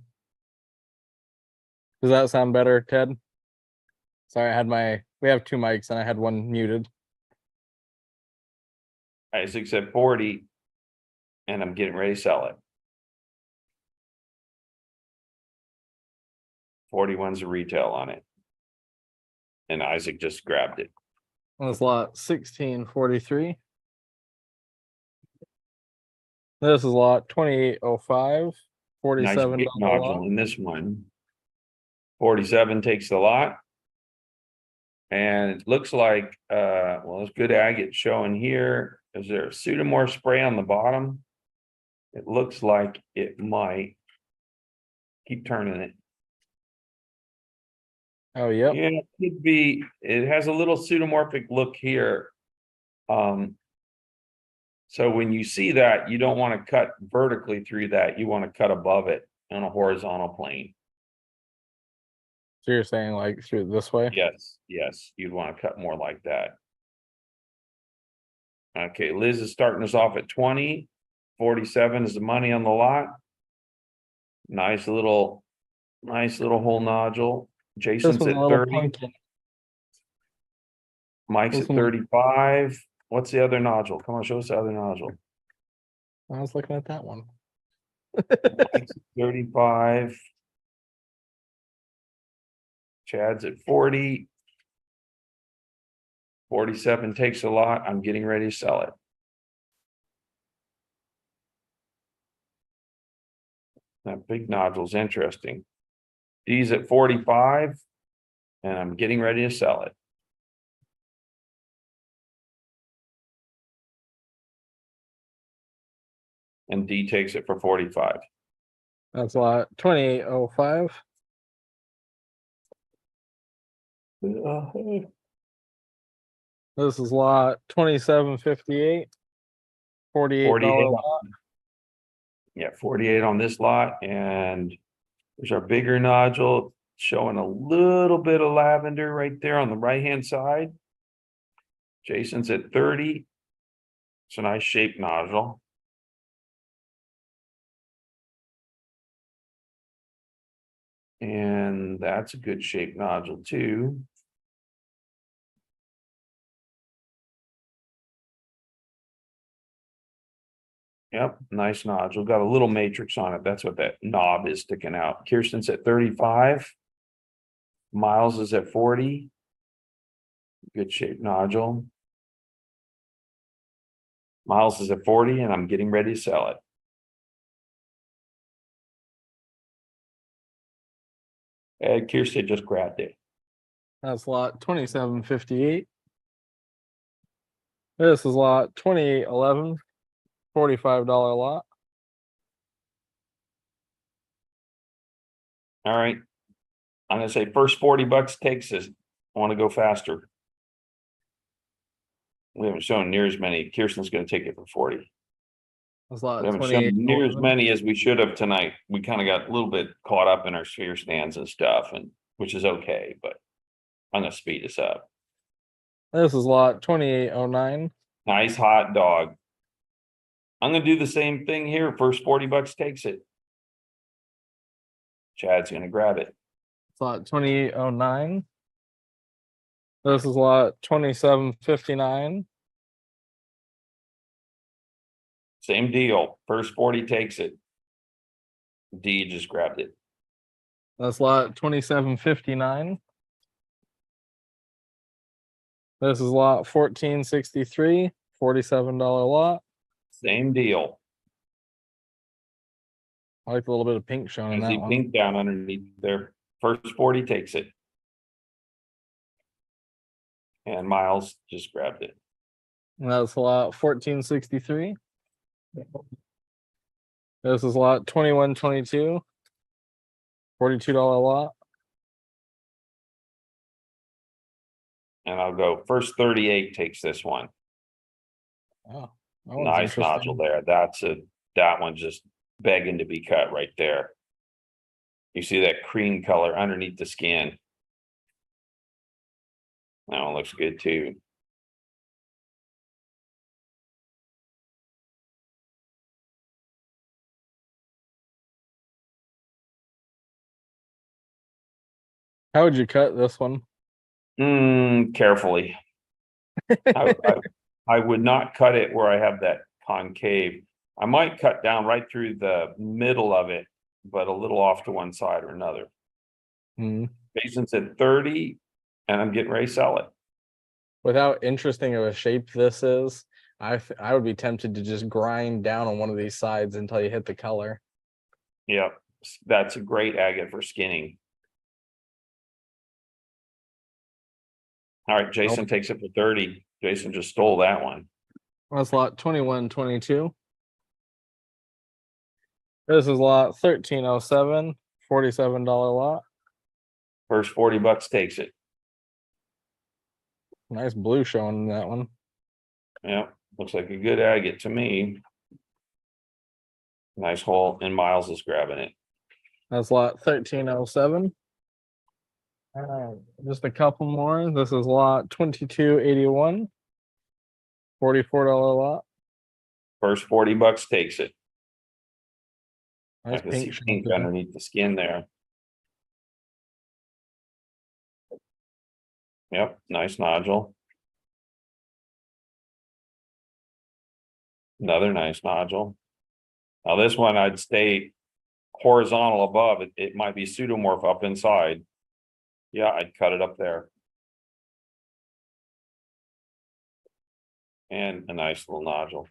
Does that sound better, Ted? Sorry, we have two mics and I had one muted. Isaac's at 40. And I'm getting ready to sell it. 41's a retail on it. And Isaac just grabbed it. That's lot 1643. This is lot 2805. Nice $47 big lot. nodule in this one. 47 takes the lot. And it looks like, well, it's good agate showing here. Is there a Pseudomorph spray on the bottom? It looks like it might. Keep turning it. Oh, yep. Yeah, it could be. It has a little pseudomorphic look here. So when you see that, you don't want to cut vertically through that. You want to cut above it on a horizontal plane. So you're saying like through this way? Yes, yes, you'd want to cut more like that. Okay, Liz is starting us off at 20. 47 is the money on the lot. Nice little whole nodule. This Jason's one's at a little 30. punky. Mike's This at one- 35. What's the other nodule? Come on, show us the other nodule. I was looking at that one. Mike's at 35. Chad's at 40. 47 takes a lot. I'm getting ready to sell it. That big nodule's interesting. D's at 45. And I'm getting ready to sell it. And D takes it for 45. That's lot 2805. This is lot 2758. $48 48. lot. Yeah, 48 on this lot, and there's our bigger nodule showing a little bit of lavender right there on the right-hand side. Jason's at 30. It's a nice shaped nodule. And that's a good shaped nodule too. Yep, nice nodule. Got a little matrix on it. That's what that knob is sticking out. Kirsten's at 35. Miles is at 40. Good shaped nodule. Miles is at 40, and I'm getting ready to sell it. And Kirsten just grabbed it. That's lot 2758. This is lot 2811. $45 lot. All right. I'm gonna say first 40 bucks takes this. I want to go faster. We haven't shown near as many. Kirsten's gonna take it for 40. That's lot We haven't shown near as 2811. many as we should have tonight. We kind of got a little bit caught up in our sphere stands and stuff, and which is okay, but I'm gonna speed this up. This is lot 2809. Nice hot dog. I'm gonna do the same thing here. First 40 bucks takes it. Chad's gonna grab it. It's lot 2809. This is lot 2759. Same deal. First 40 takes it. D just grabbed it. That's lot 2759. This is lot 1463. $47 lot. Same deal. I like the little bit of pink shown in I that see one. pink down underneath there. First 40 takes it. And Miles just grabbed it. And that's lot 1463. This is lot 2122. $42 lot. And I'll go first 38 takes this one. Oh, That one's Nice nodule interesting. there. That one's just begging to be cut right there. You see that cream color underneath the skin. That one looks good too. How would you cut this one? Carefully. I would not cut it where I have that concave. I might cut down right through the middle of it, but a little off to one side or another. Hmm. Jason's at 30 and I'm getting ready to sell it. With how interesting of a shape this is, I would be tempted to just grind down on one of these sides until you hit the color. Yeah, that's a great agate for skinning. All right, Jason takes it for 30. Jason just stole that one. That's lot 2122. This is lot 1307, $47 lot. First 40 bucks takes it. Nice blue showing in that one. Yeah, looks like a good agate to me. Nice hole, and Miles is grabbing it. That's lot 1307. Just a couple more. This is lot 2281. $44 lot. First 40 bucks takes it. Nice I can see pink showing pink through. underneath the skin there. Yep, nice nodule. Another nice nodule. Now this one I'd stay horizontal above. It might be pseudomorph up inside. Yeah, I'd cut it up there. And a nice little nodule.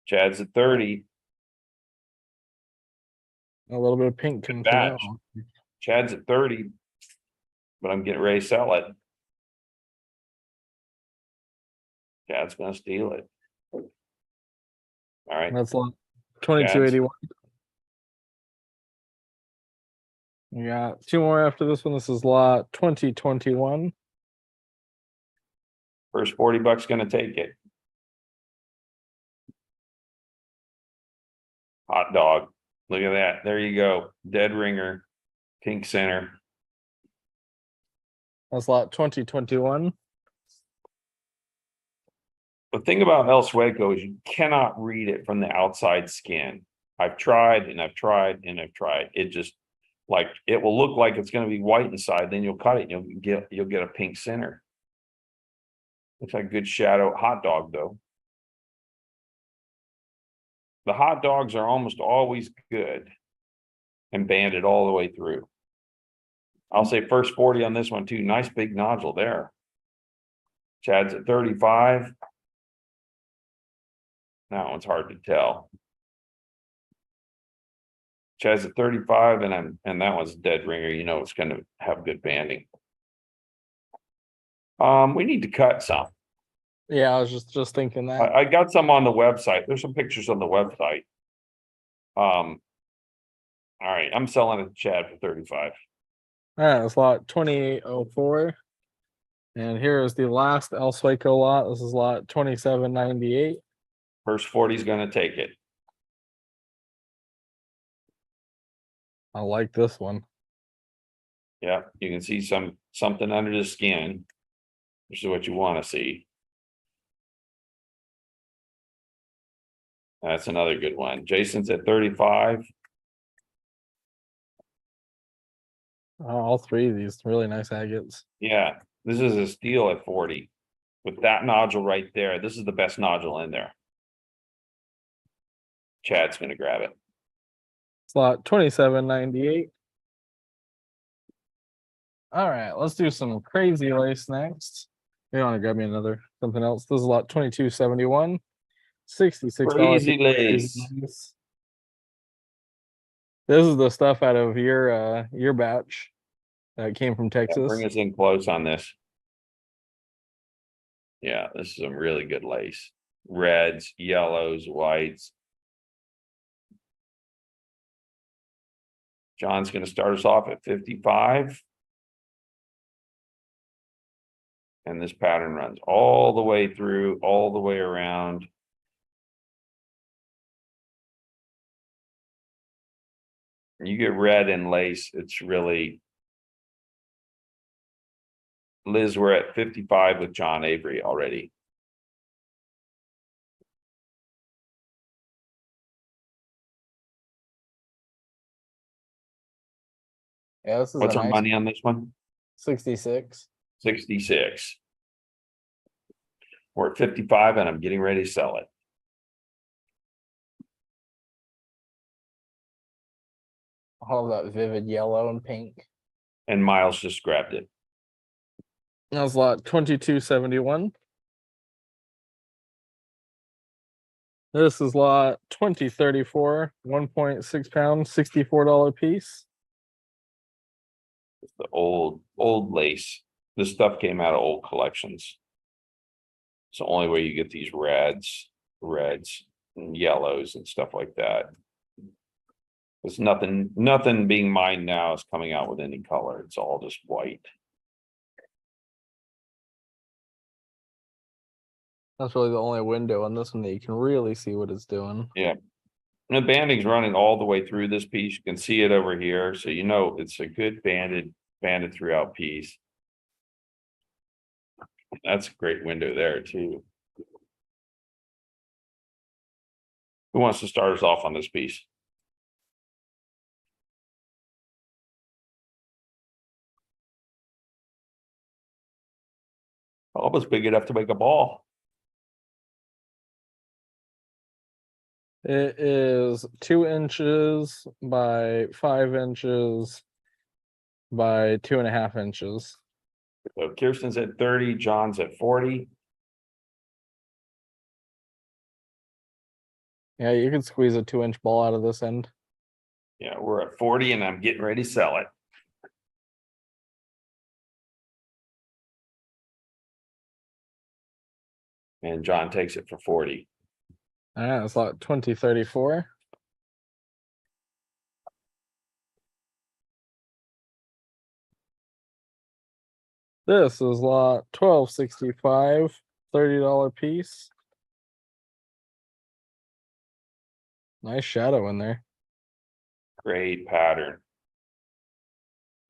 Chad's at 30. A little bit of pink Good coming through that batch. one. Chad's at 30, but I'm getting ready to sell it. Chad's gonna steal it. All right, That's lot 2281. We got two more after this one. This is lot 2021. first 40 bucks gonna take it. Hot dog. Look at that. There you go. Dead ringer, pink center. That's lot 2021. The thing about El Sueco is you cannot read it from the outside skin. I've tried and I've tried and I've tried. It just like it will look like it's going to be white inside. Then you'll cut it. And you'll get a pink center. Looks like a good shadow hot dog though. The hot dogs are almost always good and banded all the way through. I'll say first 40 on this one too. Nice big nodule there. Chad's at 35. That one's hard to tell. Chad's at 35 and that one's a dead ringer. You know it's going to have good banding. We need to cut some. Yeah, I was just thinking that. I got some on the website. There's some pictures on the website. All right, I'm selling it to Chad for 35. All right, that's lot 2804. And here is the last El Sueco lot. This is lot 2798. First 40 is going to take it. I like this one. Yeah, you can see something under the skin. This is what you want to see. That's another good one. Jason's at 35. All three of these really nice agates. Yeah, this is a steal at 40. With that nodule right there, this is the best nodule in there. Chad's going to grab it. Slot 2798. All right, let's do some crazy lace next. You want to grab me another something else? This is lot 2271. $66. Crazy lace. This is the stuff out of your batch that came from Texas. Bring us in close on this. Yeah, this is some really good lace. Reds, yellows, whites. John's going to start us off at 55. And this pattern runs all the way through, all the way around. You get red and lace, it's really. Liz, we're at 55 with John Avery already. Yeah, this is What's a our nice money on this one? 66. 66. We're at 55 and I'm getting ready to sell it. All of that vivid yellow and pink. And Miles just grabbed it. That was lot 2271. This is lot 2034, 1.6 pounds, $64 piece. It's the old lace. This stuff came out of old collections. It's the only way you get these reds and yellows and stuff like that. There's nothing being mined now is coming out with any color. It's all just white. That's really the only window on this one that you can really see what it's doing. Yeah. And the banding's running all the way through this piece. You can see it over here. So you know it's a good banded throughout piece. That's a great window there too. Who wants to start us off on this piece? Almost big enough to make a ball. It is 2 inches by 5 inches by 2.5 inches. So Kirsten's at 30, John's at 40. Yeah, you can squeeze a 2-inch ball out of this end. Yeah, we're at 40 and I'm getting ready to sell it. And John takes it for 40. All right, it's lot 2034. This is lot 1265, $30 piece. Nice shadow in there. Great pattern.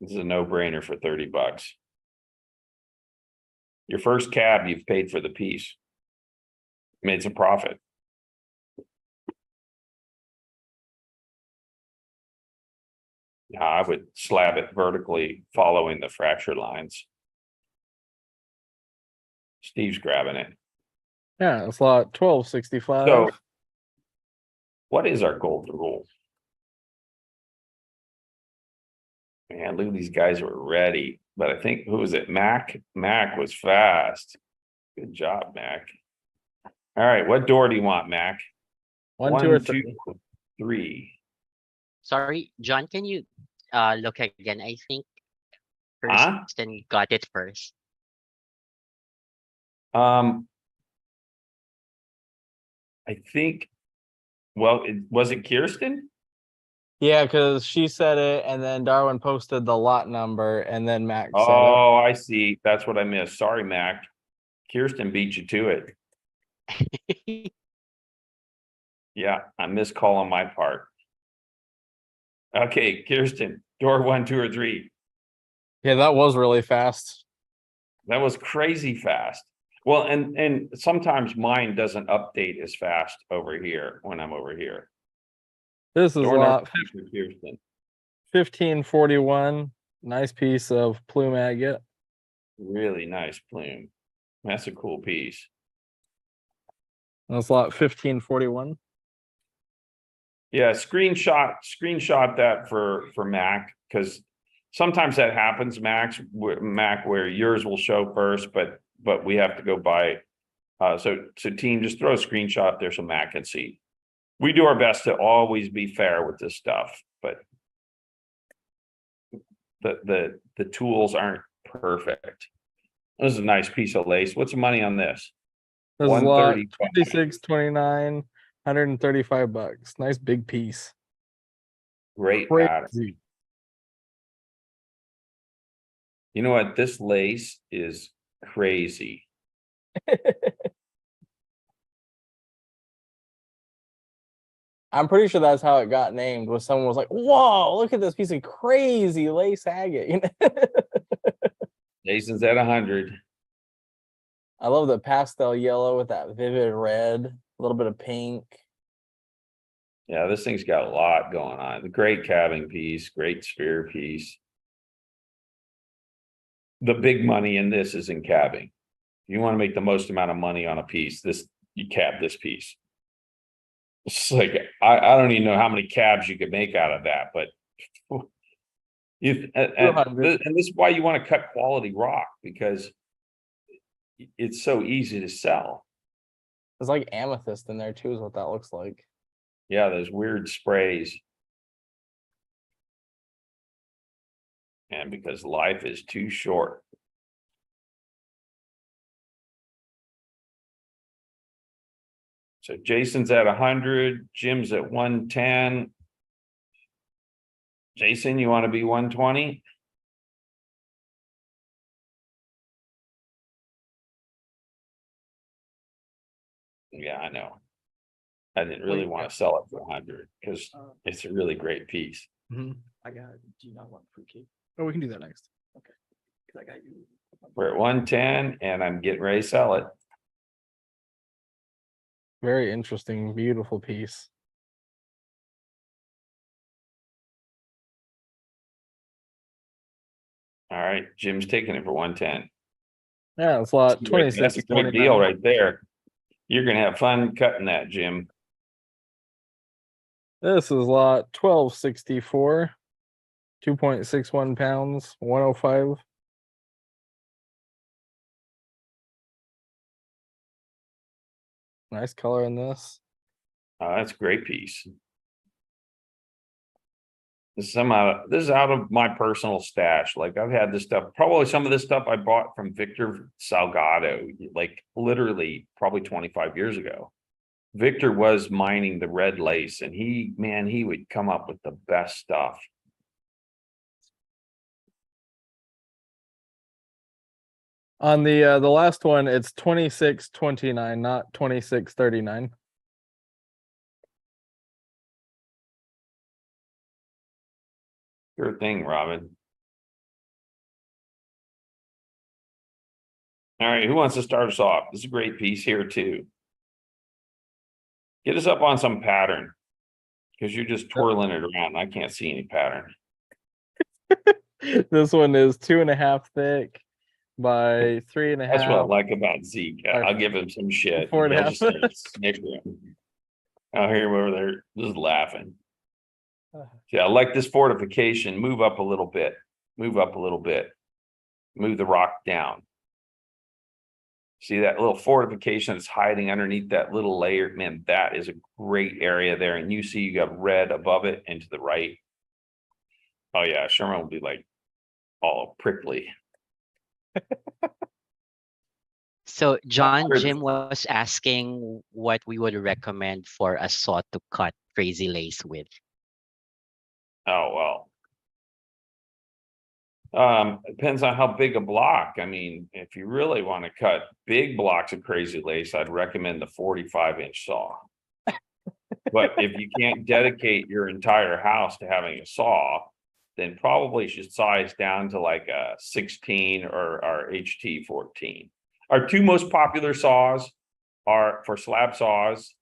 This is a no-brainer for 30 bucks. Your first cab, you've paid for the piece. Made some profit. Yeah, I would slab it vertically following the fracture lines. Steve's grabbing it. Yeah, it's lot 1265. So what is our golden rule? Man, look at these guys were ready. But I think, who was it? Mac? Mac was fast. Good job, Mac. All right, what door do you want, Mac? One, two, or 2, three. 3. Sorry, John, can you look again? I think Huh? Kirsten got it first. I think, well, was it Kirsten? Yeah, because she said it, and then Darwin posted the lot number, and then Max said it. Oh, I see. That's what I missed. Sorry, Mac. Kirsten beat you to it. Yeah, I missed call on my part. Okay, Kirsten, door 1, 2, or 3. Yeah, that was really fast. That was crazy fast. Well, and sometimes mine doesn't update as fast over here when I'm over here. This is Door lot number 2 for Kirsten. 1541. Nice piece of plume agate. Really nice plume. That's a cool piece. That's lot 1541. Yeah, screenshot that for Mac, because sometimes that happens, Mac, where yours will show first, but we have to go by. So team, just throw a screenshot there so Mac can see. We do our best to always be fair with this stuff, but the tools aren't perfect. This is a nice piece of lace. What's the money on this? This is lot 135. 2629, 135 bucks. Nice big piece. Great pattern. Crazy. You know what? This lace is crazy. I'm pretty sure that's how it got named. Was someone was like, "Whoa, look at this piece of crazy lace agate." You know? Jason's at 100. I love the pastel yellow with that vivid red, a little bit of pink. Yeah, this thing's got a lot going on. The great cabbing piece, great sphere piece. The big money in this is in cabbing. You want to make the most amount of money on a piece, you cab this piece. It's like I don't even know how many cabs you could make out of that, but and this is why you want to cut quality rock, because it's so easy to sell. There's like amethyst in there too, is what that looks like. Yeah, those weird sprays. And because life is too short. So Jason's at 100, Jim's at 110. Jason, you want to be 120? Yeah, I know. I didn't really want to sell it for 100 because it's a really great piece. I got it. Do you not want fruitcake? Oh, we can do that next. Okay. Cause I got you. We're at 110 and I'm getting ready to sell it. Very interesting, beautiful piece. All right, Jim's taking it for 110. Yeah, it's a lot. That's 26, a great deal right there. You're gonna have fun cutting that, Jim. This is lot 1264, 2.61 pounds, 105. Nice color in this. That's a great piece. This is out of my personal stash. Like I've had this stuff, probably some of this stuff I bought from Victor Salgado, like literally probably 25 years ago. Victor was mining the red lace and he would come up with the best stuff. On the last one, it's 26.29, not 26.39. Sure thing, Robin. All right, who wants to start us off? This is a great piece here too. Get us up on some pattern because you're just twirling it around. I can't see any pattern. This one is 2.5 thick by 3.5. That's what I like about Zeke. Or I'll give him some shit. 4.5. He'll just snicker him. I'll hear him over there just laughing. Yeah, I like this fortification. Move up a little bit. Move up a little bit. Move the rock down. See that little fortification that's hiding underneath that little layer? Man, that is a great area there. And you see you got red above it and to the right. Oh yeah, Sherman will be like all prickly. So John, Jim was asking what we would recommend for a saw to cut crazy lace with. Oh, well. Depends on how big a block. I mean, if you really want to cut big blocks of crazy lace, I'd recommend the 45-inch saw. But if you can't dedicate your entire house to having a saw, then probably should size down to like a 16 or our HT14. Our two most popular saws are for slab saws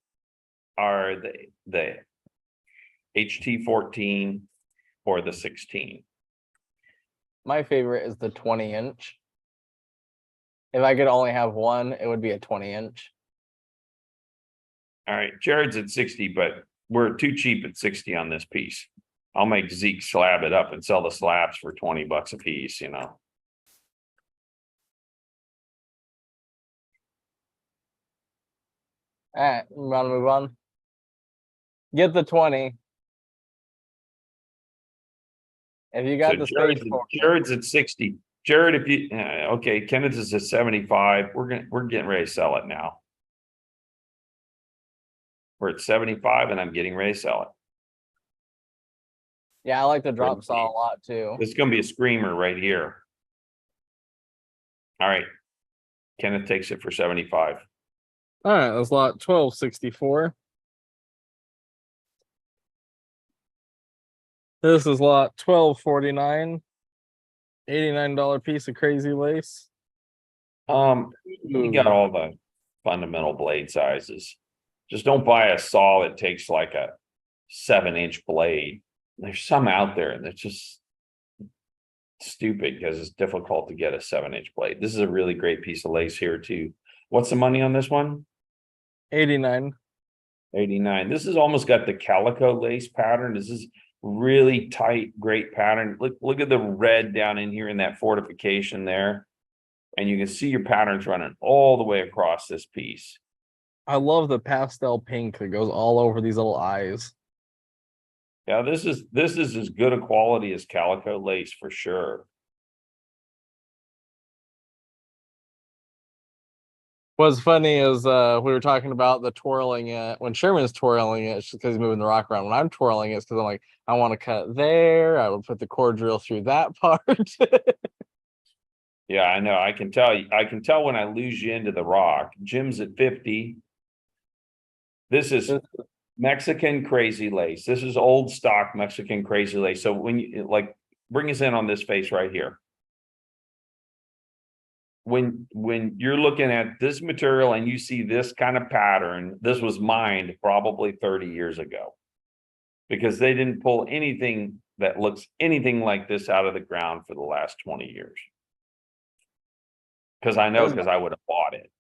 are the HT14 or the 16. My favorite is the 20-inch. If I could only have one, it would be a 20-inch. All right, Jared's at 60, but we're too cheap at 60 on this piece. I'll make Zeke slab it up and sell the slabs for 20 bucks a piece, you know. All right, we want to move on. Get the 20. If you got the space for it. Jared's at 60. Jared, if you okay, Kenneth is at 75. We're getting ready to sell it now. We're at 75 and I'm getting ready to sell it. Yeah, I like the drop saw a lot too. It's gonna be a screamer right here. All right, Kenneth takes it for 75. All right, that's lot 1264. This is lot 1249. $89 piece of crazy lace. You got all the fundamental blade sizes. Just don't buy a saw that takes like a 7-inch blade. There's some out there that's just stupid because it's difficult to get a 7-inch blade. This is a really great piece of lace here too. What's the money on this one? 89. 89. This has almost got the calico lace pattern. This is really tight, great pattern. Look at the red down in here in that fortification there. And you can see your patterns running all the way across this piece. I love the pastel pink that goes all over these little eyes. Yeah, this is as good a quality as calico lace for sure. What's funny is we were talking about the twirling it. When Sherman's twirling it, it's just because he's moving the rock around. When I'm twirling it, it's because I'm like, I want to cut there. I would put the core drill through that part. Yeah, I know. I can tell when I lose you into the rock. Jim's at 50. This is Mexican crazy lace. This is old stock Mexican crazy lace. So when you like bring us in on this face right here. When you're looking at this material and you see this kind of pattern, this was mined probably 30 years ago. Because they didn't pull anything that looks anything like this out of the ground for the last 20 years. Because I know, because I would have bought it.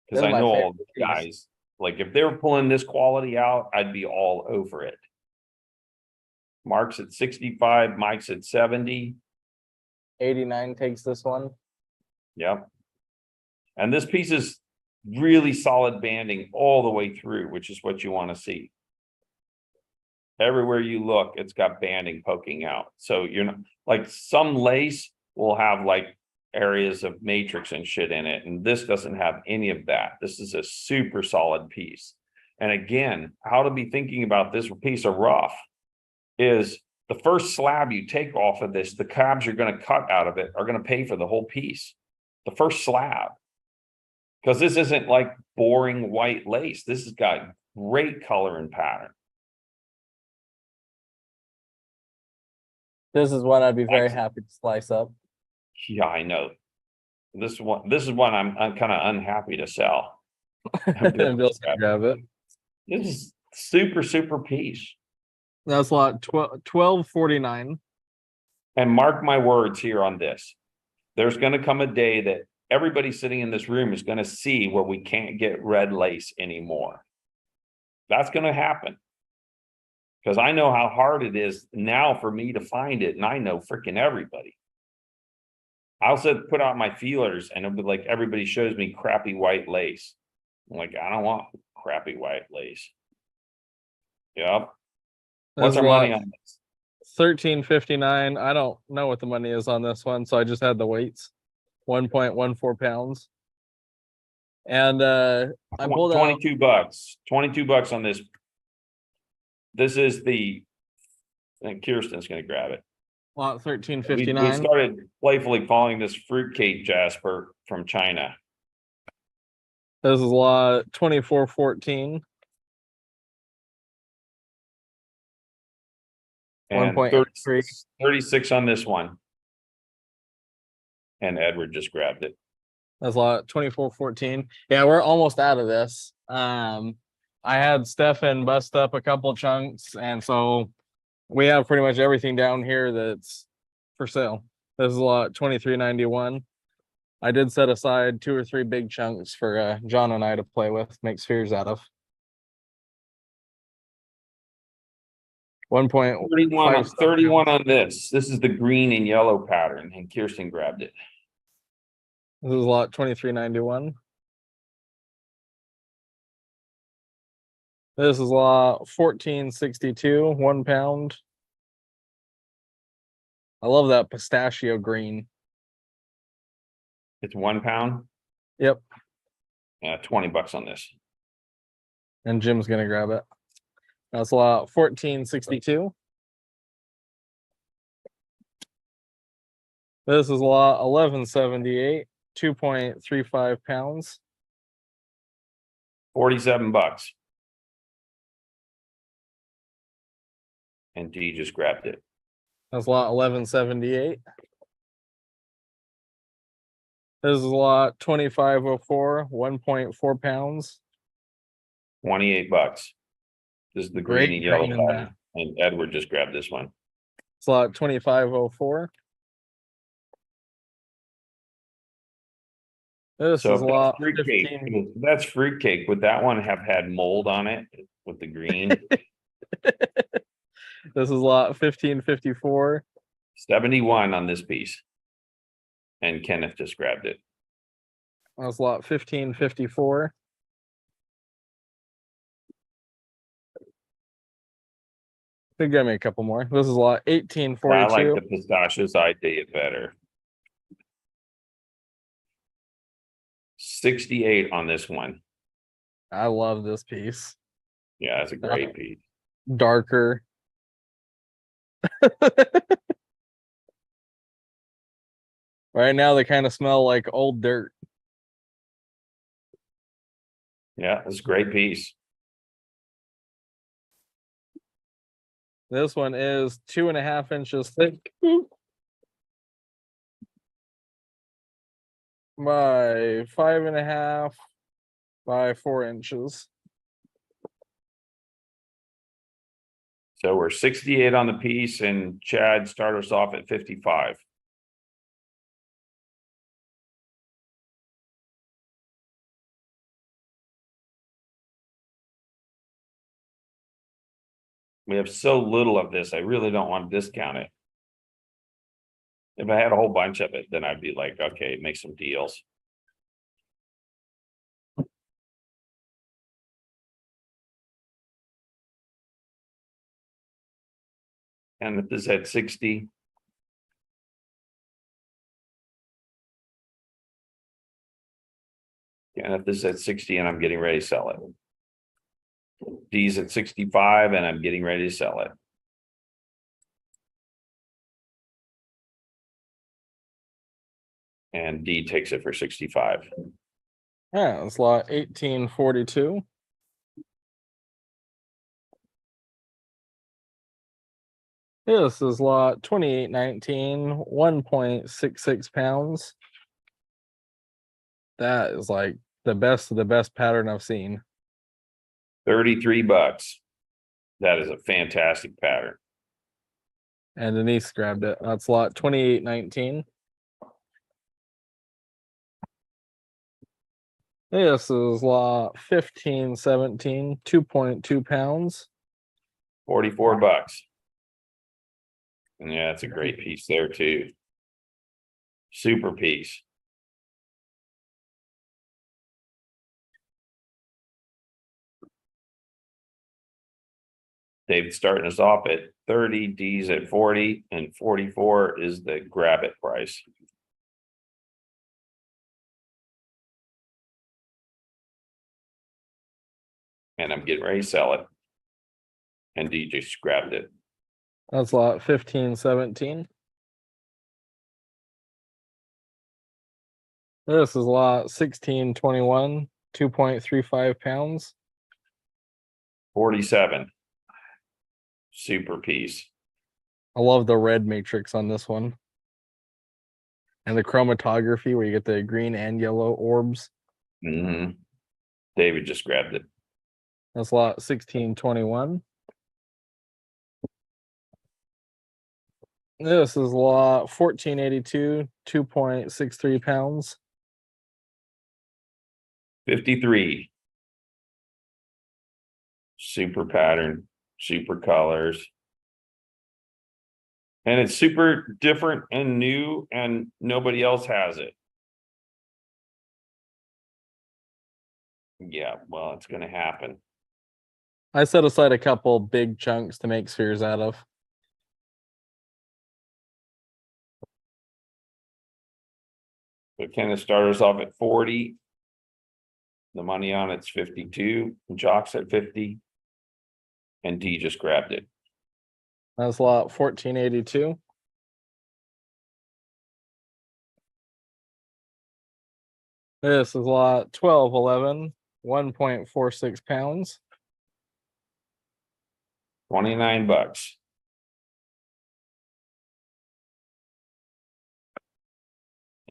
Because I know all the guys, like if they were pulling this quality out, I'd be all over it. Mark's at 65, Mike's at 70. 89 takes this one. Yep. And this piece is really solid banding all the way through, which is what you want to see. Everywhere you look, it's got banding poking out. So you're not like some lace will have like areas of matrix and shit in it. And this doesn't have any of that. This is a super solid piece. And again, how to be thinking about this piece of rough is the first slab you take off of this, the cabs you're going to cut out of it are going to pay for the whole piece. The first slab. Because this isn't like boring white lace. This has got great color and pattern. This is one I'd be very happy to slice up. Yeah, I know. This is one I'm kind of unhappy to sell. Bill's gonna grab it. This is super piece. That's lot 1249. And mark my words here on this. There's going to come a day that everybody sitting in this room is going to see where we can't get red lace anymore. That's going to happen. Because I know how hard it is now for me to find it, and I know freaking everybody. I'll put out my feelers, and it'll be like everybody shows me crappy white lace. I'm like, I don't want crappy white lace. Yep. What's our money on this? 1359. I don't know what the money is on this one, so I just had the weights. 1.14 pounds. And I pulled 22 bucks. 22 bucks on this. This is the, and Kirsten's going to grab it. Lot 1359. We started playfully calling this fruitcake Jasper from China. This is lot 2414. And 36 on this one. And Edward just grabbed it. That's lot 2414. Yeah, we're almost out of this. I had Stefan bust up a couple chunks, and so we have pretty much everything down here that's for sale. This is lot 2391. I did set aside 2 or 3 big chunks for John and I to play with, make spheres out of. 31 on this. This is the green and yellow pattern, and Kirsten grabbed it. This is lot 2391. This is lot 1462, 1 pound. I love that pistachio green. It's 1 pound. Yep. 20 bucks on this. And Jim's gonna grab it. That's lot 1462. This is lot 1178. 2.35 pounds. $47. And D just grabbed it. That's lot 1178. This is lot 2504, 1.4 pounds. $28. This is the green Great and yellow green in pattern. that. And Edward just grabbed this one. It's lot 2504. This So is if lot that's fruitcake, 15. that's fruitcake. Would that one have had mold on it with the green? This is lot 1554. 71 on this piece. And Kenneth just grabbed it. That's lot 1554. They give me a couple more. This is lot I 1842. like the pistachios. I did it better. 68 on this one. I love this piece. Yeah, that's a great piece. Darker. Right now they kind of smell like old dirt. Yeah, it's a great piece. This one is 2.5 inches thick by 5.5 by 4 inches. So we're 68 on the piece, and Chad start us off at 55. We have so little of this, I really don't want to discount it. If I had a whole bunch of it, then I'd be like, okay, make some deals. And if this at 60. And if this is at 60 and I'm getting ready to sell it. D's at 65 and I'm getting ready to sell it. And D takes it for 65. Yeah, it's lot 1842. This is lot 2819, 1.66 pounds. That is like the best of the best pattern I've seen. $33. That is a fantastic pattern. And Denise grabbed it. That's lot 2819. This is lot 1517, 2.2 pounds. $44. And yeah, it's a great piece there too. Super piece. David's starting us off at 30, D's at 40, and 44 is the grab it price. And I'm getting ready to sell it. And D just grabbed it. That's lot 1517. This is lot 1621, 2.35 pounds. 47. Super piece. I love the red matrix on this one. And the chromatography where you get the green and yellow orbs. Mm-hmm. David just grabbed it. That's lot 1621. This is lot 1482, 2.63 pounds. 53. Super pattern, super colors. And it's super different and new, and nobody else has it. Yeah, well, it's going to happen. I set aside a couple big chunks to make spheres out of. So Kenneth starters off at 40. The money on it's 52. Jock's at 50. And D just grabbed it. That's lot 1482. This is lot 1211, 1.46 pounds. 29 bucks.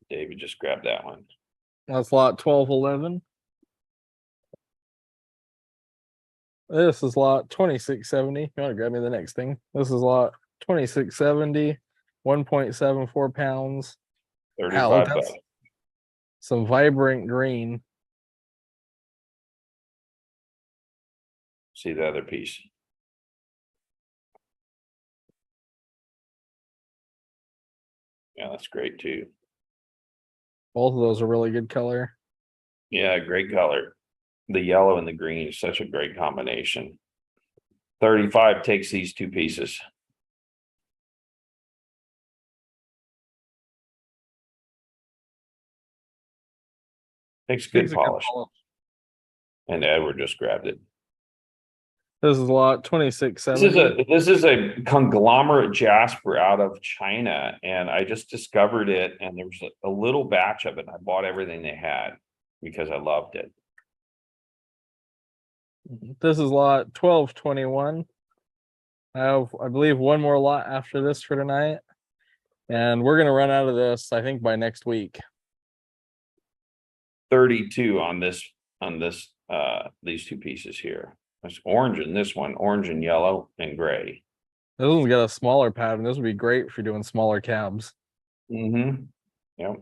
David just grabbed that one. That's lot 1211. This is lot 2670. You want to grab me the next thing? This is lot 2670, 1.74 pounds. Wow, 35 look, bucks. that's some vibrant green. See the other piece. Yeah, that's great too. Both of those are really good color. Yeah, great color. The yellow and the green is such a great combination. 35 takes these two pieces. Takes good Takes a good polish. And Edward just grabbed it. This is lot 2670. This is a conglomerate jasper out of China, and I just discovered it, and there was a little batch of it. And I bought everything they had because I loved it. This is lot 1221. I believe, one more lot after this for tonight. And we're gonna run out of this, I think, by next week. 32 on this these two pieces here. There's orange in this one, orange and yellow and gray. This one's got a smaller pattern. This would be great if you're doing smaller cabs. Mm-hmm. Yep.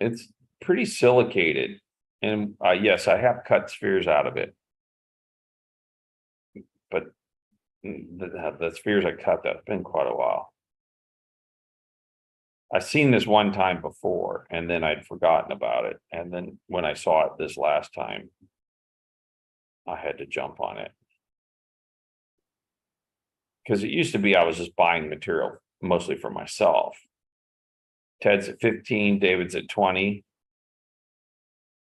It's pretty silicated. And yes, I have cut spheres out of it. But the spheres I cut, that's been quite a while. I've seen this one time before, and then I'd forgotten about it. And then when I saw it this last time, I had to jump on it. Because it used to be I was just buying material mostly for myself. Ted's at 15, David's at 20.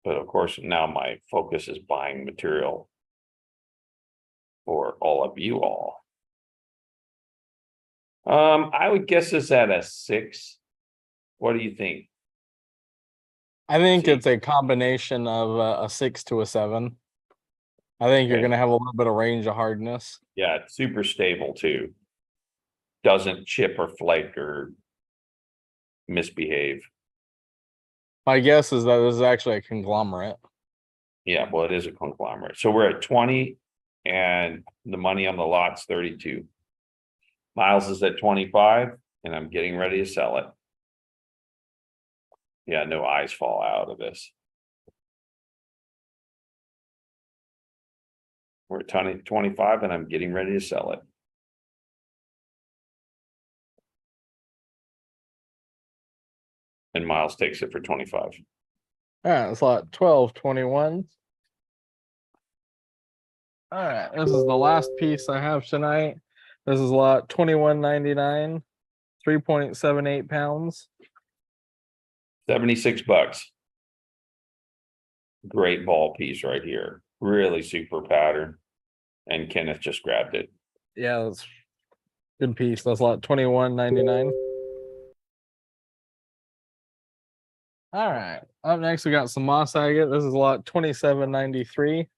But of course, now my focus is buying material for all of you all. I would guess this at a 6. What do you think? I think See. it's a combination of a 6 to a 7. I think you're Okay. gonna have a little bit of range of hardness. Yeah, it's super stable too. Doesn't chip or flake or misbehave. My guess is that this is actually a conglomerate. Yeah, well, it is a conglomerate. So we're at 20 and the money on the lot's 32. Miles is at 25 and I'm getting ready to sell it. Yeah, no eyes fall out of this. We're at 25 and I'm getting ready to sell it. And Miles takes it for 25. All right, it's lot 1221. All right, this is the last piece I have tonight. This is lot 2199, 3.78 pounds. 76 bucks. Great ball piece right here. Really super pattern. And Kenneth just grabbed it. Yeah, that's good piece. That's lot 2199. All right, up next we got some moss agate. This is lot 2793.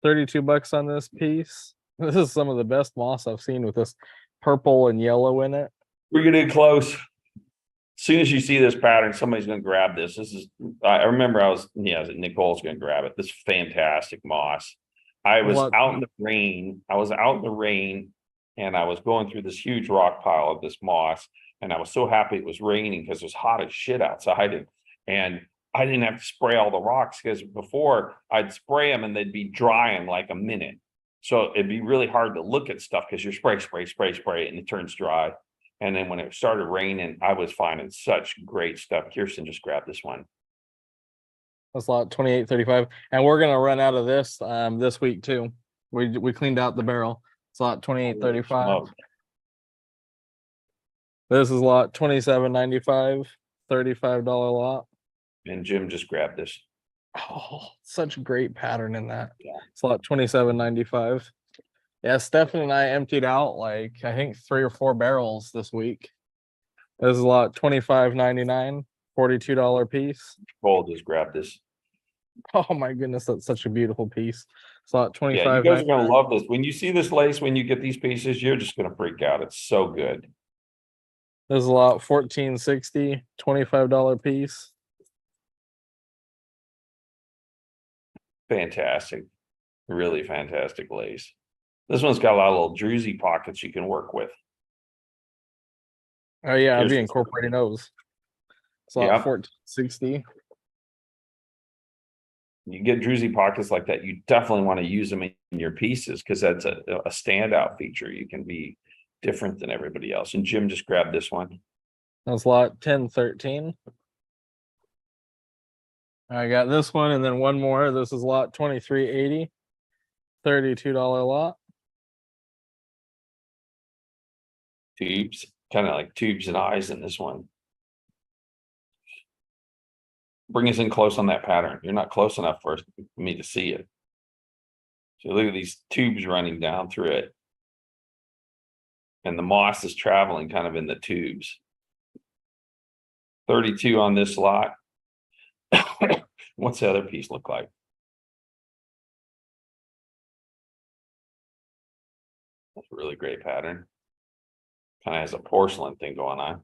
32 bucks on this piece. This is some of the best moss I've seen with this purple and yellow in it. We're getting close. As soon as you see this pattern, somebody's going to grab this. I remember Nicole's going to grab it. This is fantastic moss. I was out in the rain. And I was going through this huge rock pile of this moss. And I was so happy it was raining because it was hot as shit outside. And I didn't have to spray all the rocks because before I'd spray them and they'd be dry in like a minute. So it'd be really hard to look at stuff because you're spray, and it turns dry. And then when it started raining, I was finding such great stuff. Kirsten just grabbed this one. That's lot 2835. And we're gonna run out of this this week too. We cleaned out the barrel. It's lot 2835. This is lot 2795, $35 lot. And Jim just grabbed this. Oh, such a great pattern in that. Yeah. It's lot 2795. Yeah, Stefan and I emptied out like I think 3 or 4 barrels this week. This is lot $25.99, $42 piece. Cole just grabbed this. Oh my goodness, that's such a beautiful piece. It's lot Yeah, you $25. guys are gonna love this. When you see this lace, when you get these pieces, you're just gonna freak out. It's so good. This is lot $14.60, $25 piece. Fantastic. Really fantastic lace. This one's got a lot of little druzy pockets you can work with. Oh yeah, I'll be Here's- incorporating those. It's lot Yep. $14.60. You get druzy pockets like that, you definitely want to use them in your pieces because that's a standout feature. You can be different than everybody else. And Jim just grabbed this one. That's lot 1013. I got this one and then one more. This is lot 2380. $32 lot. Tubes, kind of like tubes and eyes in this one. Bring us in close on that pattern. You're not close enough for me to see it. So look at these tubes running down through it. And the moss is traveling kind of in the tubes. 32 on this lot. What's the other piece look like? That's a really great pattern. Kind of has a porcelain thing going on.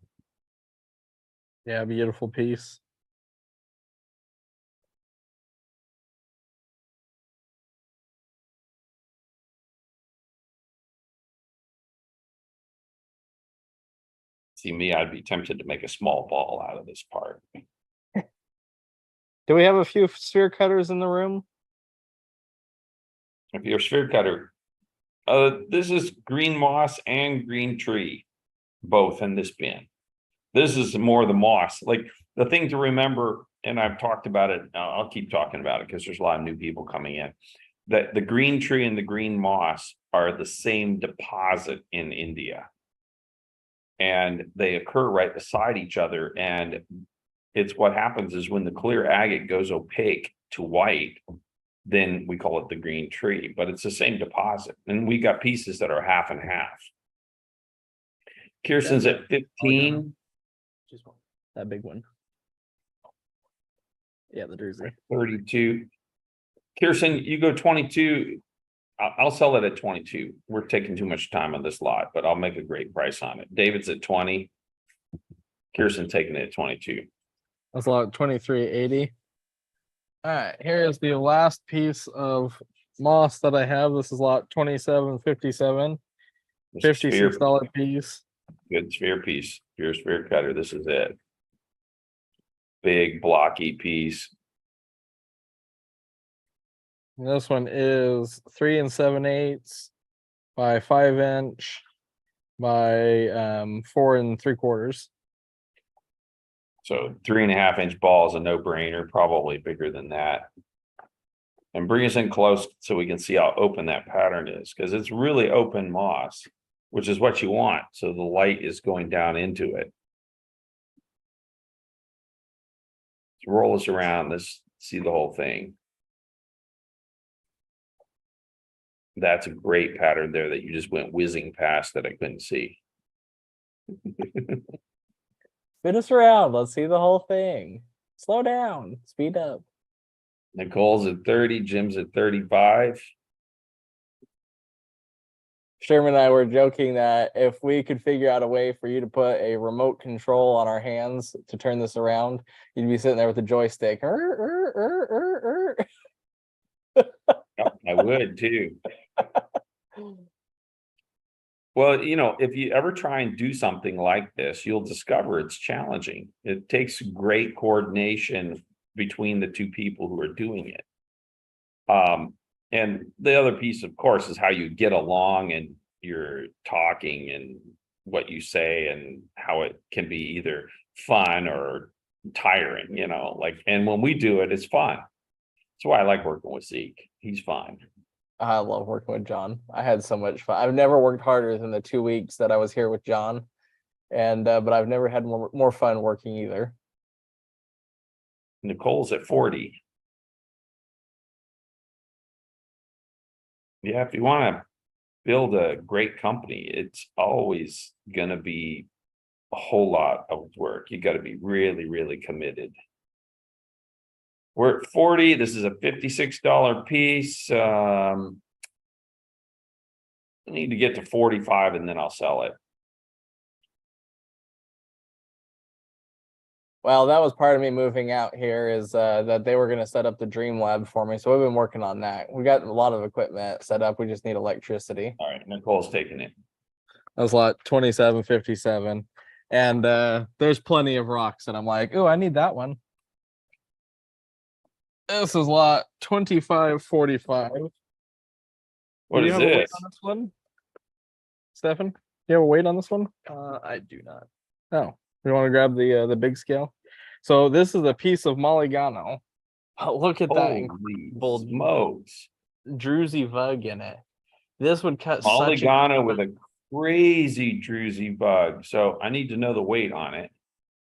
Yeah, beautiful piece. See me, I'd be tempted to make a small ball out of this part. Do we have a few sphere cutters in the room? If you're a sphere cutter, this is green moss and green tree, both in this bin. This is more the moss. Like the thing to remember, and I've talked about it. I'll keep talking about it because there's a lot of new people coming in. That the green tree and the green moss are the same deposit in India. And they occur right beside each other. And it's what happens is when the clear agate goes opaque to white, then we call it the green tree, but it's the same deposit. And we got pieces that are half and half. Kirsten's at 15. Just one. That big one. Yeah, the Jersey. 32. Kirsten, you go 22. I'll sell it at 22. We're taking too much time on this lot, but I'll make a great price on it. David's at 20. Kirsten taking it at 22. That's lot 2380. All right, here is the last piece of moss that I have. This is lot 2757. $56 piece. Good sphere piece. Your sphere cutter. This is it. Big blocky piece. And this one is 3 7/8 by 5" by 4 3/4. So 3.5-inch ball is a no-brainer, probably bigger than that. And bring us in close so we can see how open that pattern is, because it's really open moss, which is what you want. So the light is going down into it. Let's roll this around. Let's see the whole thing. That's a great pattern there that you just went whizzing past that I couldn't see. Spin us around. Let's see the whole thing. Slow down. Speed up. Nicole's at 30, Jim's at 35. Sherman and I were joking that if we could figure out a way for you to put a remote control on our hands to turn this around, you'd be sitting there with a joystick. I would too. Well, you know, if you ever try and do something like this, you'll discover it's challenging. It takes great coordination between the two people who are doing it. And the other piece, of course, is how you get along and you're talking and what you say and how it can be either fun or tiring, you know, like, and when we do it, it's fun. That's why I like working with Zeke. He's fun. I love working with John. I had so much fun. I've never worked harder than the 2 weeks that I was here with John. And but I've never had more fun working either. Nicole's at 40. Yeah, if you want to build a great company, it's always going to be a whole lot of work. You got to be really, really committed. We're at 40. This is a $56 piece. I need to get to 45 and then I'll sell it. Well, that was part of me moving out here is that they were going to set up the Dream Lab for me. So we've been working on that. We got a lot of equipment set up. We just need electricity. All right, Nicole's taking it. That was lot 2757. And there's plenty of rocks. And I'm like, oh, I need that one. This is lot 2545. What Do you is have a weight this? on this one, Stefan? Do you have a weight on this one? I do not. Oh, you want to grab the big scale? So this is a piece of Molygano. Oh, look at that Holy incredible smokes. druzy vug in it. This would cut such a Polygano with a crazy druzy bug. So I need to know the weight on it.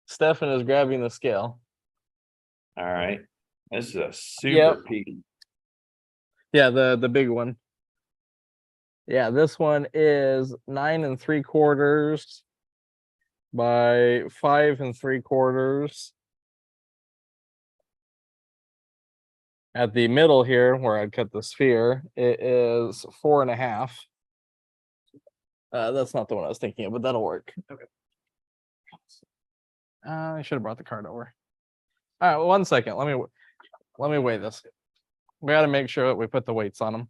Stefan is grabbing the scale. All right. This is a super Yep. piece. Yeah, the big one. Yeah, this one is 9 3/4 by 5 3/4. At the middle here, where I'd cut the sphere, it is 4.5. That's not the one I was thinking of, but that'll work. Okay. I should have brought the card over. All right, 1 second. Let me weigh this. We got to make sure that we put the weights on them.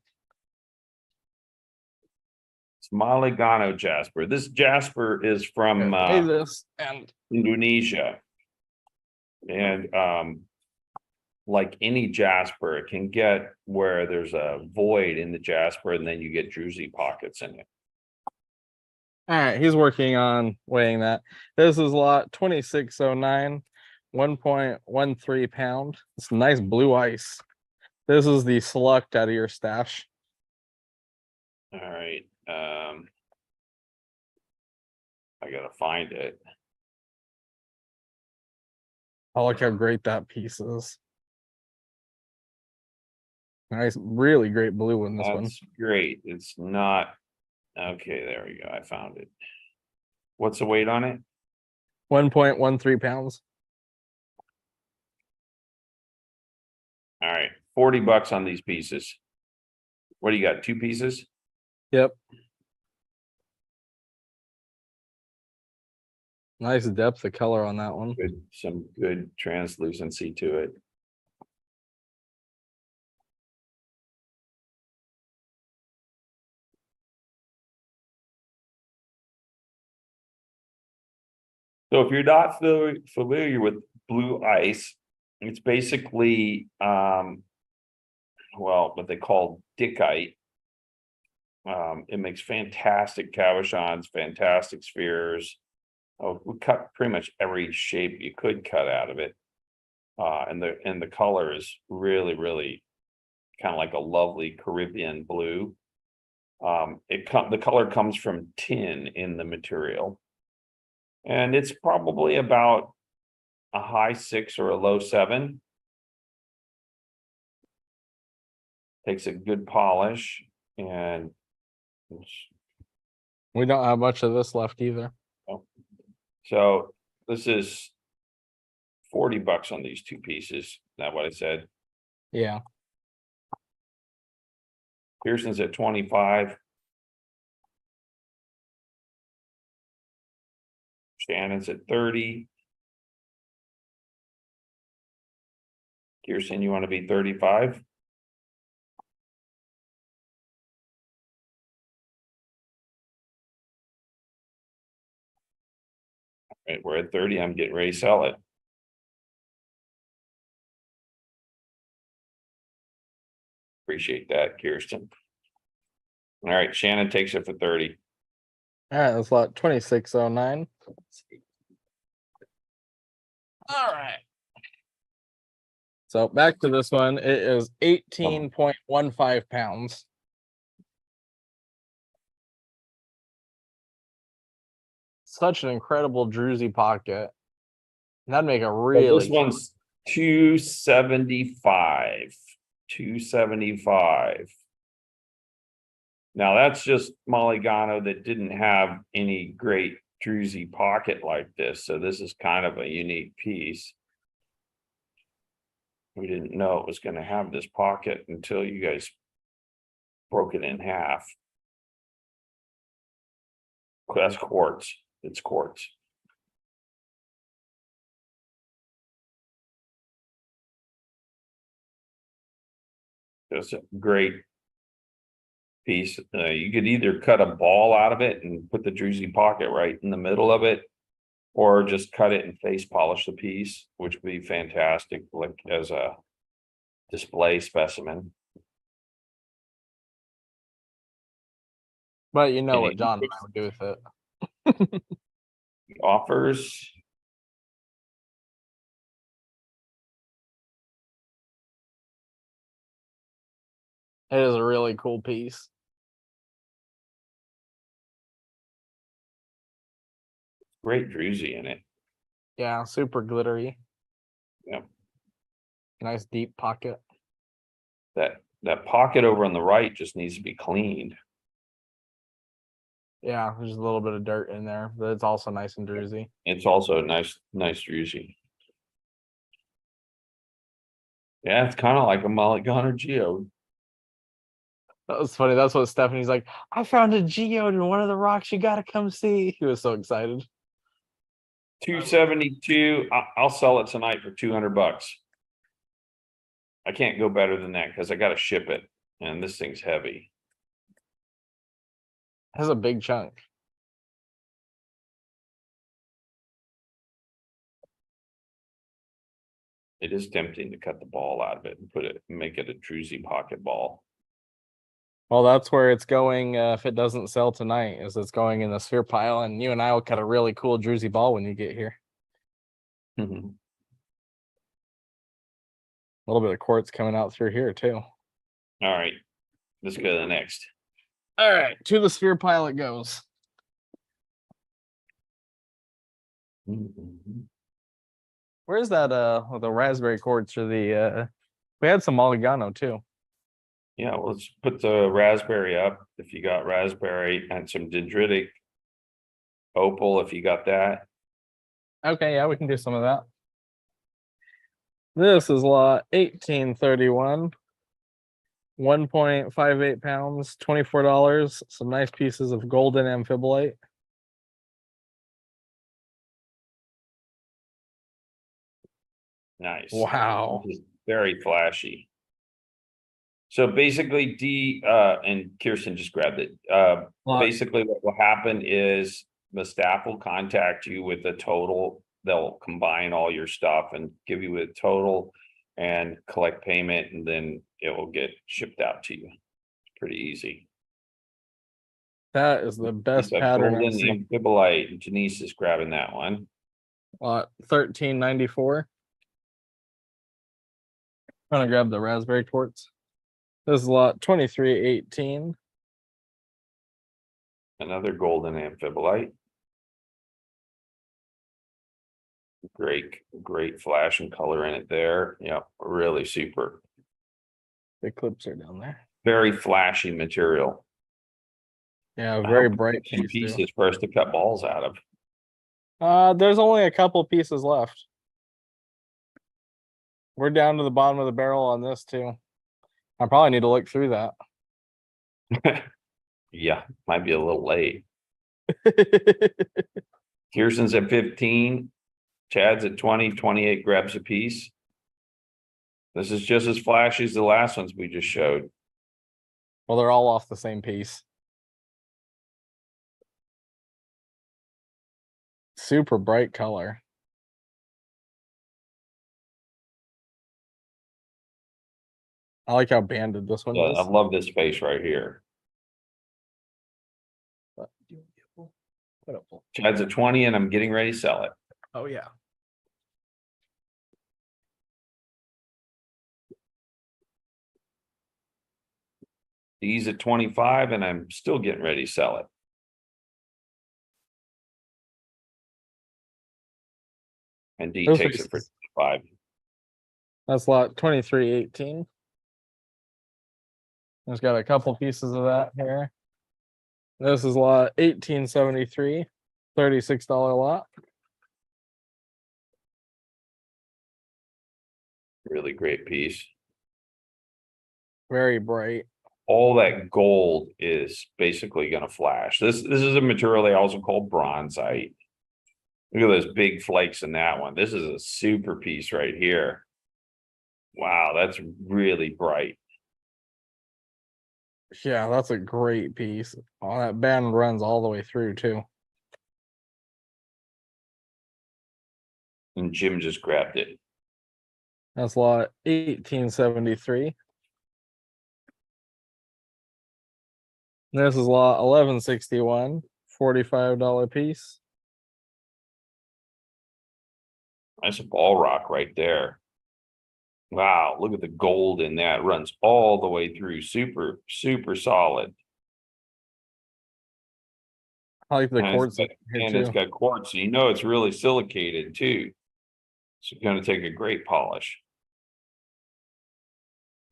It's Molygano jasper. This jasper is from Weigh this and Indonesia. And like any jasper, it can get where there's a void in the jasper and then you get druzy pockets in it. all right, he's working on weighing that. This is lot 2609, 1.13 pound. It's nice blue ice. This is the select out of your stash. All right. I gotta find it. Oh, look how great that piece is. Nice, really great blue in this one. That's great. It's not. Okay, there we go. I found it. What's the weight on it? 1.13 pounds. All right, $40 on these pieces. What do you got? 2 pieces? Yep. Nice depth of color on that one. Good, some good translucency to it. So if you're not familiar with blue ice, it's basically well, what they call dickite. It makes fantastic cabochons, fantastic spheres. Oh, we cut pretty much every shape you could cut out of it. And the color is really, really kind of like a lovely Caribbean blue. The color comes from tin in the material. And it's probably about a high 6 or a low 7. Takes a good polish and We don't have much of this left either. so this is $40 on these 2 pieces. Is that what I said? Yeah. Pearson's at 25. Shannon's at 30. Pearson, you want to be 35? All right, we're at 30. I'm getting ready to sell it. Appreciate that, Kirsten. All right, Shannon takes it for 30. All right, that's lot 2609. All right. So back to this one. It is 18.15 pounds. Such an incredible druzy pocket. That'd make a So really this one's 275. 275. Now that's just Molygano that didn't have any great druzy pocket like this, so this is kind of a unique piece. We didn't know it was gonna have this pocket until you guys broke it in half. That's quartz, it's quartz. It's a great piece. You could either cut a ball out of it and put the druzy pocket right in the middle of it, or just cut it and face polish the piece, which would be fantastic, like as a display specimen. But you know And what he John and I would do with it. offers. It is a really cool piece. Great druzy in it. Yeah, super glittery. Yep. Nice deep pocket. That pocket over on the right just needs to be cleaned. Yeah, there's a little bit of dirt in there, but it's also nice and druzy. It's also a nice druzy. Yeah, it's kind of like a Mulligan or Geo. That was funny. That's what Stephanie's like. I found a geode in one of the rocks. You gotta come see. He was so excited. 272. I'll sell it tonight for $200. I can't go better than that because I got to ship it, and this thing's heavy. Has a big chunk. It is tempting to cut the ball out of it and make it a druzy pocket ball. Well, that's where it's going. If it doesn't sell tonight, is it's going in the sphere pile, and you and I will cut a really cool druzy ball when you get here. Mhm. A little bit of quartz coming out through here too. All right, let's go to the next. All right, to the sphere pile it goes. Mhm. Where's that? The raspberry quartz or the? We had some Mulligano too. Yeah, well, let's put the raspberry up if you got raspberry, and some dendritic opal if you got that. Okay, yeah, we can do some of that. This is lot 1831. 1.58 pounds, $24. Some nice pieces of golden amphibolite. Nice. Wow. Just very flashy. So basically, and Kirsten just grabbed it. Basically what will happen is the staff will contact you with the total. They'll combine all your stuff and give you a total and collect payment, and then it will get shipped out to you. It's pretty easy. That is the best It's a pattern I've golden seen. amphibolite. Janice is grabbing that one. Lot 1394. Trying to grab the raspberry quartz. This is lot 2318. Another golden amphibolite. Great flash and color in it there. Yeah, really super. The clips are down there. Very flashy material. Yeah, I very hope bright some piece too. pieces for us to cut balls out of. There's only a couple pieces left. We're down to the bottom of the barrel on this too. I probably need to look through that. Yeah, might be a little late. Kirsten's at 15. Chad's at 20, 28 grabs a piece. This is just as flashy as the last ones we just showed. Well, they're all off the same piece. Super bright color. I like how banded this one Yeah, is. I love this face right here. Chad's at 20 and I'm getting ready to sell it. Oh yeah. He's at 25 and I'm still getting ready to sell it. And D Those takes it for pieces. 5. That's lot 2318. There's got a couple pieces of that here. This is lot 1873. $36 lot. Really great piece. Very bright. All that gold is basically going to flash. This is a material they also call bronzite. Look at those big flakes in that one. This is a super piece right here. Wow, that's really bright. Yeah, that's a great piece. Oh, that band runs all the way through too. And Jim just grabbed it. That's lot 1873. This is lot 1161, $45 piece. That's a ball rock right there. Wow, look at the gold in that. Runs all the way through. Super, super solid. I like the And quartz it's here and it's too. got quartz. So you know it's really silicated too. So it's going to take a great polish.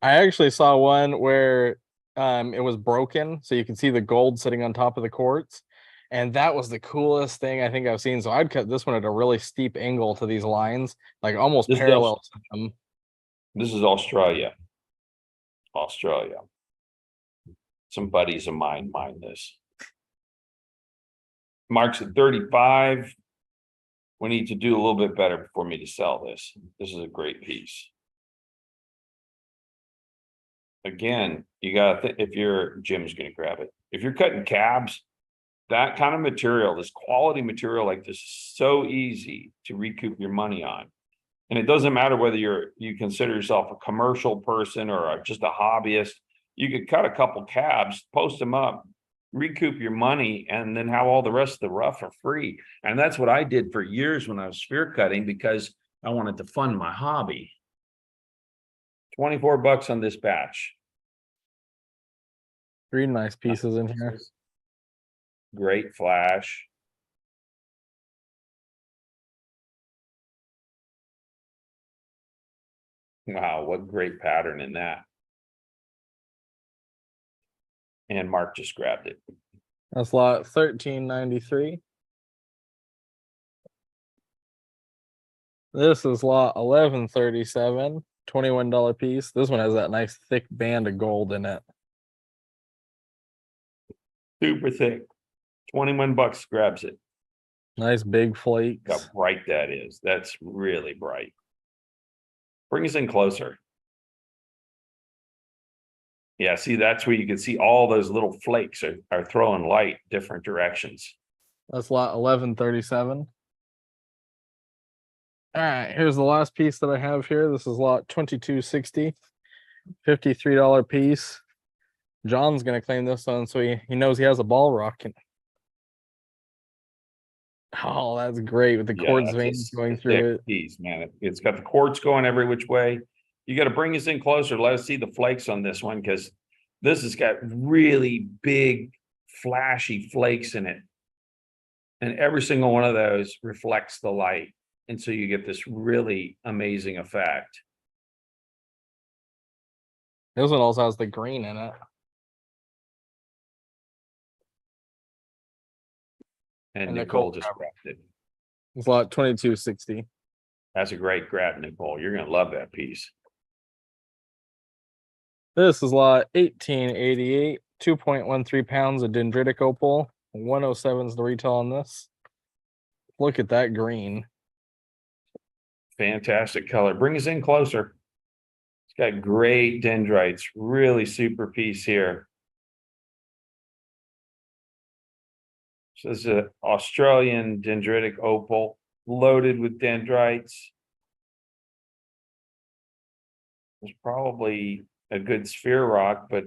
I actually saw one where it was broken, so you can see the gold sitting on top of the quartz. And that was the coolest thing I think I've seen. So I'd cut this one at a really steep angle to these lines, like almost This is parallel to them. This is Australia. Australia. Some buddies of mine mine this. Mark's at 35. We need to do a little bit better for me to sell this. This is a great piece. Again, you gotta if Jim's gonna grab it. If you're cutting cabs, that kind of material, this quality material like this is so easy to recoup your money on. And it doesn't matter whether you consider yourself a commercial person or just a hobbyist. You could cut a couple cabs, post them up, recoup your money, and then have all the rest of the rough for free. And that's what I did for years when I was sphere cutting because I wanted to fund my hobby. 24 bucks on this batch. 3 nice pieces in here. Great flash. Wow, what great pattern in that. And Mark just grabbed it. That's lot 1393. This is lot 1137, $21 piece. This one has that nice thick band of gold in it. Super thick. 21 bucks grabs it. Nice big Look flakes. how bright that is. That's really bright. Bring us in closer. Yeah, see, that's where you can see all those little flakes are throwing light different directions. That's lot 1137. All right, here's the last piece that I have here. This is lot 2260, $53 piece. John's gonna claim this one, so he knows he has a ball rock. Oh, that's great with the quartz veins going through it. Piece, man. It's got the quartz going every which way. You got to bring us in closer. Let us see the flakes on this one because this has got really big, flashy flakes in it. And every single one of those reflects the light. And so you get this really amazing effect. This one also has the green in it. And And Nicole Nicole just grabbed it. It's lot 2260. That's a great grab, Nicole. You're going to love that piece. This is lot 1888, 2.13 pounds of dendritic opal. 107 is the retail on this. Look at that green. Fantastic color. Bring us in closer. It's got great dendrites. Really super piece here. So this is an Australian dendritic opal loaded with dendrites. It's probably a good sphere rock, but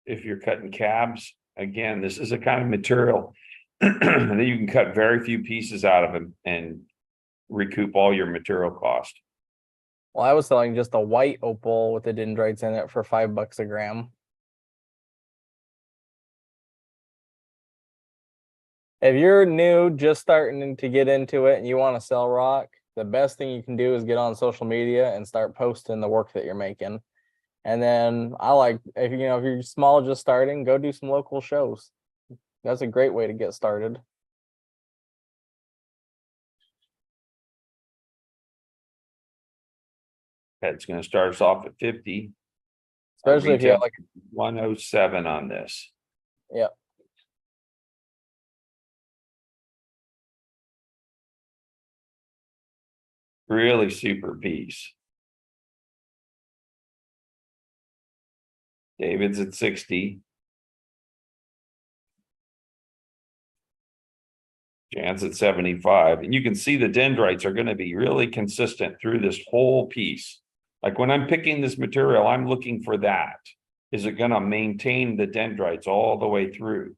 if you're cutting cabs, again, this is a kind of material that you can cut very few pieces out of and recoup all your material cost. Well, I was selling just a white opal with the dendrites in it for $5 a gram. If you're new, just starting to get into it and you want to sell rock, the best thing you can do is get on social media and start posting the work that you're making. And then if you're small, just starting, go do some local shows. That's a great way to get started. That's gonna start us off at 50. Our Especially if you have retail 107 on this. yeah. Really super piece. David's at 60. Jan's at 75. And you can see the dendrites are going to be really consistent through this whole piece. Like when I'm picking this material, I'm looking for that. Is it going to maintain the dendrites all the way through?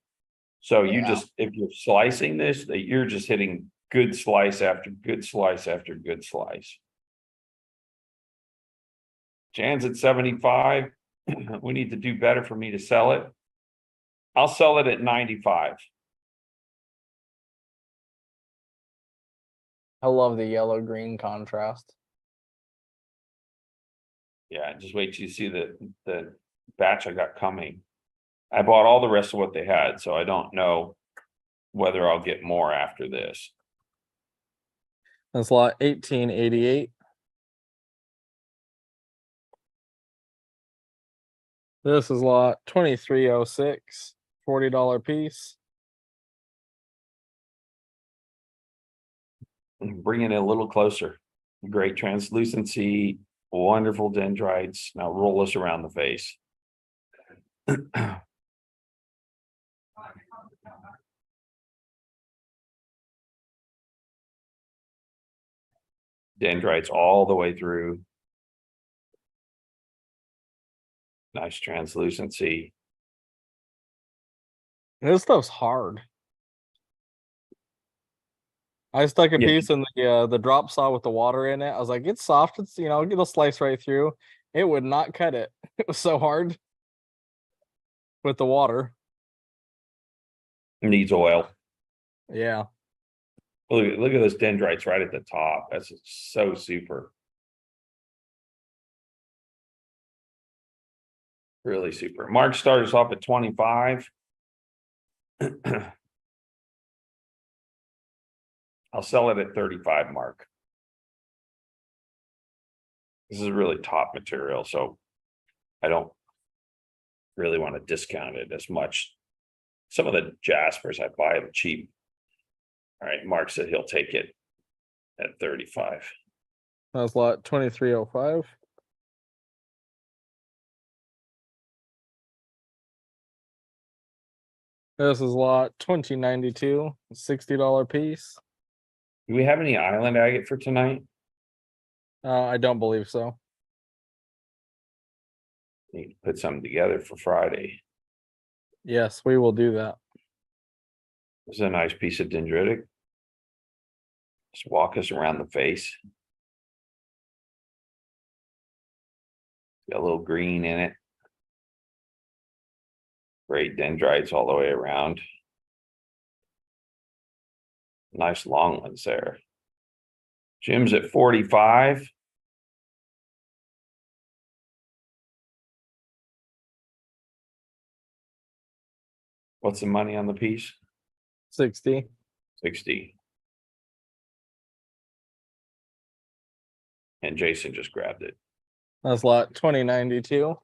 So you Yeah. just, if you're slicing this, that you're just hitting good slice after good slice after good slice. Jan's at 75. We need to do better for me to sell it. I'll sell it at 95. I love the yellow green contrast. Yeah, just wait till you see the batch I got coming. I bought all the rest of what they had, so I don't know whether I'll get more after this. That's lot 1888. This is lot 2306, $40 piece. Bring it a little closer. Great translucency, wonderful dendrites. Now roll this around the face. Dendrites all the way through. Nice translucency. This stuff's hard. I stuck a Yeah. piece in the drop saw with the water in it. I was like, it's soft. It's it'll slice right through. It would not cut it. It was so hard with the water. Needs oil. Yeah. Look at those dendrites right at the top. That's so super. Really super. Mark started us off at 25. I'll sell it at 35, Mark. This is really top material, so I don't really want to discount it as much. Some of the Jaspers I buy them cheap. All right, Mark said he'll take it at 35. That's lot 2305. This is lot 2092, $60 piece. Do we have any island agate for tonight? I don't believe so. Need to put something together for Friday. Yes, we will do that. This is a nice piece of dendritic. Just walk us around the face. Got a little green in it. Great dendrites all the way around. Nice long ones there. Jim's at 45. What's the money on the piece? 60. 60. And Jason just grabbed it. That's lot 2092.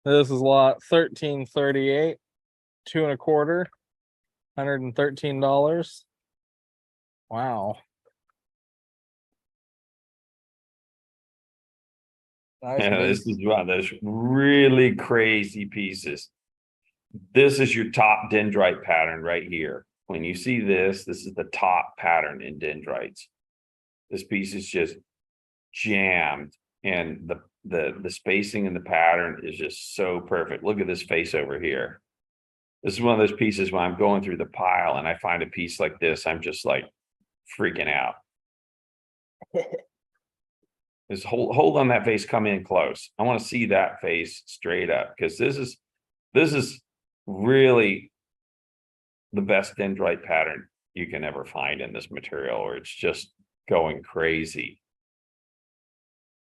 This is lot 1338, 2.25, $113. Wow. Nice. Yeah, big- this is one of those really crazy pieces. This is your top dendrite pattern right here. When you see this, this is the top pattern in dendrites. This piece is just jammed, and the spacing in the pattern is just so perfect. Look at this face over here. This is one of those pieces when I'm going through the pile and I find a piece like this, I'm just like freaking out. Just hold on that face, come in close. I want to see that face straight up, because this is really the best dendrite pattern you can ever find in this material, or it's just going crazy.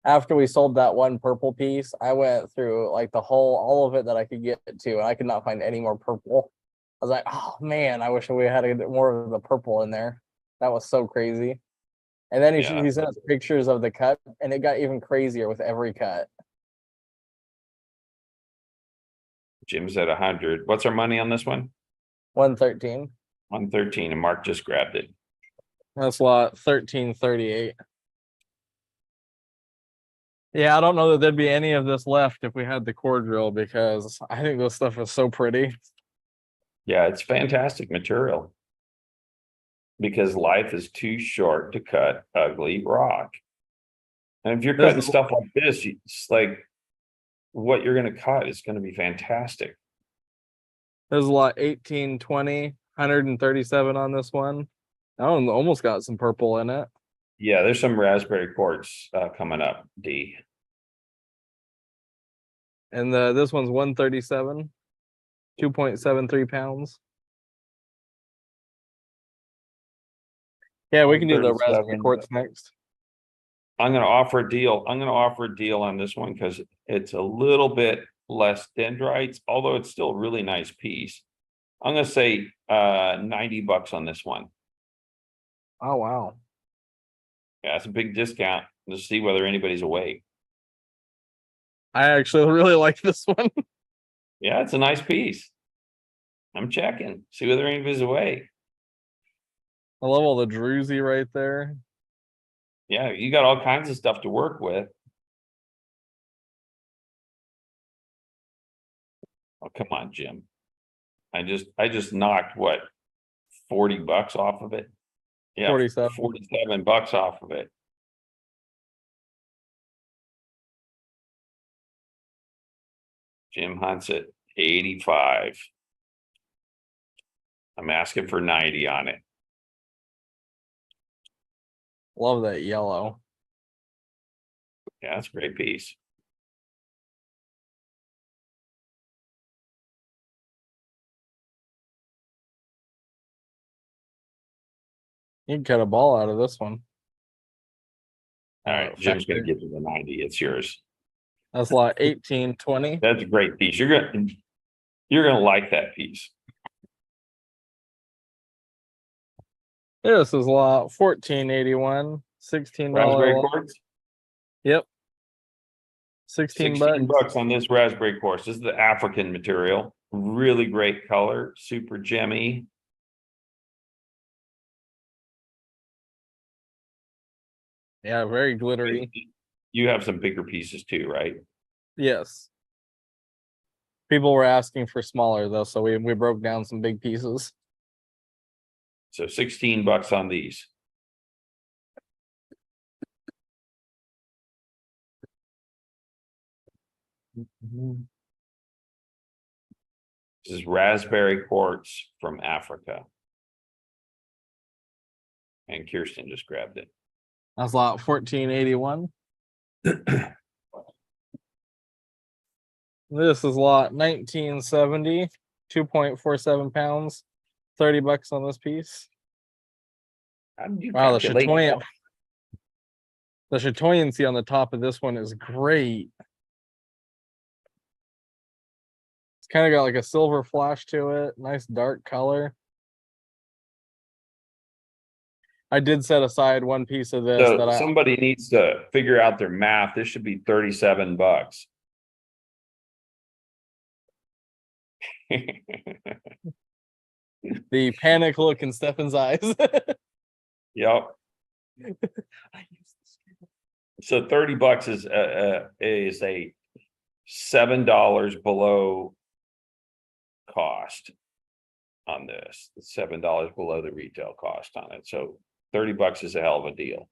After we sold that one purple piece, I went through like all of it that I could get to, and I could not find any more purple. I was like, oh man, I wish we had more of the purple in there. That was so crazy. And then Yeah. he sent us pictures of the cut, and it got even crazier with every cut. Jim's at 100. What's our money on this one? 113. 113, and Mark just grabbed it. That's lot 1338. Yeah, I don't know that there'd be any of this left if we had the core drill, because I think this stuff is so pretty. Yeah, it's fantastic material. Because life is too short to cut ugly rock. And if you're This cutting is- stuff like this, it's like what you're gonna cut is gonna be fantastic. There's a lot 1820, 137 on this one. That one almost got some purple in it. Yeah, there's some raspberry quartz coming up, D. And this one's 137, 2.73 pounds. Yeah, we can do the raspberry 137. quartz next. I'm gonna offer a deal. I'm gonna offer a deal on this one because it's a little bit less dendrites, although it's still a really nice piece. I'm gonna say $90 on this one. Oh, wow. Yeah, it's a big discount to see whether anybody's awake. I actually really like this one. Yeah, it's a nice piece. I'm checking, see whether anybody's awake. I love all the druzy right there. Yeah, you got all kinds of stuff to work with. Oh, come on, Jim. I just knocked what, $40 off of it? Yeah, 47. $47 off of it. Jim Hunt's at 85. I'm asking for 90 on it. Love that yellow. Yeah, that's a great piece. You can cut a ball out of this one. All right, Jim's gonna Factory. give you the 90. It's yours. That's lot 1820. That's a great piece. You're gonna like that piece. This is lot 1481, $16. Raspberry lot. quartz, Yep. 16 16 bucks. bucks on this raspberry quartz. This is the African material. Really great color, super gemmy. Yeah, very glittery. You have some bigger pieces too, right? Yes. People were asking for smaller though, so we broke down some big pieces. So 16 bucks on these. This is raspberry quartz from Africa. And Kirsten just grabbed it. That's lot 1481. This is lot 1970, 2.47 pounds, 30 bucks on this piece. How did you Wow, the calculate chatoyan, that? the chatoyancy on the top of this one is great. It's kind of got like a silver flash to it, nice dark color. I did set aside one piece of this So that I somebody needs to figure out their math. This should be 37 bucks. the panic look in Stefan's eyes. Yep. So 30 bucks is a $7 below cost on this. It's $7 below the retail cost on it. So 30 bucks is a hell of a deal.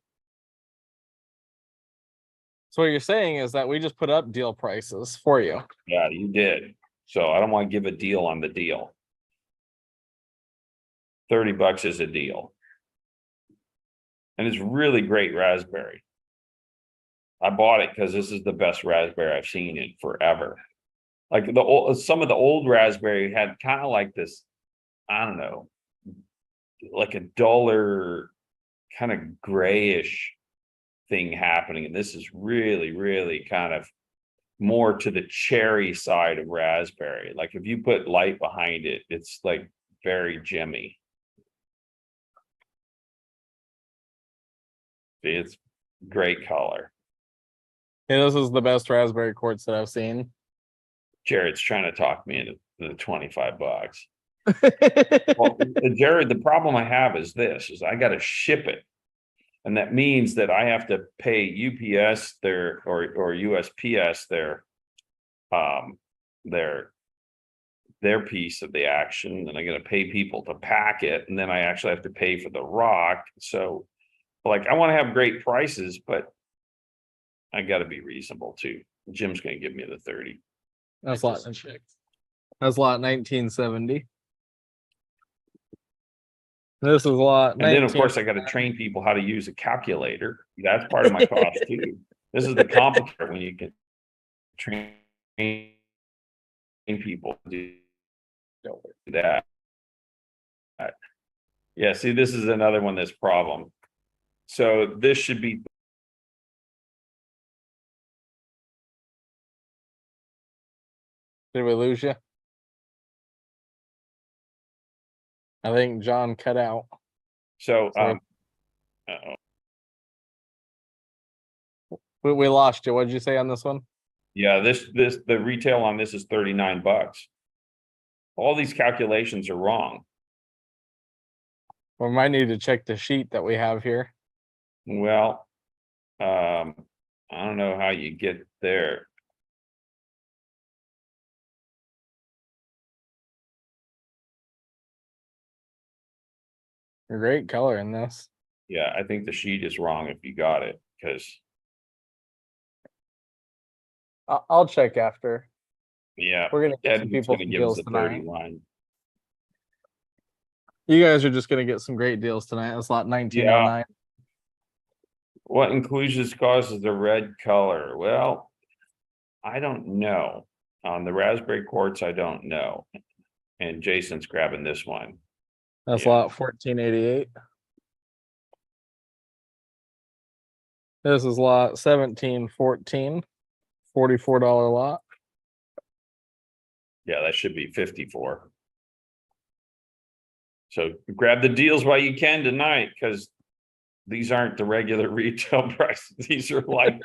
So what you're saying is that we just put up deal prices for you. Yeah, you did. So I don't want to give a deal on the deal. 30 bucks is a deal. And it's really great raspberry. I bought it because this is the best raspberry I've seen in forever. Like some of the old raspberry had kind of like this, I don't know, like a duller kind of grayish thing happening. And this is really, really kind of more to the cherry side of raspberry. Like if you put light behind it, it's like very gemmy. It's great color. Yeah, this is the best raspberry quartz that I've seen. Jared's trying to talk me into the $25. Well, Jared, the problem I have is this, is I gotta ship it. And that means that I have to pay UPS or USPS their piece of the action, and I gotta pay people to pack it, and then I actually have to pay for the rock. So like, I want to have great prices, but I gotta be reasonable too. Jim's gonna give me the 30. That's lot. That's lot 1970. This is lot. And then, of course, I got to train people how to use a calculator. That's part of my cost too. This is the complicator when you can train people to do that. Yeah, see, this is another one that's problem. So this should be. Did we lose you? I think John cut out. So, Sorry. uh-oh. We lost you. What did you say on this one? Yeah, the retail on this is $39. All these calculations are wrong. We might need to check the sheet that we have here. Well, I don't know how you get there. Great color in this. Yeah, I think the sheet is wrong if you got it, because I'll check after. yeah, We're gonna get some Edward's people gonna some give us deals a tonight. 30 line. You guys are just gonna get some great deals tonight. It's lot 1909. What inclusions causes the red color? Well, I don't know. On the raspberry quartz, I don't know. And Jason's grabbing this one. That's Yeah. lot 1488. This is lot 1714. $44 lot. Yeah, that should be 54. So grab the deals while you can tonight, because these aren't the regular retail prices. These are like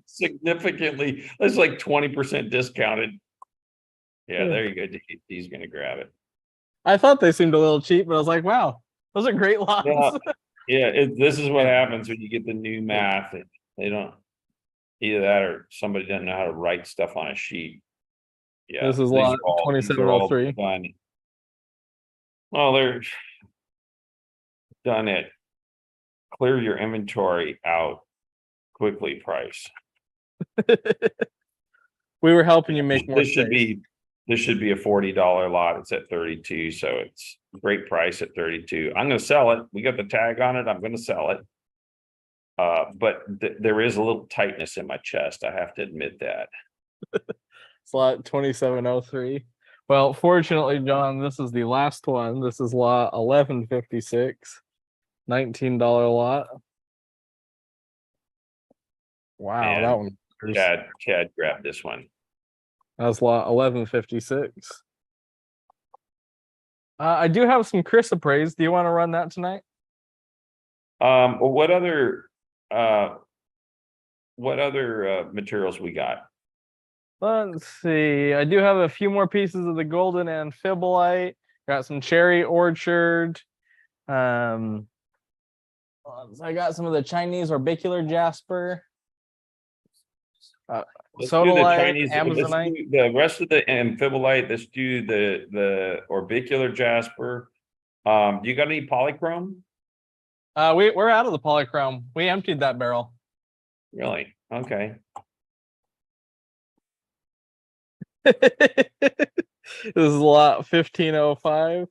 significantly, that's like 20% discounted. Yeah, there you go. He's gonna grab it. I thought they seemed a little cheap, but I was like, wow, those are great lots. Yeah, this is what happens when you get the new math. They don't, either that or somebody doesn't know how to write stuff on a sheet. Yeah, This is these lot are all 2703. done. Well, they're done it. Clear your inventory out quickly price. We were helping you make more This should space. this should be a $40 lot. It's at 32, so it's great price at 32. I'm gonna sell it. We got the tag on it. I'm gonna sell it. But there is a little tightness in my chest. I have to admit that. Slot 2703. Well, fortunately, John, this is the last one. This is lot 1156. $19 lot. Wow, And that one. Chad grabbed this one. That's lot 1156. I do have some chrysoprase. Do you want to run that tonight? Well, what other materials we got? Let's see. I do have a few more pieces of the golden amphibolite. Got some cherry orchard. I got some of the Chinese orbicular jasper. Let's do the Sodalite, Chinese, Amazonite. the rest of the amphibolite. Let's do the orbicular jasper. You got any polychrome? We're out of the polychrome. We emptied that barrel. Really? Okay. This is lot 1505.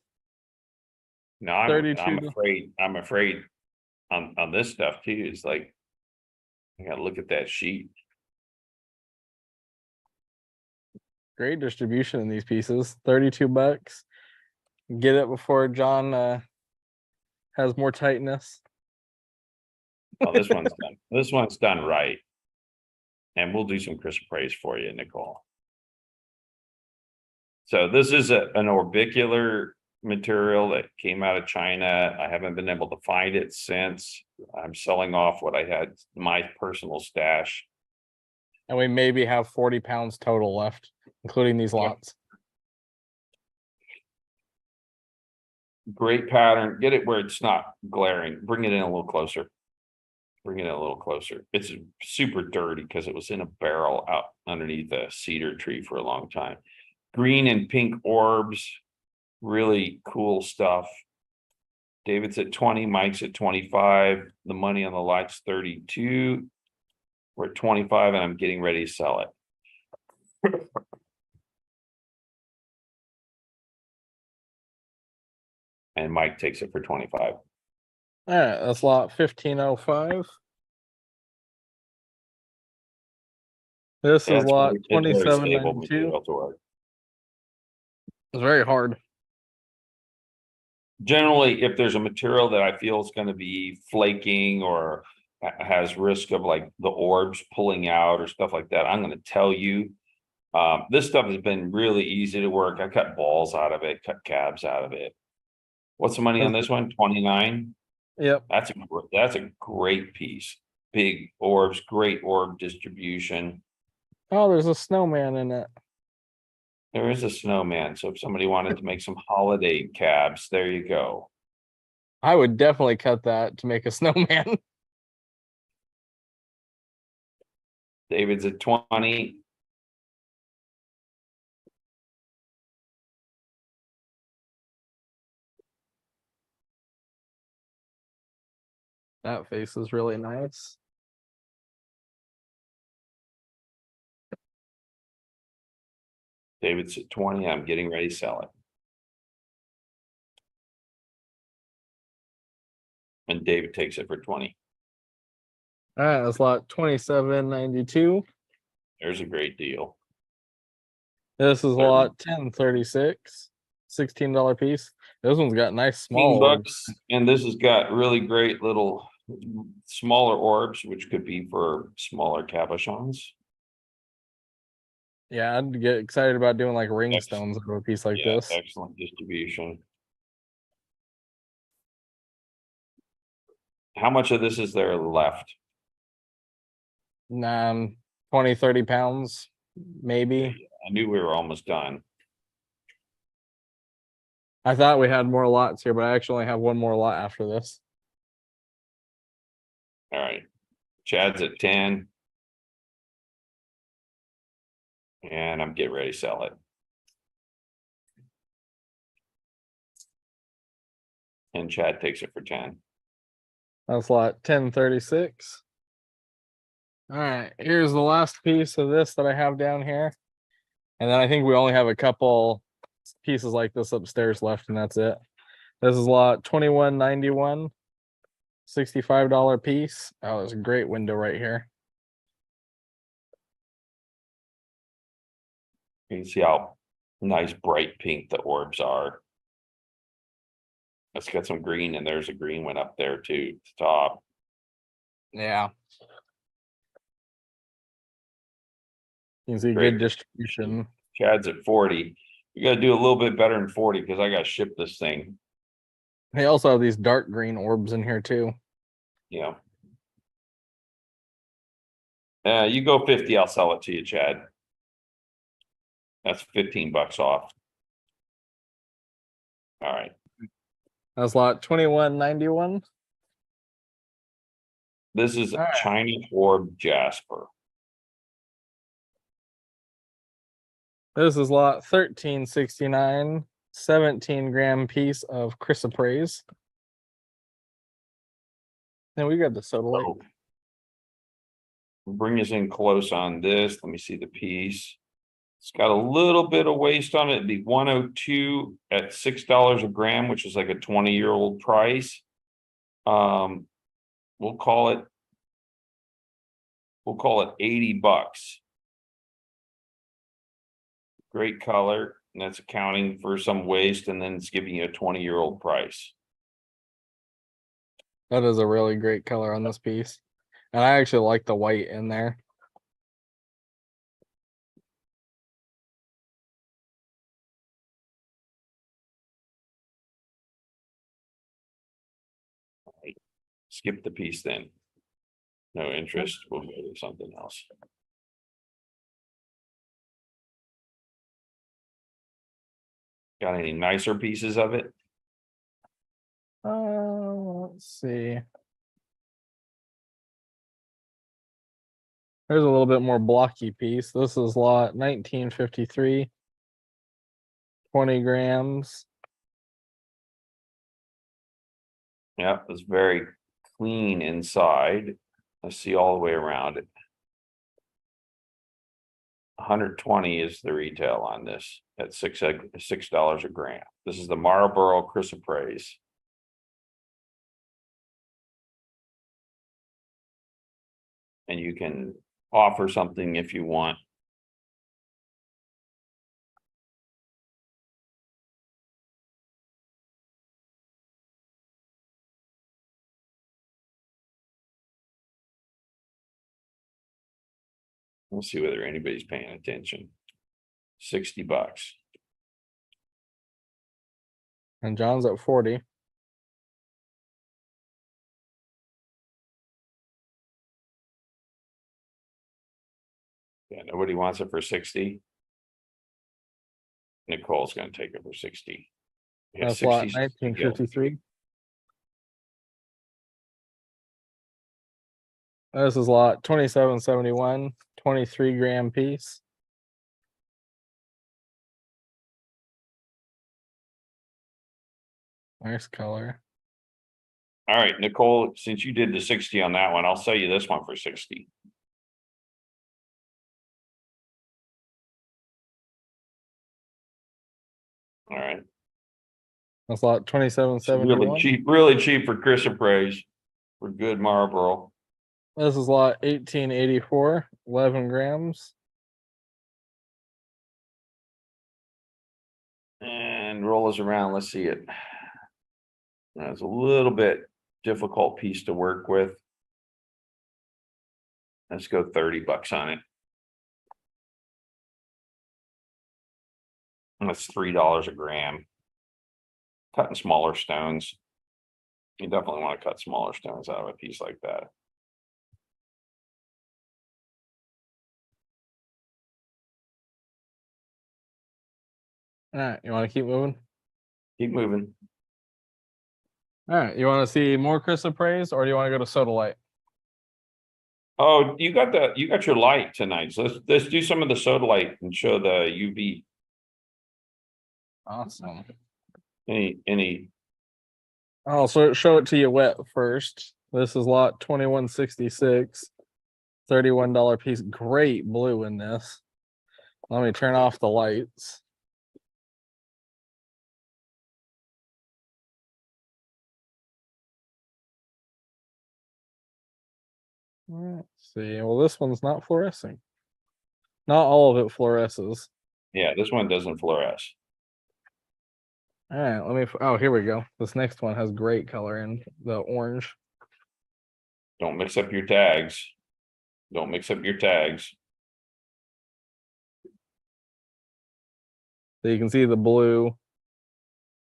No, I'm 32. afraid on this stuff too. It's like, I gotta look at that sheet. Great distribution in these pieces. $32. Get it before John has more tightness. Well, this one's done. This one's done right. And we'll do some chrysoprase for you, Nicole. So this is an orbicular material that came out of China. I haven't been able to find it since. I'm selling off what I had, my personal stash. And we maybe have 40 pounds total left, including these lots. Great pattern. Get it where it's not glaring. Bring it in a little closer. Bring it in a little closer. It's super dirty because it was in a barrel out underneath a cedar tree for a long time. Green and pink orbs, really cool stuff. David's at 20, Mike's at 25. The money on the light's 32. We're at 25 and I'm getting ready to sell it. And Mike takes it for 25. All right, that's lot 1505. This Yeah, is lot it's very stable 2792. material to work. It's very hard. Generally, if there's a material that I feel is going to be flaking or has risk of like the orbs pulling out or stuff like that, I'm going to tell you. This stuff has been really easy to work. I cut balls out of it, cut cabs out of it. What's the money on this one? 29. Yep. That's a great piece. Big orbs, great orb distribution. Oh, there's a snowman in it. There is a snowman, so if somebody wanted to make some holiday cabs, there you go. I would definitely cut that to make a snowman. David's at 20. That face is really nice. David's at 20. I'm getting ready to sell it. And David takes it for 20. All right, that's lot 2792. There's a great deal. This is 30. lot 1036. $16 piece. This one's got nice small $15, orbs. and this has got really great little smaller orbs, which could be for smaller cabochons. Yeah, I'd get excited about doing like ring Ex- stones of a piece like Yeah, this. excellent distribution. How much of this is there left? 20, 30 pounds, maybe. I knew we were almost done. I thought we had more lots here, but I actually only have one more lot after this. All right. Chad's at 10. And I'm getting ready to sell it. And Chad takes it for 10. That's lot 1036. All right, here's the last piece of this that I have down here. And then I think we only have a couple pieces like this upstairs left, and that's it. This is lot 2191. $65 piece. Oh, there's a great window right here. You can see how nice bright pink the orbs are. It's got some green, and there's a green one up there too, at the top. Yeah. You can see Great. good distribution. Chad's at 40. You gotta do a little bit better than 40 because I gotta ship this thing. They also have these dark green orbs in here too. Yeah. You go 50, I'll sell it to you, Chad. That's $15 off. All right. That's lot 2191. This is All right. China orb jasper. This is lot 1369. 17-gram piece of chrysoprase. And we got the soda light. So, bring us in close on this. Let me see the piece. It's got a little bit of waste on it. It'd be 102 at $6 a gram, which is like a 20-year-old price. We'll call it $80. Great color, and that's accounting for some waste, and then it's giving you a 20-year-old price. That is a really great color on this piece. And I actually like the white in there. skip the piece then. No interest, we'll go to something else. Got any nicer pieces of it? Let's see. There's a little bit more blocky piece. This is lot 1953. 20 grams. Yep, it's very clean inside. Let's see all the way around it. 120 is the retail on this at $6 a gram. This is the Marlboro chrysoprase. And you can offer something if you want. We'll see whether anybody's paying attention. $60. And John's at 40. Yeah, nobody wants it for 60. Nicole's gonna take it for 60. Yeah, That's lot 60 's a good deal. 1953. This is lot 2771, 23 gram piece. Nice color. All right, Nicole, since you did the 60 on that one, I'll sell you this one for 60. All right. That's lot It's 2771. really cheap for chrysoprase. For good Marlboro. This is lot 1884, 11 grams. And roll us around, let's see it. That's a little bit difficult piece to work with. Let's go $30 on it. And that's $3 a gram. Cutting smaller stones. You definitely want to cut smaller stones out of a piece like that. All right, you want to keep moving? Keep moving. All right, you want to see more chrysoprase or do you want to go to soda light? Oh, you got your light tonight. So let's do some of the soda light and show the UV. Awesome. Any I'll show it to you wet first. This is lot 2166, $31 piece. Great blue in this. Let me turn off the lights. Let's see. Well, this one's not fluorescing. Not all of it fluoresces. Yeah, this one doesn't fluoresce. All right, let me. Oh, here we go. This next one has great color in the orange. Don't mix up your tags. Don't mix up your tags. So you can see the blue.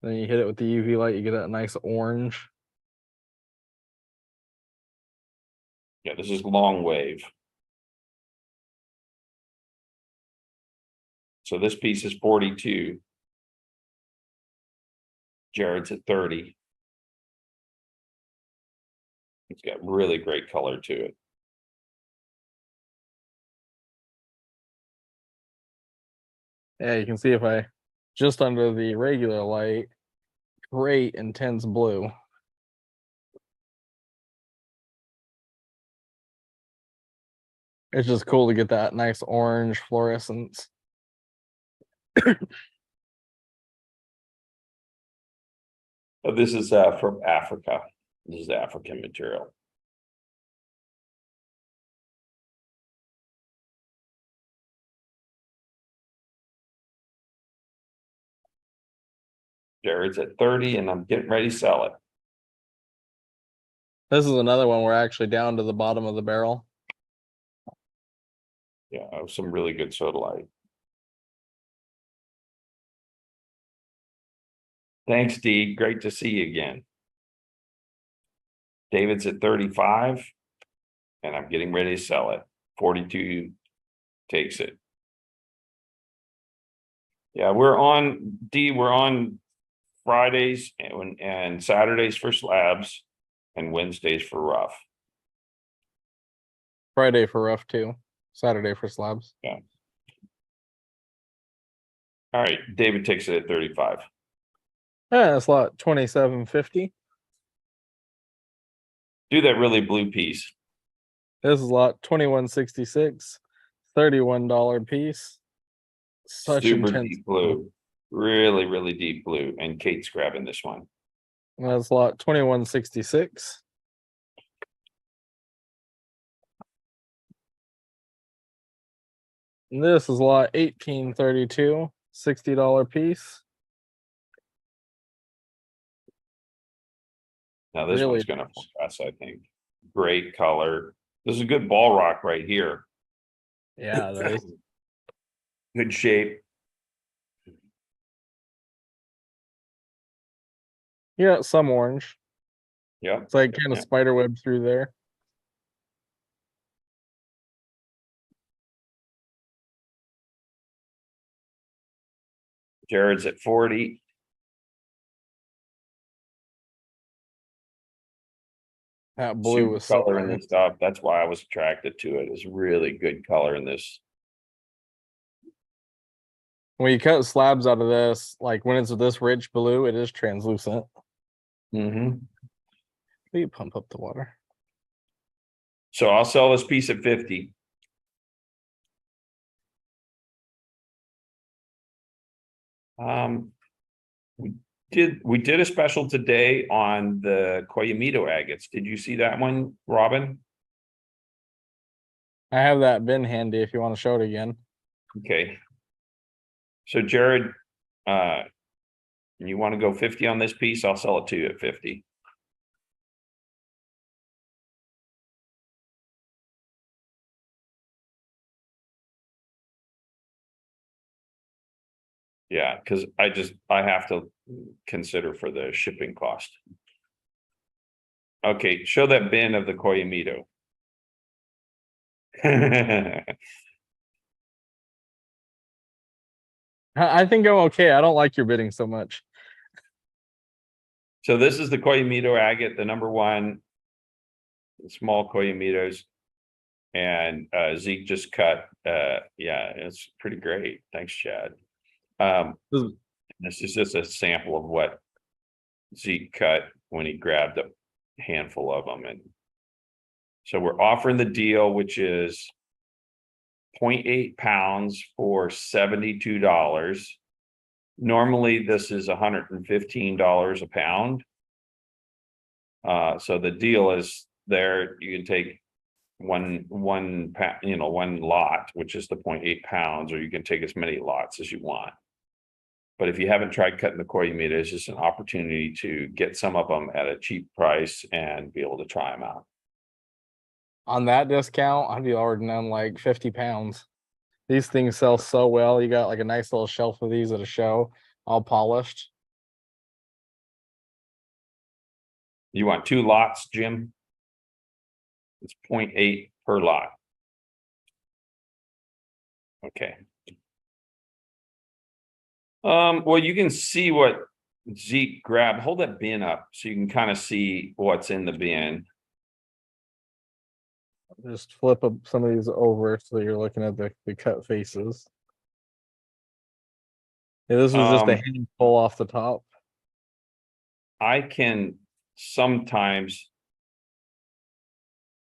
Then you hit it with the UV light, you get that nice orange. Yeah, this is long wave. So this piece is 42. Jared's at 30. It's got really great color to it. Yeah, you can see if I just under the regular light, great intense blue. It's just cool to get that nice orange fluorescence. This is from Africa. This is African material. Jared's at 30 and I'm getting ready to sell it. This is another one we're actually down to the bottom of the barrel. Yeah, some really good soda light. Thanks, Dee. Great to see you again. David's at 35. And I'm getting ready to sell it. 42 takes it. Yeah, we're on Fridays and Saturdays for slabs and Wednesdays for rough. Friday for rough too. Saturday for slabs. All right, David takes it at 35. Yeah, that's lot 2750. Do that really blue piece. This is lot 2166. $31 piece. Such Super intense deep blue. Really, really deep blue. And Kate's grabbing this one. That's lot 2166. And this is lot 1832. $60 piece. Now this Really one's gonna pass, I think. Great color. This is a good ball rock right here. Yeah, that is. Good shape. Yeah, some orange. Yep. It's like kind of Yeah. spider web through there. Jared's at 40. That blue Super was so color in nice. this stuff. That's why I was attracted to it. It's really good color in this. When you cut slabs out of this, like when it's this rich blue, it is translucent. Mm-hmm. You pump up the water. So I'll sell this piece at 50. We did a special today on the Coyamito agates. Did you see that one, Robin? I have that bin handy if you want to show it again. Okay. So Jared, you want to go 50 on this piece? I'll sell it to you at 50. Yeah, because I have to consider for the shipping cost. Okay, show that bin of the Coyamito. I think I'm okay. I don't like your bidding so much. So this is the Coyamito agate, the number one, small Coyamitos. And Zeke just cut. Yeah, it's pretty great. Thanks, Chad. This is just a sample of what Zeke cut when he grabbed a handful of them. And so we're offering the deal, which is 0.8 pounds for $72. Normally, this is $115 a pound. So the deal is there. You can take one lot, which is the 0.8 pounds, or you can take as many lots as you want. But if you haven't tried cutting the Coyamito, it's just an opportunity to get some of them at a cheap price and be able to try them out. On that discount, I'd be ordering on like 50 pounds. These things sell so well. You got like a nice little shelf of these at a show, all polished. You want 2 lots, Jim? It's 0.8 per lot. Okay. Well, you can see what Zeke grabbed. Hold that bin up so you can kind of see what's in the bin. Just flip up some of these over so you're looking at the cut faces. Yeah, this was just a handful off the top. I can sometimes,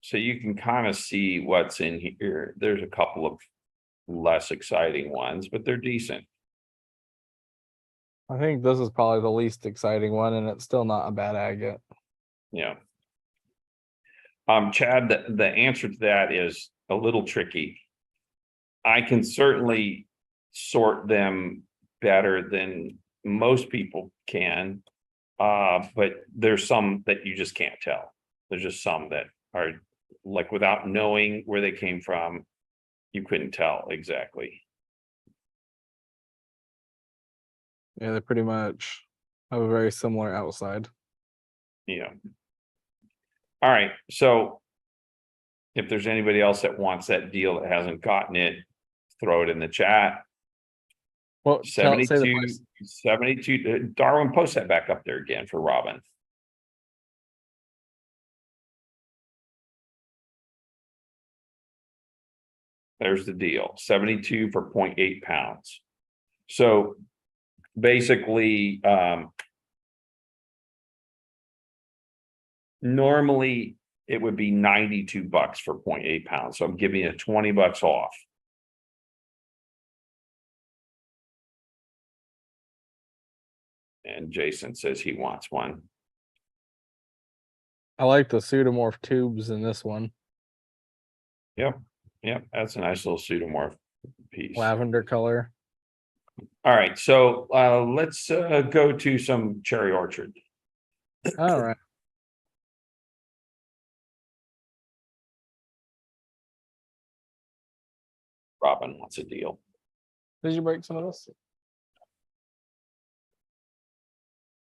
so you can kind of see what's in here. There's a couple of less exciting ones, but they're decent. I think this is probably the least exciting one, and it's still not a bad agate. Yeah. Chad, the answer to that is a little tricky. I can certainly sort them better than most people can. But there's some that you just can't tell. There's just some that are like, without knowing where they came from, you couldn't tell exactly. Yeah, they pretty much have a very similar outside. Yeah. All right, so if there's anybody else that wants that deal that hasn't gotten it, throw it in the chat. Well, say the 72, price. 72. Darwin, post that back up there again for Robin. There's the deal, 72 for 0.8 pounds. So basically, normally it would be $92 for 0.8 pounds. So I'm giving you $20 off. And Jason says he wants one. I like the pseudomorph tubes in this one. Yep, that's a nice little pseudomorph piece. Lavender color. All right, so let's go to some cherry orchard. All right. Robin wants a deal. Did you break some of this?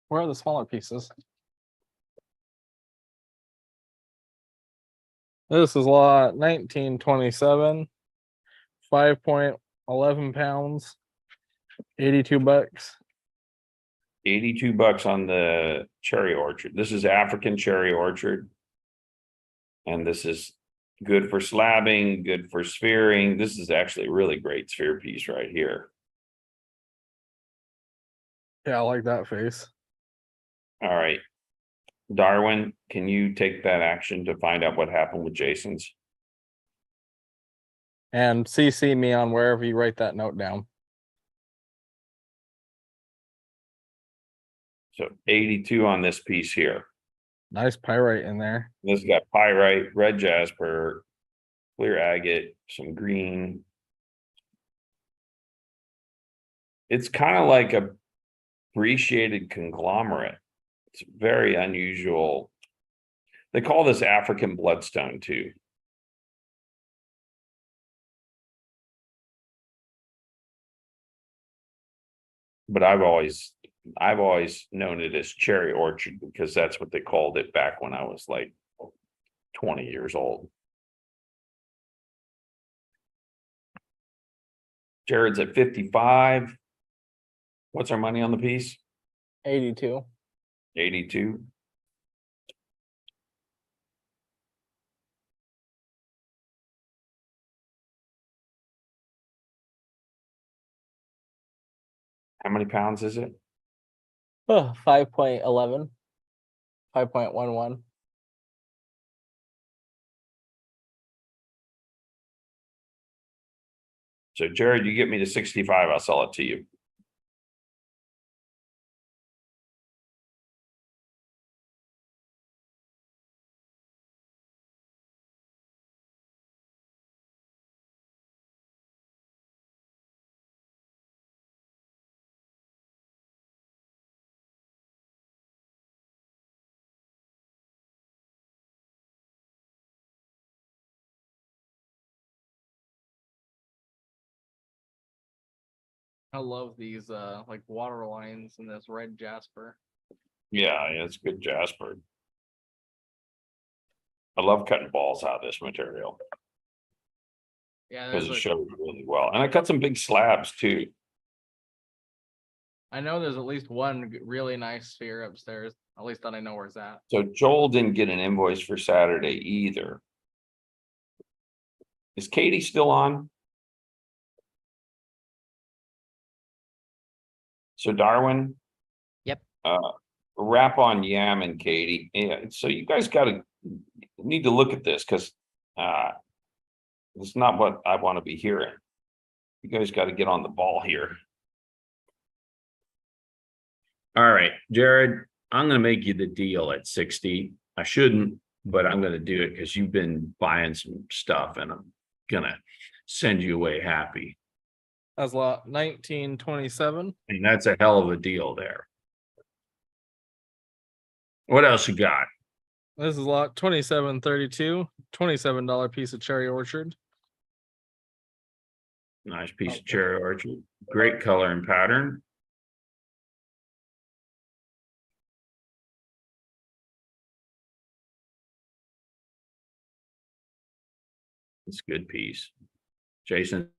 Where are the smaller pieces? This is lot 1927, 5.11 pounds, $82. $82 on the cherry orchard. This is African cherry orchard. And this is good for slabbing, good for sphering. This is actually a really great sphere piece right here. Yeah, I like that face. All right. Darwin, can you take that action to find out what happened with Jason's? And CC me on wherever you write that note down. So 82 on this piece here. Nice pyrite in there. This got pyrite, red jasper, clear agate, some green. It's kind of like a appreciated conglomerate. It's very unusual. They call this African bloodstone too. But I've always known it as cherry orchard because that's what they called it back when I was like 20 years old. Jared's at 55. What's our money on the piece? 82. 82. How many pounds is it? Oh, 5.11. 5.11. So Jared, you get me to 65, I'll sell it to you. I love these like water lines in this red jasper. Yeah, it's good jasper. I love cutting balls out of this material Yeah, because it shows really well. And I cut some big slabs too. I know there's at least one really nice sphere upstairs. At least that I know where it's at. So Joel didn't get an invoice for Saturday either. Is Katie still on? So Darwin? Yep. Wrap on Yam and Katie. Yeah, so you guys need to look at this because it's not what I want to be hearing. You guys got to get on the ball here. All right, Jared, I'm going to make you the deal at 60. I shouldn't, but I'm going to do it because you've been buying some stuff and I'm going to send you away happy. That's lot 1927. And that's a hell of a deal there. What else you got? This is lot 2732, $27 piece of cherry orchard. Nice piece of cherry orchard. Great color and pattern. It's a good piece. Jason,